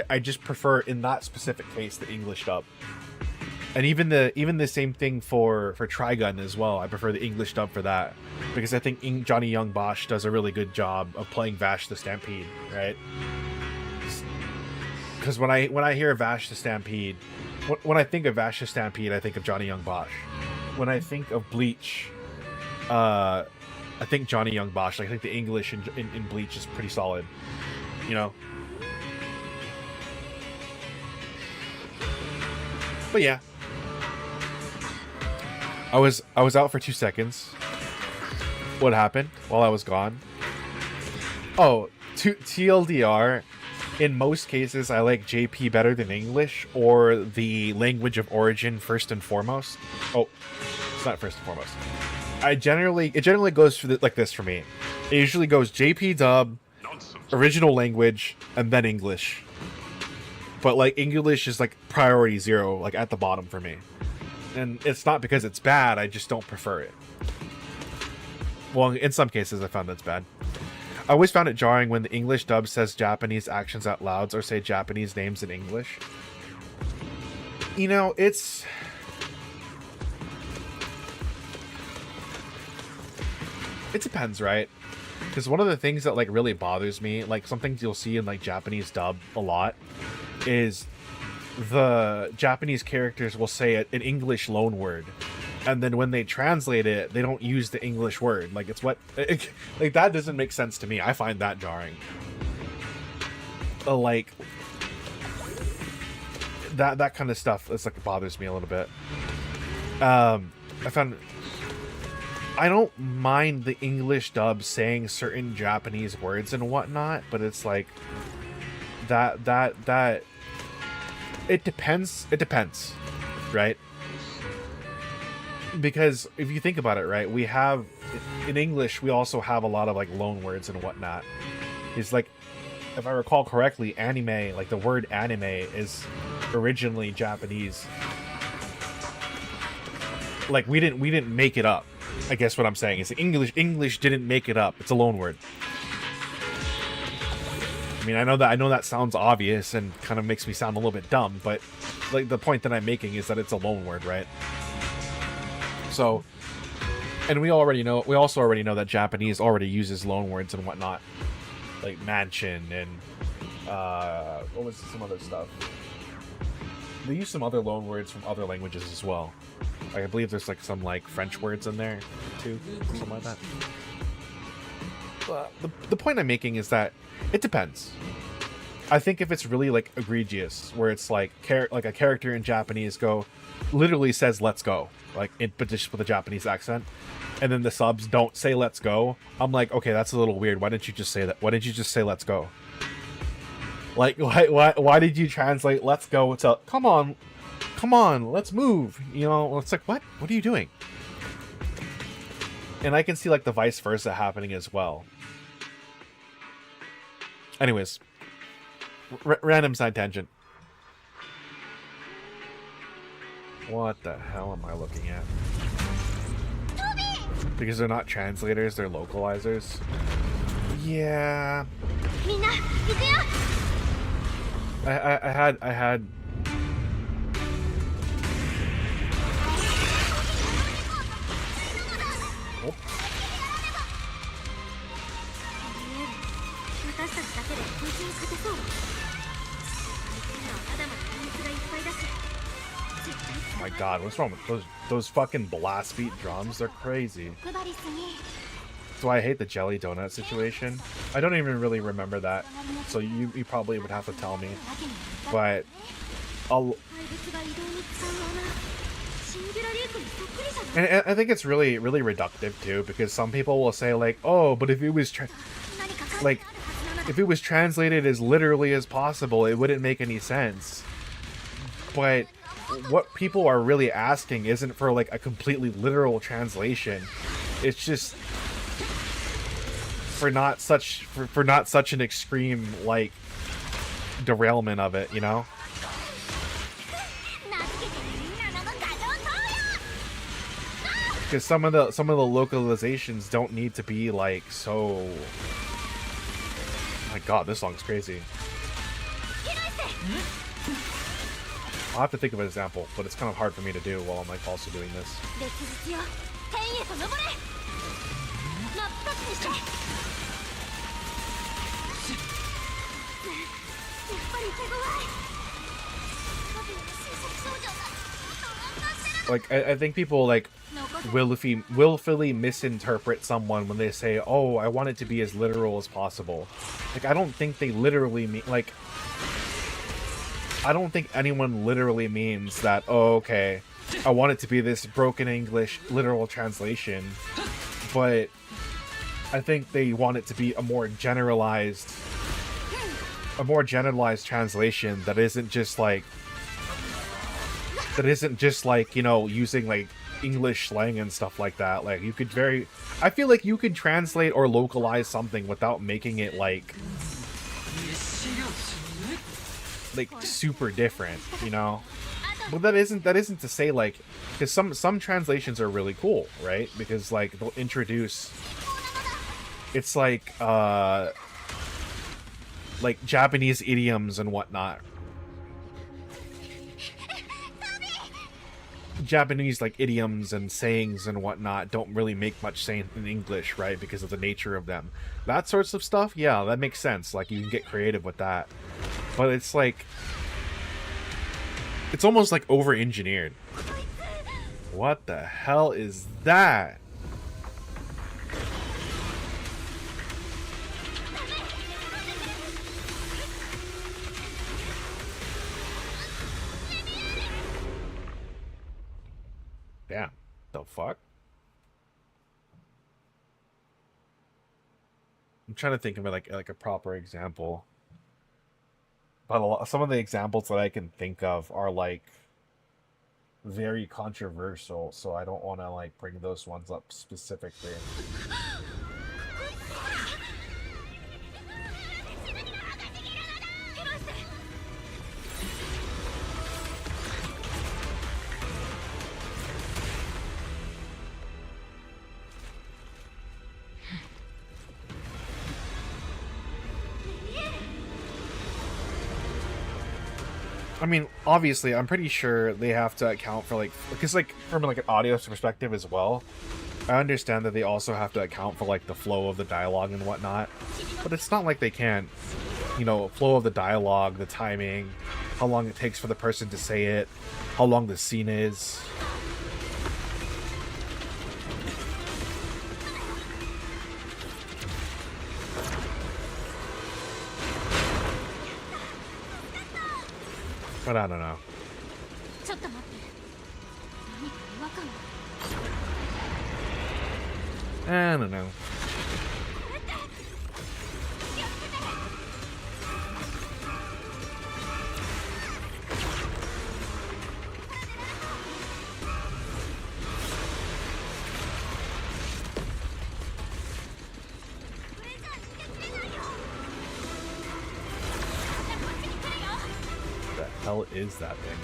I just prefer, in that specific case, the English dub. And even the same thing for Trigun as well. I prefer the English dub for that, because I think Johnny Young Bosch does a really good job of playing Vash the Stampede, right? Because when I hear Vash the Stampede, when I think of Vash the Stampede, I think of Johnny Young Bosch. When I think of Bleach, I think Johnny Young Bosch. I think the English in Bleach is pretty solid, you know. But yeah, I was out for 2 seconds. What happened while I was gone? Oh, TLDR. In most cases, I like JP better than English, or the language of origin first and foremost. Oh, It's not first and foremost. It generally goes for like this for me. It usually goes JP dub, original language, and then English. But like English is like priority 0, like at the bottom for me. And it's not because it's bad, I just don't prefer it. Well, in some cases I found that's bad. I always found it jarring when the English dub says Japanese actions out loud or say Japanese names in English. You know, it depends, right? Because one of the things that like really bothers me, like something you'll see in like Japanese dub a lot, is the Japanese characters will say an English loan word, and then when they translate it, they don't use the English word. Like it's like that doesn't make sense to me. I find that jarring. Like that kind of stuff. It's like it bothers me a little bit. I don't mind the English dub saying certain Japanese words and whatnot, but it's like that it depends, right? Because if you think about it, right, we have in English, we also have a lot of like loan words and whatnot. It's like, if I recall correctly, anime, like the word anime is originally Japanese. Like we didn't make it up. I guess what I'm saying is English didn't make it up. It's a loan word. I mean, I know that sounds obvious and kind of makes me sound a little bit dumb, but like the point that I'm making is that it's a loan word, right? So, and we also already know that Japanese already uses loan words and whatnot, like mansion and what was some other stuff? They use some other loan words from other languages as well. Like, I believe there's like some like French words in there too, or something like that. The point I'm making is that it depends. I think if it's really like egregious, where it's like a character in Japanese literally says "let's go," like but just with a Japanese accent, and then the subs don't say "let's go," I'm like, okay, that's a little weird. Why didn't you just say that? Why didn't you just say "let's go"? Like, why did you translate "let's go" to come on, let's move? You know, it's like, what are you doing? And I can see like the vice versa happening as well. Anyways, random side tangent. What the hell am I looking at? Because they're not translators, they're localizers. Yeah. I had oh. My god, what's wrong with those fucking blast beat drums? They're crazy. That's why I hate the jelly donut situation. I don't even really remember that, so you probably would have to tell me. But and I think it's really reductive too, because some people will say like, oh, but if it was if it was translated as literally as possible, it wouldn't make any sense. But what people are really asking isn't for like a completely literal translation. It's just for not such an extreme like derailment of it, you know? Because some of the localizations don't need to be like so. My god, this song's crazy. I'll have to think of an example, but it's kind of hard for me to do while I'm like also doing this. Like, I think people like willfully misinterpret someone when they say, oh, I want it to be as literal as possible. Like, I don't think they literally mean, like, I don't think anyone literally means that, oh, okay, I want it to be this broken English literal translation, but I think they want it to be a more generalized translation that isn't just like, you know, using like English slang and stuff like that. Like you could I feel like you could translate or localize something without making it like super different, you know? But that isn't to say like, because some translations are really cool, right? Because like they'll introduce, it's like Japanese idioms and whatnot. Japanese like idioms and sayings and whatnot don't really make much sense in English, right? Because of the nature of them. That sorts of stuff, yeah, that makes sense. Like you can get creative with that. But it's like, it's almost like over-engineered. What the hell is that? Damn, the fuck? I'm trying to think of it like a proper example. But some of the examples that I can think of are like very controversial, so I don't want to like bring those ones up specifically. I mean, obviously, I'm pretty sure they have to account for, like, because, like, from, like, an audio perspective as well, I understand that they also have to account for, like, the flow of the dialogue and whatnot, but it's not like they can't, you know, flow of the dialogue, the timing, how long it takes for the person to say it, how long the scene is. But I don't know. I don't know. What the hell is that thing?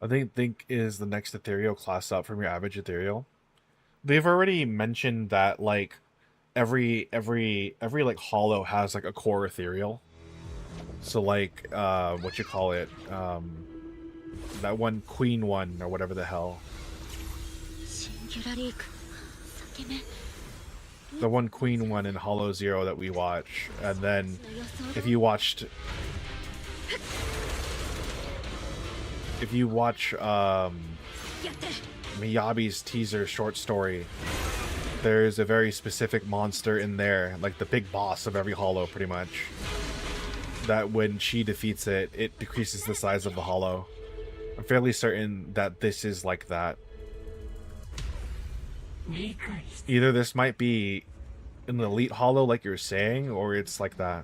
I think is the next ethereal class up from your average ethereal. They've already mentioned that like every like hollow has like a core ethereal. So like what you call it, that one queen one or whatever the hell. The one queen one in Hollow Zero that we watch, and then if you watch Miyabi's teaser short story, there's a very specific monster in there, like the big boss of every hollow pretty much, that when she defeats it, it decreases the size of the hollow. I'm fairly certain that this is like that. Either this might be an elite hollow like you're saying, or it's like that.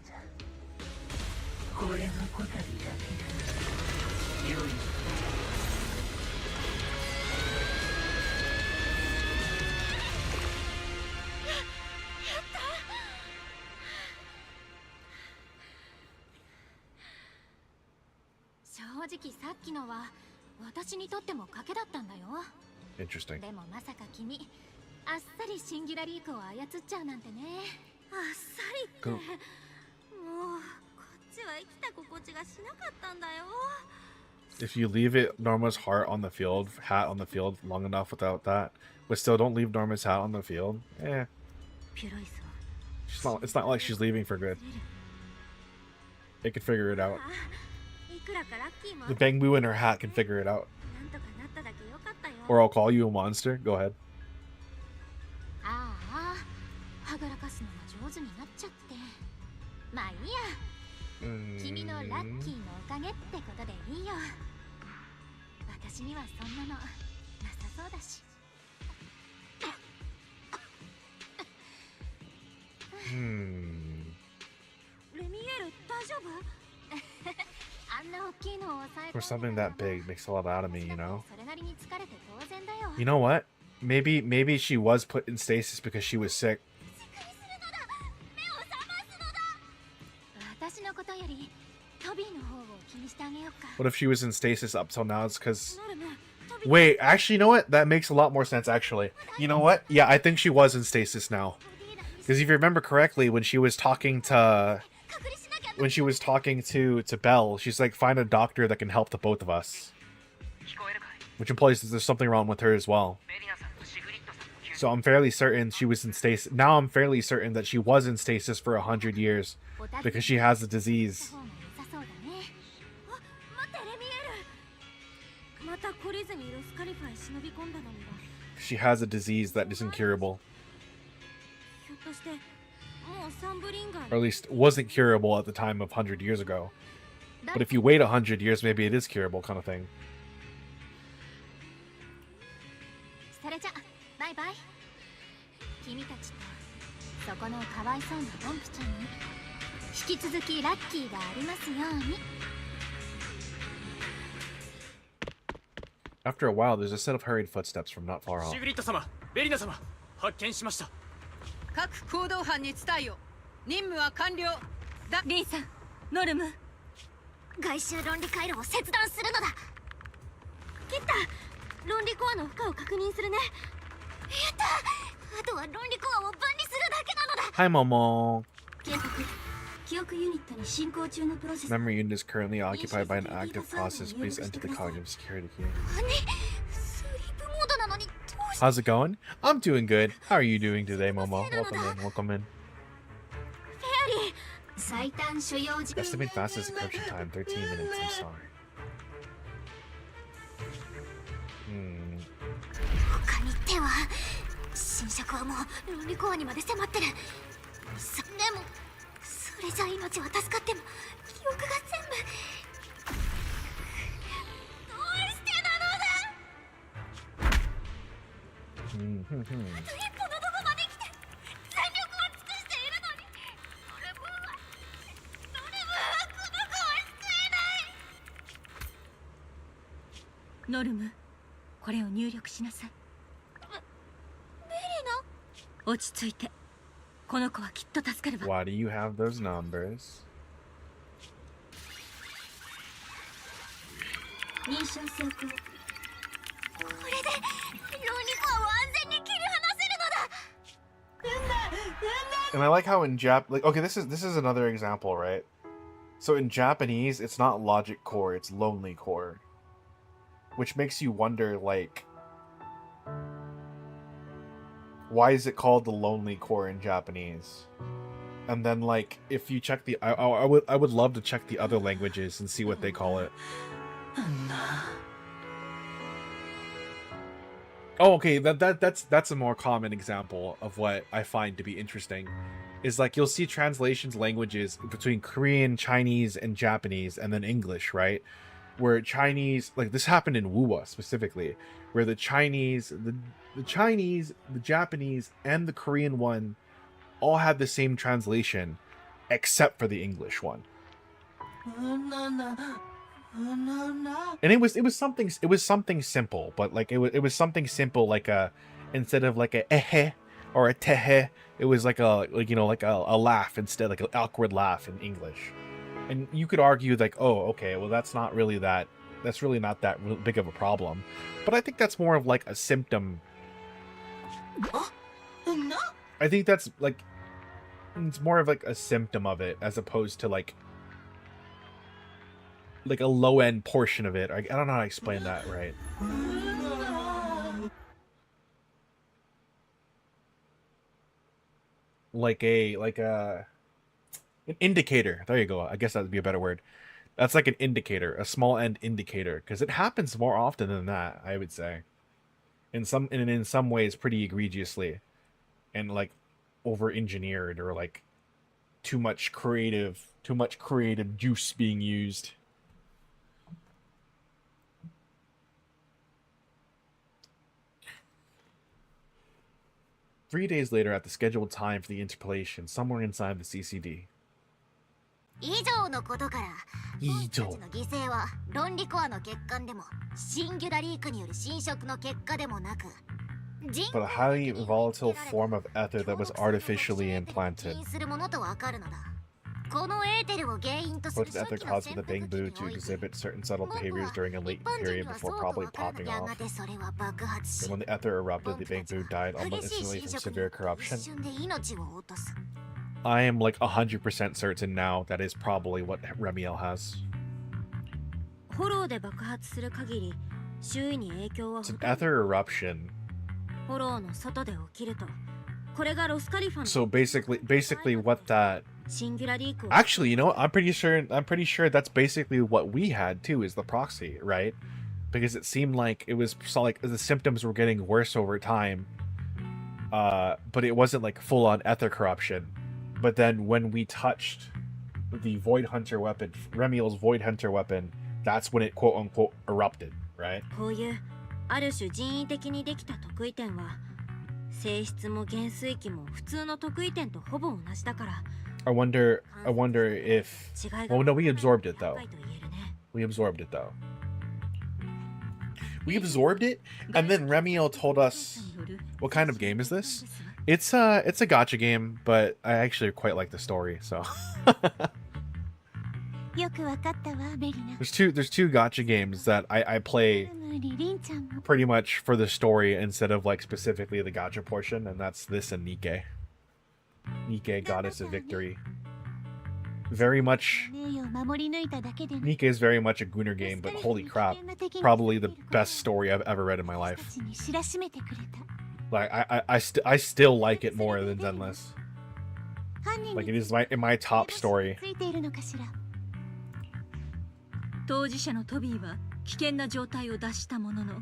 Interesting. でもまさか君、あっさりシンギュラリークを操っちゃうなんてね。あっさりって、もうこっちは生きた心地がしなかったんだよ。If you leave it Norma's hat on the field long enough without that, but still don't leave Norma's hat on the field. It's not like she's leaving for good. They can figure it out. The Bangbu and her hat can figure it out. Or I'll call you a monster. Go ahead. For something that big makes a lot out of me, you know? You know what? Maybe she was put in stasis because she was sick. What if she was in stasis up till now? It's because... Wait, actually, you know what? That makes a lot more sense, actually. You know what? Yeah, I think she was in stasis now. Because if you remember correctly, when she was talking to... Belle, she's like, find a doctor that can help the both of us. Which implies that there's something wrong with her as well. So I'm fairly certain she was in stasis. Now I'm fairly certain that she was in stasis for 100 years. Because she has the disease. She has a disease that is incurable. Or at least wasn't curable at the time of 100 years ago. But if you wait 100 years, maybe it is curable, kind of thing. After a while, there's a set of hurried footsteps from not far off. 各行動班に伝えよ。任務は完了。リンさん、ノルム。外周論理回路を切断するのだ。切った。論理コアの負荷を確認するね。やった。あとは論理コアを分離するだけなのだ。Hi, Momo. 警告。記憶ユニットに進行中のプロセス。 Memory unit is currently occupied by an active process. Please enter the cognitive security key. How's it going? I'm doing good. How are you doing today, Momo? Welcome in. Estimate fastest encryption time, 13 minutes. I'm sorry. 他に手は侵食はもう論理コアにまで迫ってる。でもそれじゃ命は助かっても記憶が全部。どうしてなのだ。あと一歩のとこまで来て全力を尽くしているのにノルブはこの子は救えない。ノルム、これを入力しなさい。ベリナ、落ち着いて。この子はきっと助かるわ。 Why do you have those numbers? 認証成功。これでロニコアを安全に切り離せるのだ。 And I like how in okay, this is another example, right? So in Japanese, it's not logic core, it's lonely core. Which makes you wonder, like, why is it called the lonely core in Japanese? And then, like, if you check the I would love to check the other languages and see what they call it. Oh, okay, that's a more common example of what I find to be interesting. Is like you'll see translations languages between Korean, Chinese, and Japanese, and then English, right? Where Chinese, like this happened in Wuwa specifically, where the Chinese, the Japanese, and the Korean one all had the same translation, except for the English one. And it was something simple, but like it was something simple, like a, instead of like a ehe or a tehe, it was like a laugh instead, like an awkward laugh in English. And you could argue like, oh, okay, well that's really not that big of a problem. But I think that's more of like a symptom. I think that's like, it's more of like a symptom of it as opposed to like like a low end portion of it. I don't know how to explain that right. Like an indicator. There you go. I guess that would be a better word. That's like an indicator, a small end indicator, because it happens more often than that, I would say. In some ways pretty egregiously, and like over engineered, or like too much creative juice being used. Three days later, at the scheduled time for the interpolation, somewhere inside the CCD. 以上のことから僕たちの犠牲は論理コアの欠陥でもシンギュラリークによる侵食の結果でもなく But a highly volatile form of ether that was artificially implanted. するものとわかるのだ このエーテルを原因とする Which ether caused the bamboo to exhibit certain subtle behaviors during a latent period before probably popping off. And when the ether erupted, the bamboo died almost instantly from severe corruption. I am like 100% certain now that is probably what Remiel has. It's an ether eruption. So basically what that... Actually, you know what? I'm pretty sure that's basically what we had too, is the proxy, right? Because it seemed like it was like the symptoms were getting worse over time. But it wasn't like full-on ether corruption. But then when we touched the Void Hunter weapon, Remiel's Void Hunter weapon, that's when it quote-unquote erupted, right? I wonder if... Well, no, we absorbed it, though. We absorbed it, though. We absorbed it, and then Remiel told us... What kind of game is this? It's a gacha game, but I actually quite like the story, so... There's two gacha games that I play pretty much for the story instead of like specifically the gacha portion, and that's this and Nikke. Nikke, Goddess of Victory. Very much... Nikke is very much a Gunner game, but holy crap. Probably the best story I've ever read in my life. Like, I still like it more than Zenless. Like, it is in my top story. 当事者のトビーは危険な状態を脱したものの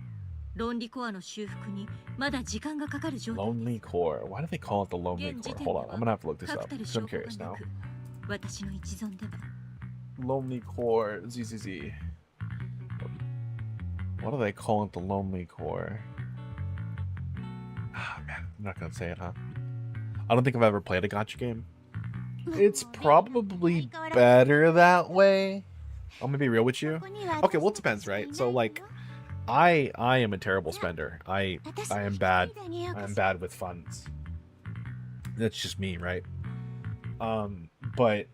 論理コアの修復にまだ時間がかかる状態 Lonely Core. Why do they call it the Lonely Core? Hold on, I'm gonna have to look this up. I'm curious now. 私の一存では Lonely Core. ZZZ. What do they call it the Lonely Core? Ah, man, I'm not gonna say it, huh? I don't think I've ever played a gacha game. It's probably better that way. I'm gonna be real with you. Okay, well, it depends, right? So, like, I am a terrible spender. I am bad. I'm bad with funds. That's just me, right? But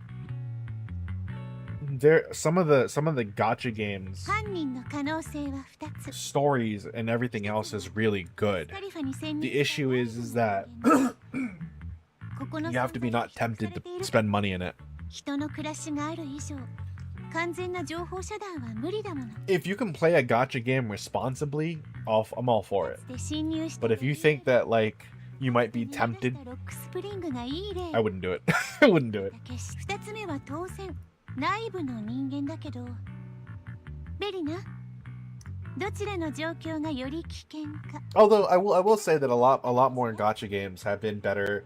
there some of the gacha games, stories and everything else is really good. The issue is that you have to be not tempted to spend money in it. If you can play a gacha game responsibly, I'm all for it. But if you think that, like, you might be tempted, I wouldn't do it. I wouldn't do it. Although I will say that a lot more gacha games have been better.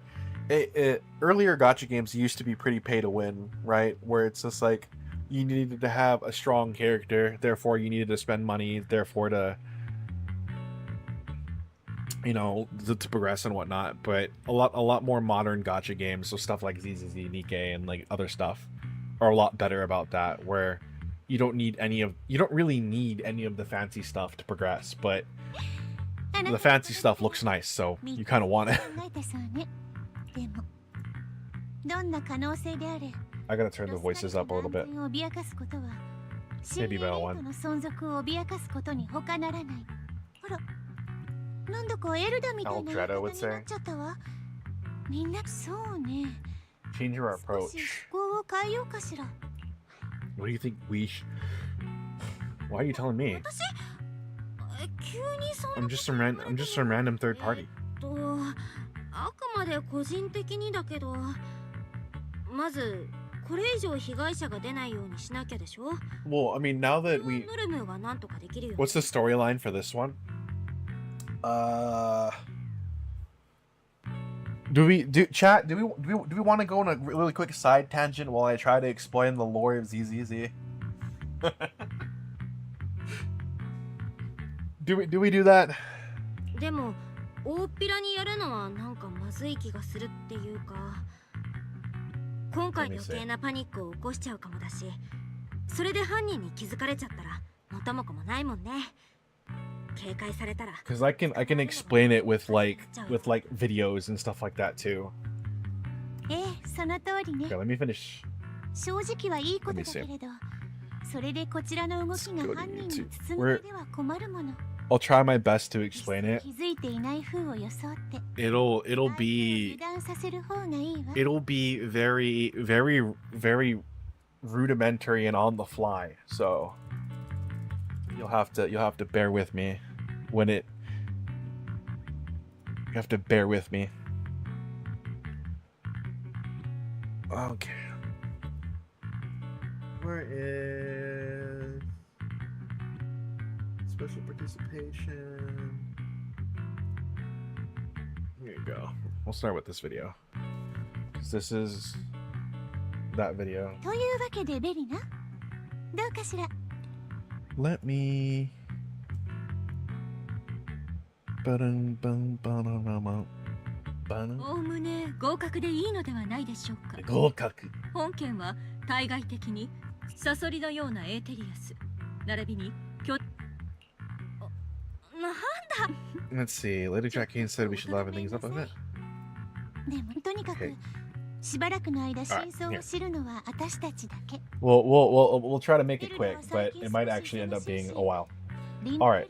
Earlier gacha games used to be pretty pay to win, right? Where it's just like, you needed to have a strong character, therefore you needed to spend money, therefore to, you know, to progress and whatnot. But a lot more modern gacha games, so stuff like ZZZ, Nikke, and like other stuff, are a lot better about that, where you don't really need any of the fancy stuff to progress, but the fancy stuff looks nice, so you kind of want it. I gotta turn the voices up a little bit. Maybe about one. Aldretta would say. Change your approach. What do you think we Why are you telling me? 急にそんな I'm just some random third party. あくまで個人的にだけど、まずこれ以上被害者が出ないようにしなきゃでしょ。 Well, I mean, now that ムルムがなんとかできるよ。 what's the storyline for this one? Do we want to go on a really quick side tangent while I try to explain the lore of ZZZ? do we do that? でも大っぴらにやるのはなんかまずい気がするっていうか、今回余計なパニックを起こしちゃうかもだし、それで犯人に気づかれちゃったら元も子もないもんね。警戒されたら。 Because I can explain it with like videos and stuff like that too. その通りね。 Okay, let me finish. 正直はいいことだけれど、それでこちらの動きが犯人に包まれては困るもの。 I'll try my best to explain it. 気づいていない風を装って。 It'll be 油断させる方がいいわ。 it'll be very rudimentary and on the fly. So you'll have to bear with me when it. You have to bear with me. Okay. Where is special participation? Here you go. We'll start with this video. 'Cause this is that video. というわけでベリナ、どうかしら。 Let me. Ba-dum-bum-ba-dum-bum-bum. おおむね合格でいいのではないでしょうか。合格。本件は対外的にサソリのようなエーテリアス並びになんだ。 Let's see. Lady Jackie said we should liven things up a bit. でもとにかくしばらくの間真相を知るのは私たちだけ。 We'll try to make it quick, but it might actually end up being a while. All right.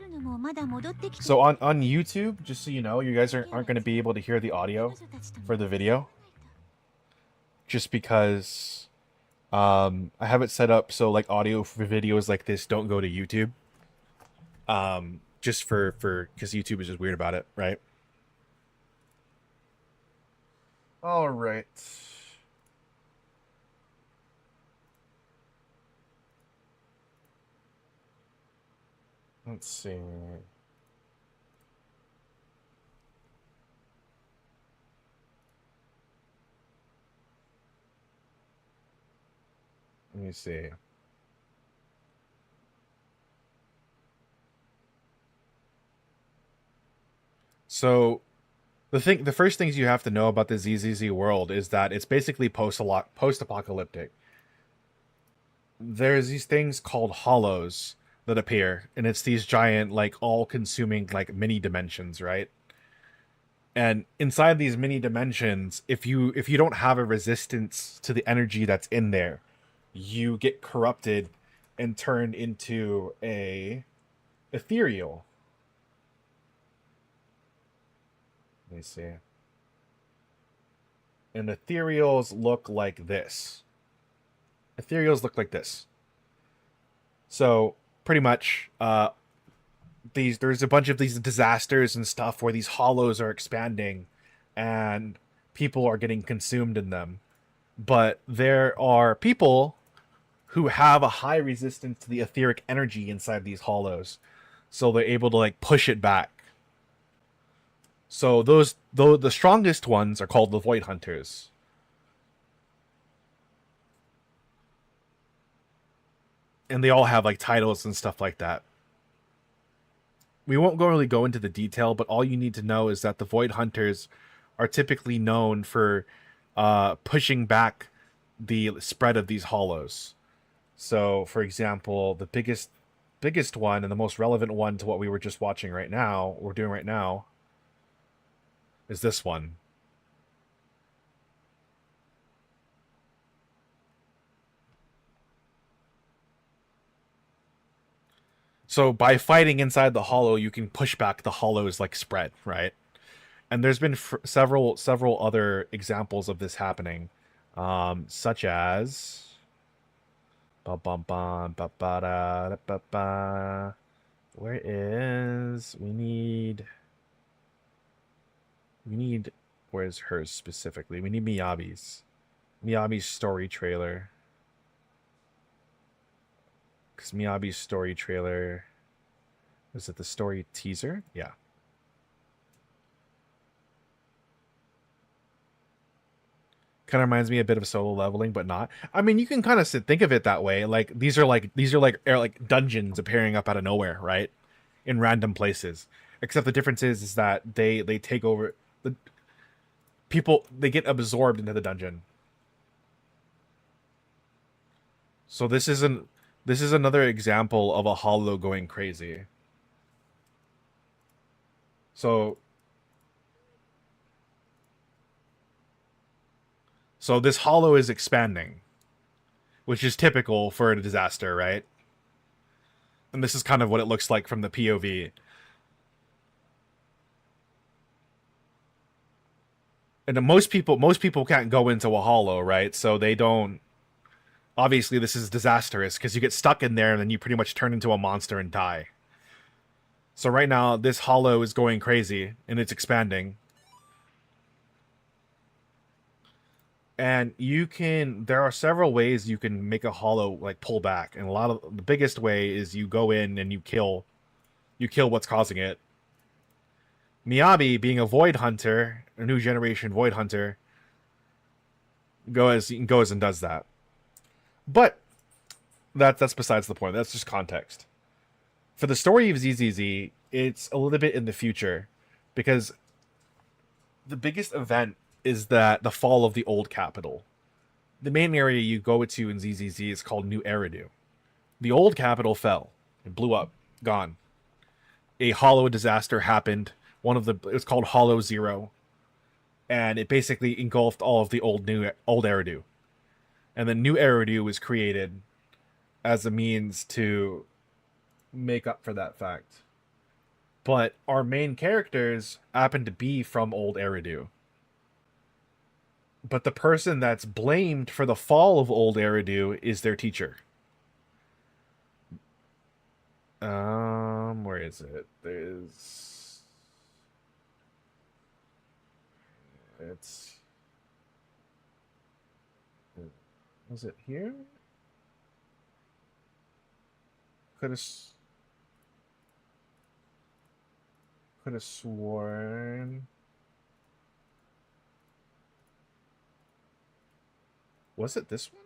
So on YouTube, just so you know, you guys aren't going to be able to hear the audio for the video, just because I have it set up so like audio for videos like this don't go to YouTube. Just for because YouTube is just weird about it, right? All right. Let's see. Let me see. So, the first things you have to know about the ZZZ world is that it's basically post-apocalyptic. There's these things called hollows that appear, and it's these giant, like, all-consuming, like, mini dimensions, right? And inside these mini dimensions, if you don't have a resistance to the energy that's in there, you get corrupted and turned into a ethereal. Let me see. And ethereals look like this. Ethereals look like this. So pretty much, there's a bunch of these disasters and stuff where these hollows are expanding, and people are getting consumed in them. But there are people who have a high resistance to the etheric energy inside these hollows, so they're able to like push it back. So the strongest ones are called the Void Hunters. And they all have like titles and stuff like that. We won't really go into the detail, but all you need to know is that the Void Hunters are typically known for pushing back the spread of these hollows. So, for example, the biggest one and the most relevant one to what we were just watching right now, we're doing right now, is this one. So by fighting inside the hollow, you can push back the hollow's like spread, right? And there's been several other examples of this happening, such as Ba bum bum ba ba da ba ba. Where is we need where's hers specifically? We need Miyabi's. Miyabi's story trailer. Because Miyabi's story trailer, was it the story teaser? Yeah. Kind of reminds me a bit of Solo Leveling, but not. I mean, you can kind of think of it that way. Like these are like dungeons appearing up out of nowhere, right? In random places. Except the difference is that they take over the people. They get absorbed into the dungeon. So this is another example of a hollow going crazy. So this hollow is expanding, which is typical for a disaster, right? And this is kind of what it looks like from the POV. And most people can't go into a hollow, right? So they don't. Obviously, this is disastrous because you get stuck in there and then you pretty much turn into a monster and die. So right now, this hollow is going crazy and it's expanding. And there are several ways you can make a hollow like pull back, and the biggest way is you go in and you kill what's causing it. Miyabi, being a void hunter, a new generation void hunter, goes and does that. But that's besides the point. That's just context. For the story of ZZZ, it's a little bit in the future, because the biggest event is that the fall of the old capital. The main area you go to in ZZZ is called New Eridu. The old capital fell. It blew up. Gone. A hollow disaster happened. It was called Hollow Zero. And it basically engulfed all of the old Eridu. And then New Eridu was created as a means to make up for that fact. But our main characters happen to be from old Eridu. But the person that's blamed for the fall of old Eridu is their teacher. Where is it? Was it here? Could have sworn. Was it this one?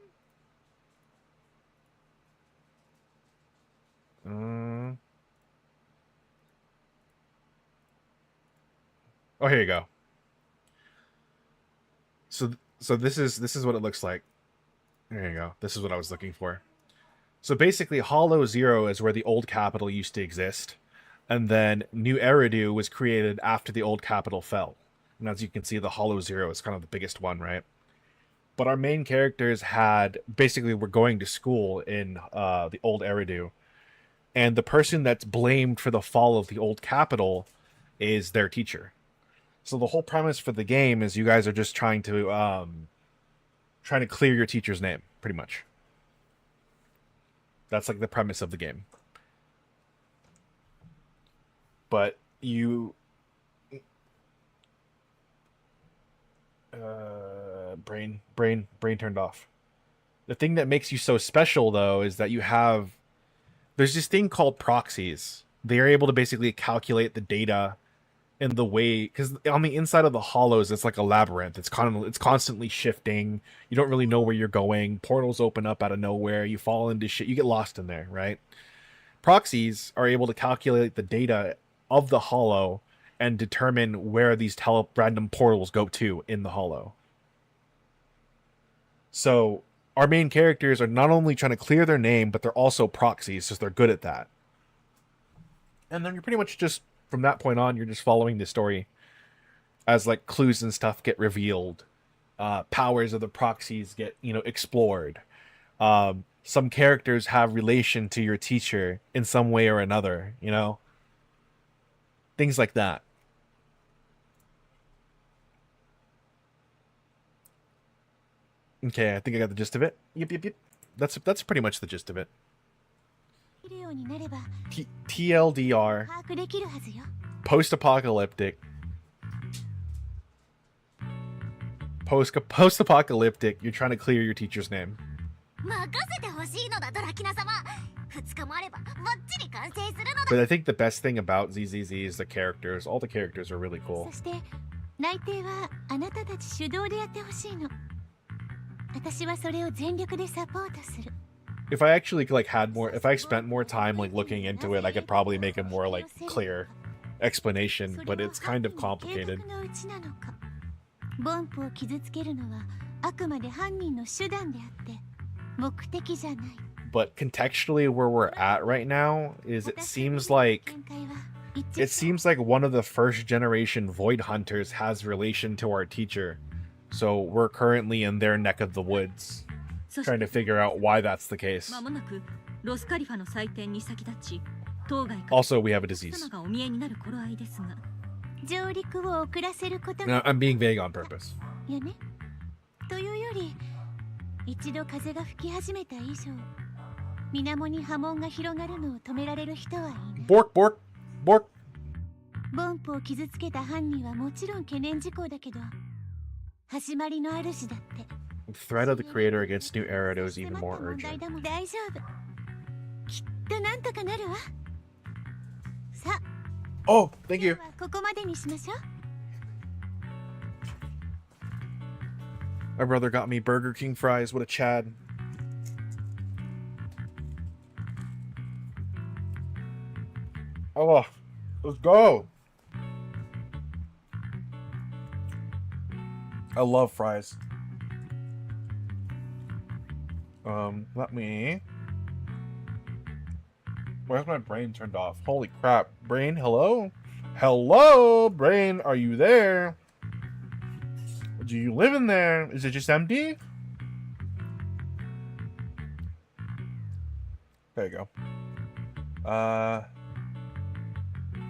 Oh, here you go. So this is what it looks like. There you go. This is what I was looking for. So basically, Hollow Zero is where the old capital used to exist, and then New Eridu was created after the old capital fell. And as you can see, the Hollow Zero is kind of the biggest one, right? But our main characters were going to school in the old Eridu, and the person that's blamed for the fall of the old capital is their teacher. So the whole premise for the game is you guys are just trying to clear your teacher's name, pretty much. That's like the premise of the game. But you brain turned off. The thing that makes you so special, though, is that there's this thing called proxies. They are able to basically calculate the data in the way, because on the inside of the hollows, it's like a labyrinth. It's constantly shifting. You don't really know where you're going. Portals open up out of nowhere. You fall into shit. You get lost in there, right? Proxies are able to calculate the data of the hollow and determine where these random portals go to in the hollow. So our main characters are not only trying to clear their name, but they're also proxies, so they're good at that. And then you're pretty much just, from that point on, you're just following the story as like clues and stuff get revealed. Powers of the proxies get, explored. Some characters have relation to your teacher in some way or another, things like that. Okay, I think I got the gist of it. Yep. that's pretty much the gist of it. できるようになれば TLDR, 把握できるはずよ。 post-apocalyptic. Post-apocalyptic, you're trying to clear your teacher's name. 任せてほしいのだドラキナ様。2日もあればバッチリ完成するのだ。 But I think the best thing about ZZZ is the characters. All the characters are really cool. そして内定はあなたたち主導でやってほしいの。私はそれを全力でサポートする。 If I actually like had more, if I spent more time like looking into it, I could probably make a more like clear explanation. But it's kind of complicated. 計画のうちなのか。ボンプを傷つけるのはあくまで犯人の手段であって目的じゃない。 But contextually, where we're at right now is it seems like one of the first generation Void Hunters has relation to our teacher. So we're currently in their neck of the woods, trying to figure out why that's the case. まもなくロスカリファの祭典に先立ち、当該 Also, we have a disease. 様がお見えになる頃合いですが、上陸を遅らせること No, が I'm being vague on purpose. よね。というより一度風が吹き始めた以上水面に波紋が広がるのを止められる人はいない。 Bork, bork, bork. ボンプを傷つけた犯人はもちろん懸念事項だけど始まりの主だって。 The threat of the creator against New Erato is even more 問題 urgent. だもん。大丈夫。きっとなんとかなるわ。さあ Oh, thank 今日 you. はここまでにしましょう。 My brother got me Burger King fries. What a Chad. Oh, let's go. I love fries. Let me. Where's my brain turned off? Holy crap. Brain, hello? Hello, brain, are you there? Do you live in there? Is it just empty? There you go.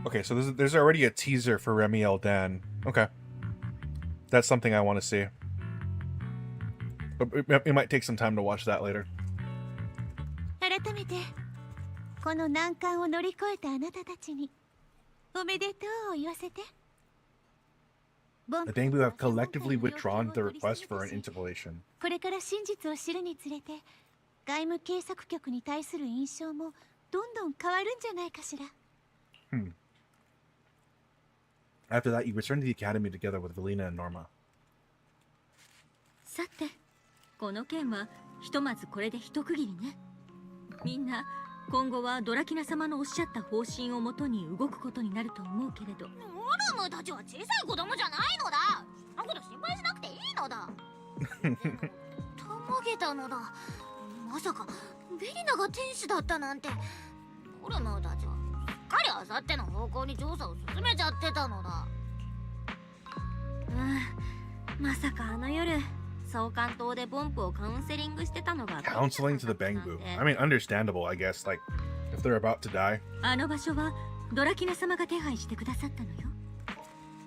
Okay, so there's already a teaser for Remy El Dan. Okay. That's something I want to see. But it might take some time to watch that later. 改めてこの難関を乗り越えたあなたたちにおめでとうを言わせて。 I think we have collectively withdrawn the request for an interpolation. これから真実を知るにつれて外務警察局に対する印象もどんどん変わるんじゃないかしら。 After that, you return to the academy together with Velina and Norma. さて、この件はひとまずこれで一区切りね。みんな今後はドラキナ様のおっしゃった方針をもとに動くことになると思うけれど。オルムたちは小さい子供じゃないのだ。そんなこと心配しなくていいのだ。たまげたのだ。まさかベリナが天使だったなんて。オルムたちはすっかりあさっての方向に調査を進めちゃってたのだ。まさかあの夜総監島でボンプをカウンセリングしてたのが Counseling to the Bangbu. I mean, understandable, I guess. Like, if they're about to die. あの場所はドラキナ様が手配してくださったのよ。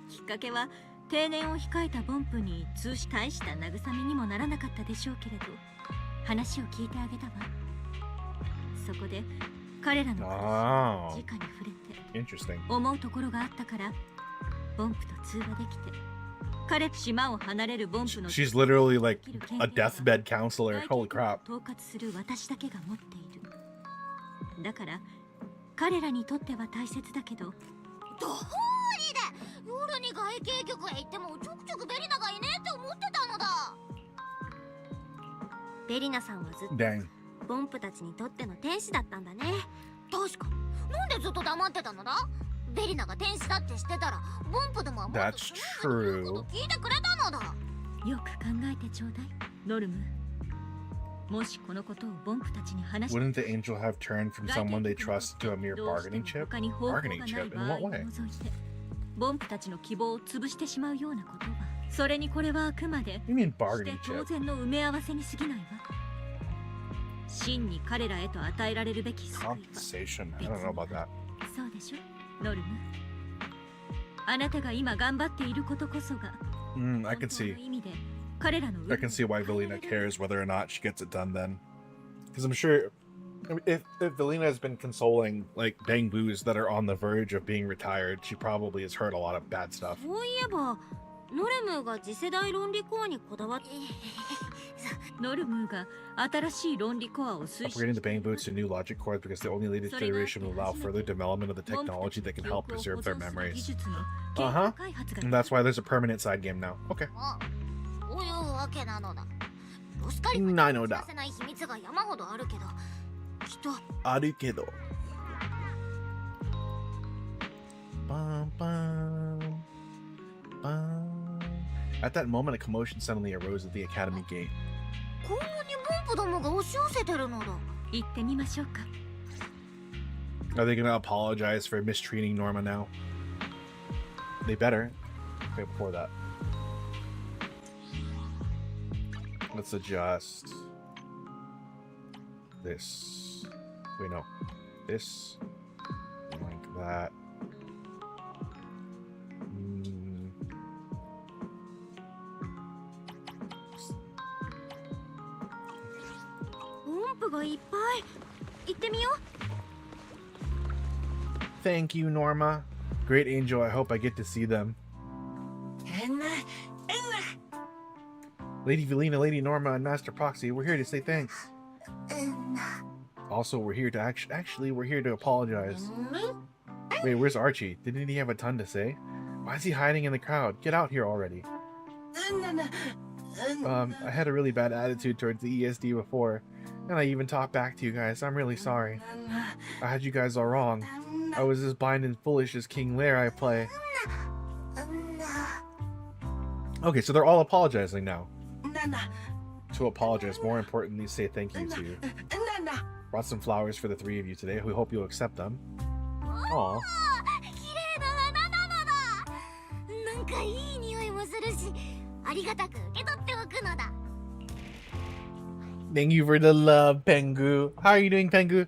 きっかけは定年を控えたボンプに大した慰めにもならなかったでしょうけれど、話を聞いてあげたわ。そこで彼らの直に触れて思うところがあったからボンプと通話できて、彼島を離れるボンプの She's literally like a deathbed counselor. Holy crap. 統括する私だけが持っている。だから彼らにとっては大切だけど。どうりで夜に外景局へ行ってもちょくちょくベリナがいねえって思ってたのだ。ベリナさんはずっと Dang. ボンプたちにとっての天使だったんだね。確か。なんでずっと黙ってたのだ。ベリナが天使だって知ってたらボンプでももっと That's true. 聞いてくれたのだ。よく考えてちょうだい、ノルム。もしこのことをボンプたちに話して Wouldn't the angel have turned from someone they trust to a mere bargaining chip? Bargaining chip? In what way? ボンプたちの希望を潰してしまうようなことは、それにこれはあくまで You mean して bargaining 当 chip? 然の埋め合わせに過ぎないわ。真に彼らへと与えられるべき救いは Compensation. I don't know about that. そうでしょ、ノルム。あなたが今頑張っていることこそが I can see. 意味で彼らの I can see why Velina cares whether or not she gets it done then. Because I'm sure if Velina has been consoling like Bangbus that are on the verge of being retired, she probably has heard a lot of bad stuff. そういえばノルムが次世代論理コアにこだわってノルムーが新しい論理コアを推進 Upgrading the Bangboots to new logic cores because the only latest iteration will allow further development of the technology that can help preserve their memories. Uh-huh. And that's why there's a permanent side game now. Okay. そういうわけなのだ。ロスカリフに知らせない秘密が山ほどあるけど、きっとあるけど。Bum, bum, bum. At that moment, a commotion suddenly arose at the academy gate. こんなにボンプどもが押し寄せてるのだ。行ってみましょうか。 Are they gonna apologize for mistreating Norma now? They better. Okay, before that. Let's adjust this. Wait, no. This. Like that. Thank you, Norma. Great Angel, I hope I get to see them. Lady Velina, Lady Norma, and Master Proxy, we're here to say thanks. Also, we're here to actually, we're here to apologize. Wait, where's Archie? Didn't he have a ton to say? Why is he hiding in the crowd? Get out here already. I had a really bad attitude towards the ESD before, and I even talked back to you guys. I'm really sorry. I had you guys all wrong. I was as blind and foolish as King Lear I play. Okay, so they're all apologizing now. To apologize, more importantly, say thank you to you. Brought some flowers for the three of you today. We hope you'll accept them. Aww. なんかいい匂いもするし、ありがたく受け取っておくのだ。 Thank you for the love, Pengu. How are you doing, Pengu?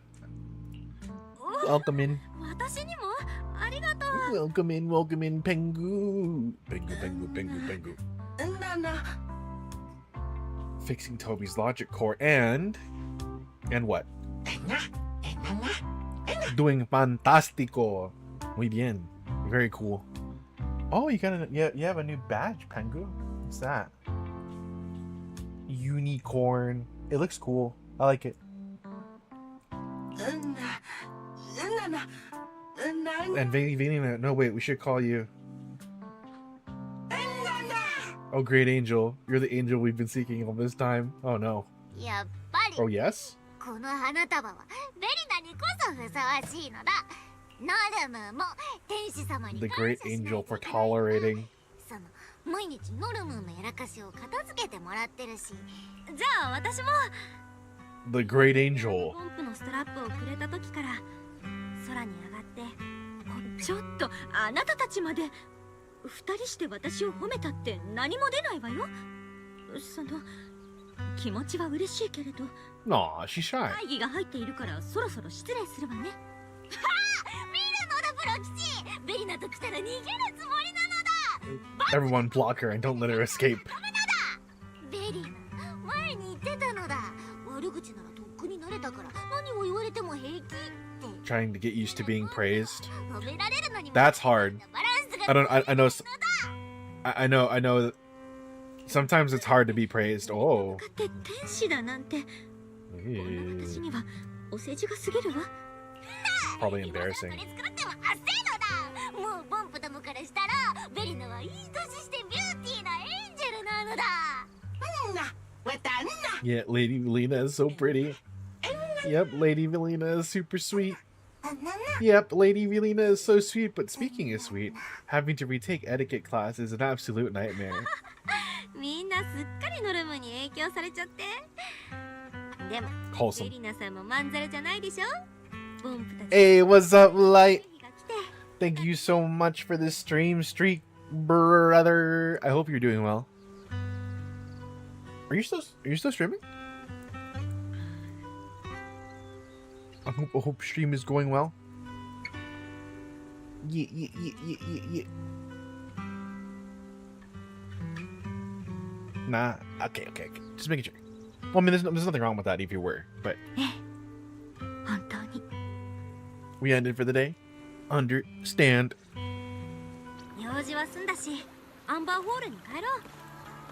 Welcome in. 私にもありがとう。 Welcome in, Pengu. Pengu. Fixing Toby's logic core and what? Doing fantastico. Muy bien. Very cool. Oh, you have a new badge, Pengu. What's that? Unicorn. It looks cool. I like it. And Velina, no wait, we should call you. Oh, great angel. You're the angel we've been seeking all this time. Oh no. やっぱり Oh yes? この花束はベリナにこそふさわしいのだ。ノルムも天使様に The 感謝 great しない angel と for いけない。 tolerating. その毎日ノルムのやらかしを片付けてもらってるし。じゃあ私も The great angel. ポンプのストラップをくれた時から空に上がってちょっとあなたたちまで二人して私を褒めたって何も出ないわよ。その気持ちは嬉しいけれど Aw, she's shy. 会議が入っているからそろそろ失礼するわね。はあ、見るのだプロ吉。ベリナと来たら逃げるつもりなのだ。 Everyone block her and don't let her escape. ベリナ、前に言ってたのだ。悪口ならとっくに慣れたから何を言われても平気って。 Trying to get used to being praised. 褒められるのにも That's hard. バランスが I know that sometimes it's hard to be praised. Oh. だって天使だなんてこんな私にはお世辞が過ぎるわ。 Probably embarrassing. 作っても焦るのだ。もうボンプどもからしたらベリナはいい年してビューティーなエンジェルなのだ。 Yeah, Lady Velina is so pretty. Yep, Lady Velina is super sweet. Yep, Lady Velina is so sweet, but speaking of sweet, having to retake etiquette class is an absolute nightmare. みんなすっかりノルムに影響されちゃって。でも Wholesome. ベリナさんもまんざらじゃないでしょ。ボンプたち Hey, what's up, Light? が来て Thank you so much for this stream streak, brother. I hope you're doing well. Are you still streaming? I hope stream is going well. Yeah. Nah. Okay. Just making sure. Well, I mean, there's nothing wrong with that if you were, but 本当に we ended for the day. Understand. 用事は済んだしアンバーホールに帰ろう。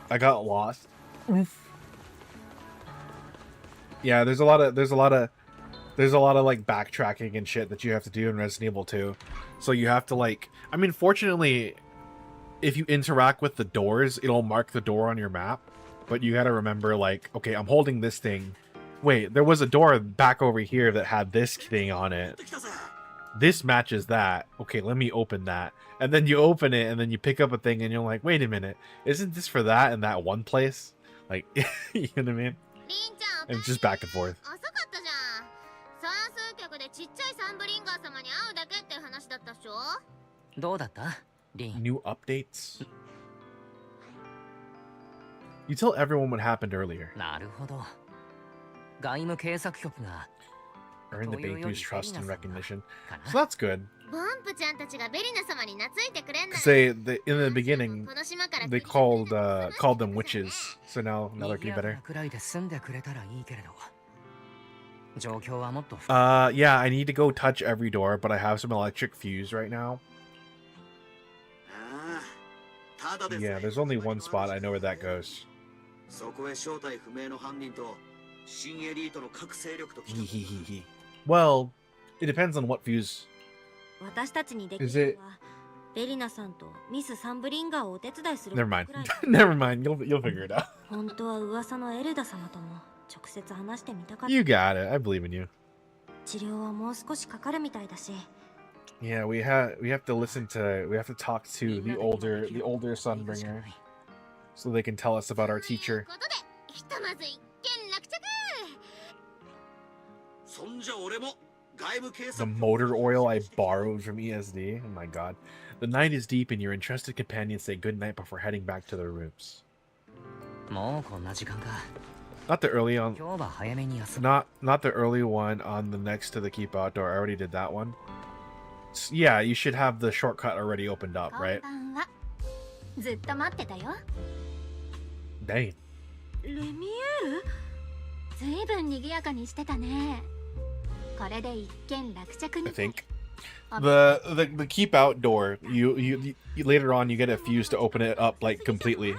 I got lost. Yeah, there's a lot of like backtracking and shit that you have to do in Resident Evil 2. So you have to like, I mean, fortunately, if you interact with the doors, it'll mark the door on your map. But you gotta remember, like, okay, I'm holding this thing. Wait, there was a door back over here that had this thing on it. This matches that. Okay, let me open that. And then you open it, and then you pick up a thing, and you're like, wait a minute, isn't this for that in that one place? Like, you know what I mean? And just back and forth. 遅かったじゃん。算数局でちっちゃいサンブリンガー様に会うだけって話だったっしょ。どうだったリン？ New updates? You tell everyone what happened earlier. なるほど。外務警察局が Earn the Banku's trust and recognition. So that's good. ボンプちゃんたちがベリナ様に懐いてくれんなら。 Because in the beginning, they called them witches. So now they're getting better. くらいで済んでくれたらいいけれど。状況はもっと。Yeah, I need to go touch every door, but I have some electric fuse right now. Yeah, there's only one spot. I know where that goes. Well, it depends on what fuse. 私たちにでき Is る it? のはベリナさんとミス・サンブリンガーをお手伝いする Never mind. くらい。 Never mind. You'll figure it out. 本当は噂のエルダ様とも直接話してみたかった。 You got it. I believe in you. 治療はもう少しかかるみたいだし。 Yeah, we have to talk to the older Sunbringer, so they can tell us about our teacher. ということで、ひとまず一件落着。そんじゃ俺も外務警 The 察 motor oil I borrowed from ESD. Oh my god. The night is deep and your entrusted companions say goodnight before heading back to their rooms. もうこんな時間か。 Not the early on 今日は早めに休む。 not the early one on the next to the keep outdoor. I already did that one. Yeah, you should have the shortcut already opened up, こん right? ばんは。ずっと待ってたよ。 Dang. レミエール？ずいぶん賑やかにしてたね。これで一件落着 I に。 think. The keep out door, you later on you get a fuse to open it up like completely.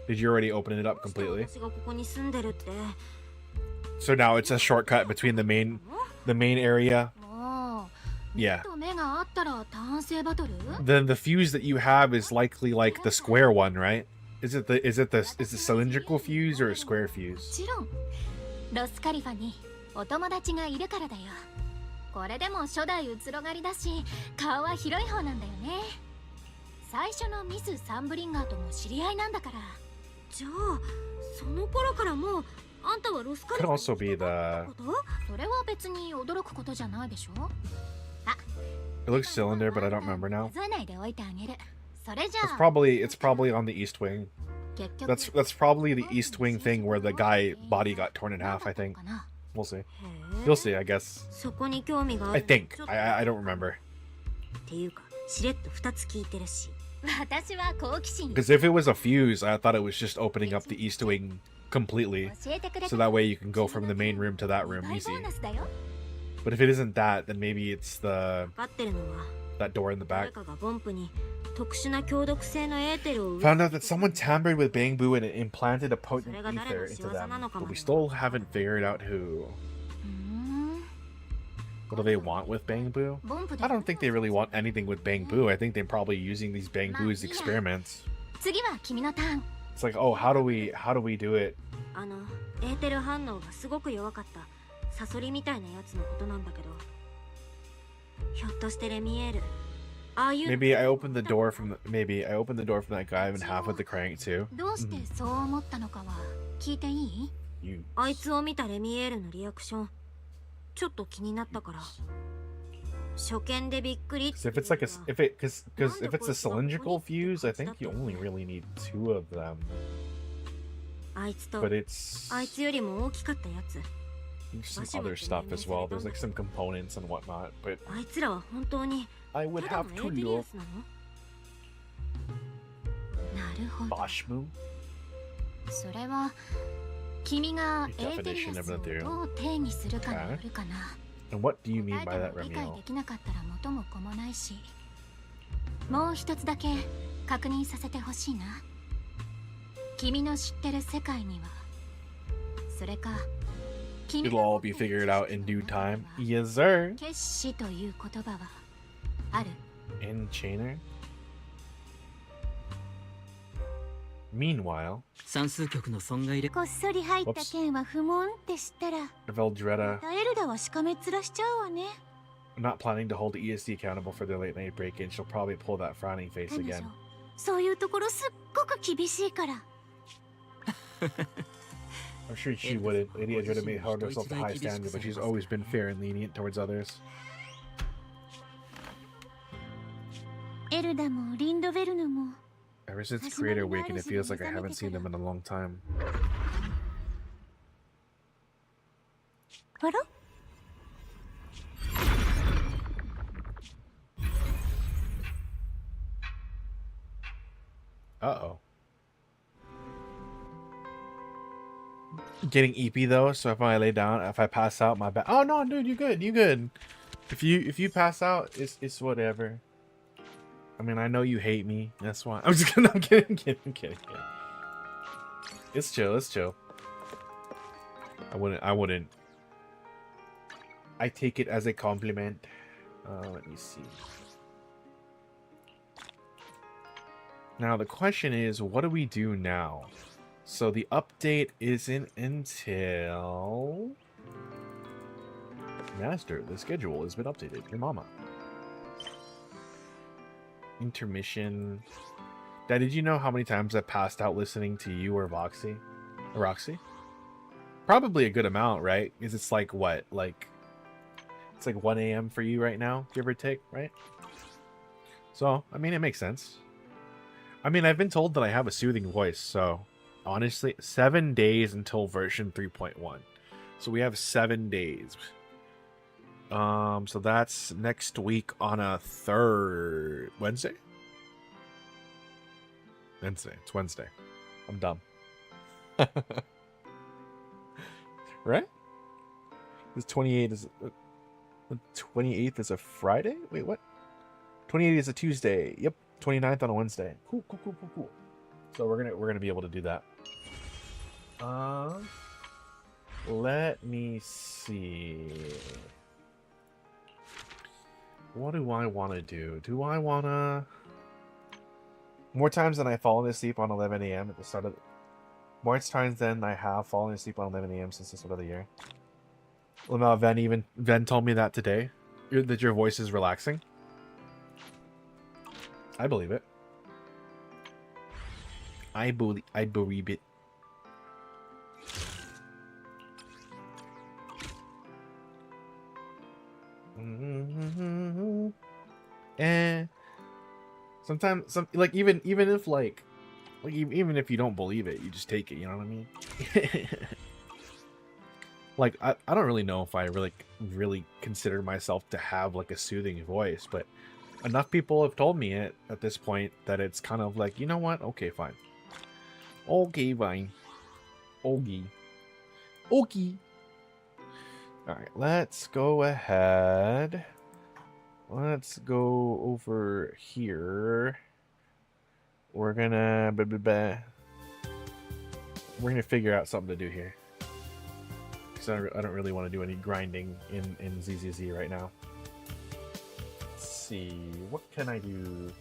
Did you already open it up completely? 私がここに住んでるって。 So now it's a shortcut between the main area. もう、 Yeah. 目と目があったら単性バトル？ Then the fuse that you have is likely like the square one, right? Is it the cylindrical fuse or a square も fuse? ちろん、ロスカリファにお友達がいるからだよ。これでも初代うつろがりだし、顔は広い方なんだよね。最初のミス・サンブリンガーとも知り合いなんだから。じゃあその頃からもうあんたはロスカリ Could ファ also be the. それは別に驚くことじゃないでしょ。 It looks cylinder, but I don't remember now. 数えないでおいてあげる。それじゃ It's あ、 probably on the east wing. 結局 That's probably the east wing thing where the guy body got torn in half. I think. We'll see. へえ You'll see, I guess. そこに興味があ I る think. ちょっと I don't remember. っていうかしれっと2つ聞いてるし。私は好奇心。 Because if it was a fuse, I thought it was just opening up the east wing completely. 教えてくれ So that way you can go from the main room to that room 大 easy. ボーナスだよ。 But if it isn't that, then maybe it's 分かってるのは that door in the 誰 back. かがボンプに特殊な強毒性のエーテルを Found out that someone tampered with Bangbu and implanted a potent ether into them, but we still haven't figured out who. うーん。 What do they want with Bangbu? ボンプで I don't think they really want anything with Bangbu. I think they're probably using these Bangbu as experiments. 次は君のターン。 It's like, oh, how do we do it? あのエーテル反応がすごく弱かったサソリみたいなやつのことなんだけどひょっとしてレミエールああいう Maybe I opened the door from that guy in half with the crank too. どうしてそう思ったのかは聞いていい？ You. あいつを見たレミエールのリアクションちょっと気になったから初見でびっくり Because if it's like because if it's a cylindrical fuse, I think you only really need 2 of them. あいつと But it's あいつよりも大きかったやつ some other stuff as well. There's like some components and whatnot. But あいつらは本当に I would ただ have のエー to テリ do アスなの なるほど。 Boschmu. それは君が The エーテリ definition ア of スを ethereal. どう定義するかによるかな。 And what do you mean 答 by え that, ても理解 Remiel? できなかったら元も子もないし、もう一つだけ確認させてほしいな。君の知ってる世界には、それか It'll all be figured out in due time. Yes, sir. 決死という言葉はある。 Enchainer. Meanwhile, 算数局の損害でこっそり入った件は不問って知ったら、 Veldretta エルダはしかめっ面しちゃうわね。 not planning to hold the ESD accountable for their late night break-in. She'll probably pull that frowning face 彼女 again. そういうところすっごく厳しいから。 I'm sure she wouldn't. Lady Edretta may hold herself to high standard, but she's always been fair and lenient towards others. エルダもリンドベルヌも Ever since Creator Awakened, it feels like I haven't seen them in a long time. あら Uh-oh. Getting EP though, so if I lay down, if I pass out, my back. Oh no, dude, you good, you good. If you pass out, it's whatever. I mean, I know you hate me. That's why. I'm just kidding. I'm kidding. It's chill. It's chill. I wouldn't. I take it as a compliment. Let me see. Now the question is, what do we do now? So the update isn't until... Master, the schedule has been updated. Your mama. Intermission. Dad, did you know how many times I passed out listening to you or Voxy? Or Roxy? Probably a good amount, right? Because it's like, what? Like... It's like 1 a.m. for you right now, give or take, right? So, I mean, it makes sense. I mean, I've been told that I have a soothing voice, so... Honestly, 7 days until version 3.1. So we have 7 days. So that's next week on a Wednesday? Wednesday. It's Wednesday. I'm dumb. Right? This 28 is... 28th is a Friday? Wait, what? 28th is a Tuesday. Yep. 29th on a Wednesday. Cool. So we're gonna be able to do that. Let me see. What do I want to do? Do I want to... More times than I've fallen asleep on 11 a.m. at the start of... More times than I have fallen asleep on 11 a.m. since the start of the year. Well, no, Ven told me that today. That your voice is relaxing. I believe it. I believe it. And sometimes, like even if even if you don't believe it, you just take it. You know what I mean? Like I don't really know if I really consider myself to have like a soothing voice, but enough people have told me it at this point that it's kind of like, you know what? Okay, fine. Okay, fine. Okay. Alright, let's go ahead. Let's go over here. We're gonna... We're gonna figure out something to do here. Because I don't really want to do any grinding in ZZZ right now. Let's see. What can I do?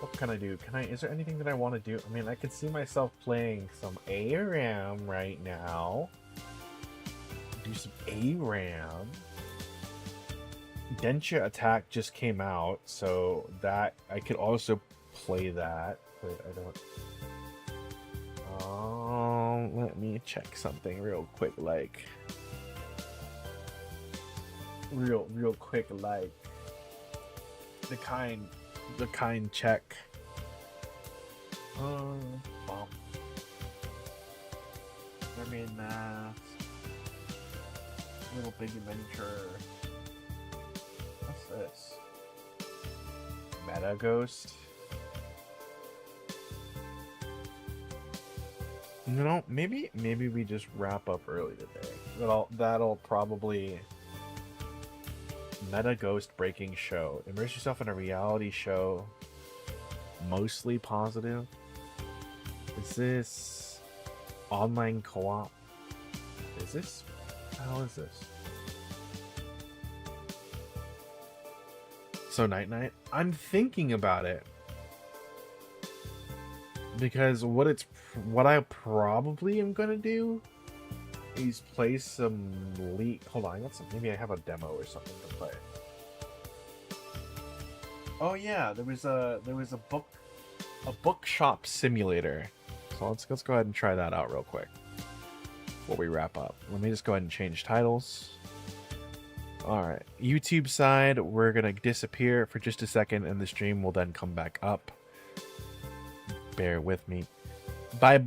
Is there anything that I want to do? I mean, I could see myself playing some ARAM right now. Do some ARAM. Densha Attack just came out, so that I could also play that, but I don't... let me check something real quick, like... Real quick, like... The kind check. Mermaid Mask. Little Big Adventure. What's this? Meta Ghost. You know, maybe we just wrap up early today. That'll probably meta ghost breaking show. Immerse yourself in a reality show, mostly positive. Is this online co-op? Is this? How is this? So night. I'm thinking about it. Because what I probably am gonna do is play some hold on, maybe I have a demo or something to play. Oh yeah, there was a Bookshop Simulator. So let's go ahead and try that out real quick before we wrap up. Let me just go ahead and change titles. Alright, YouTube side, we're gonna disappear for just a second and the stream will then come back up. Bear with me. Bye bye.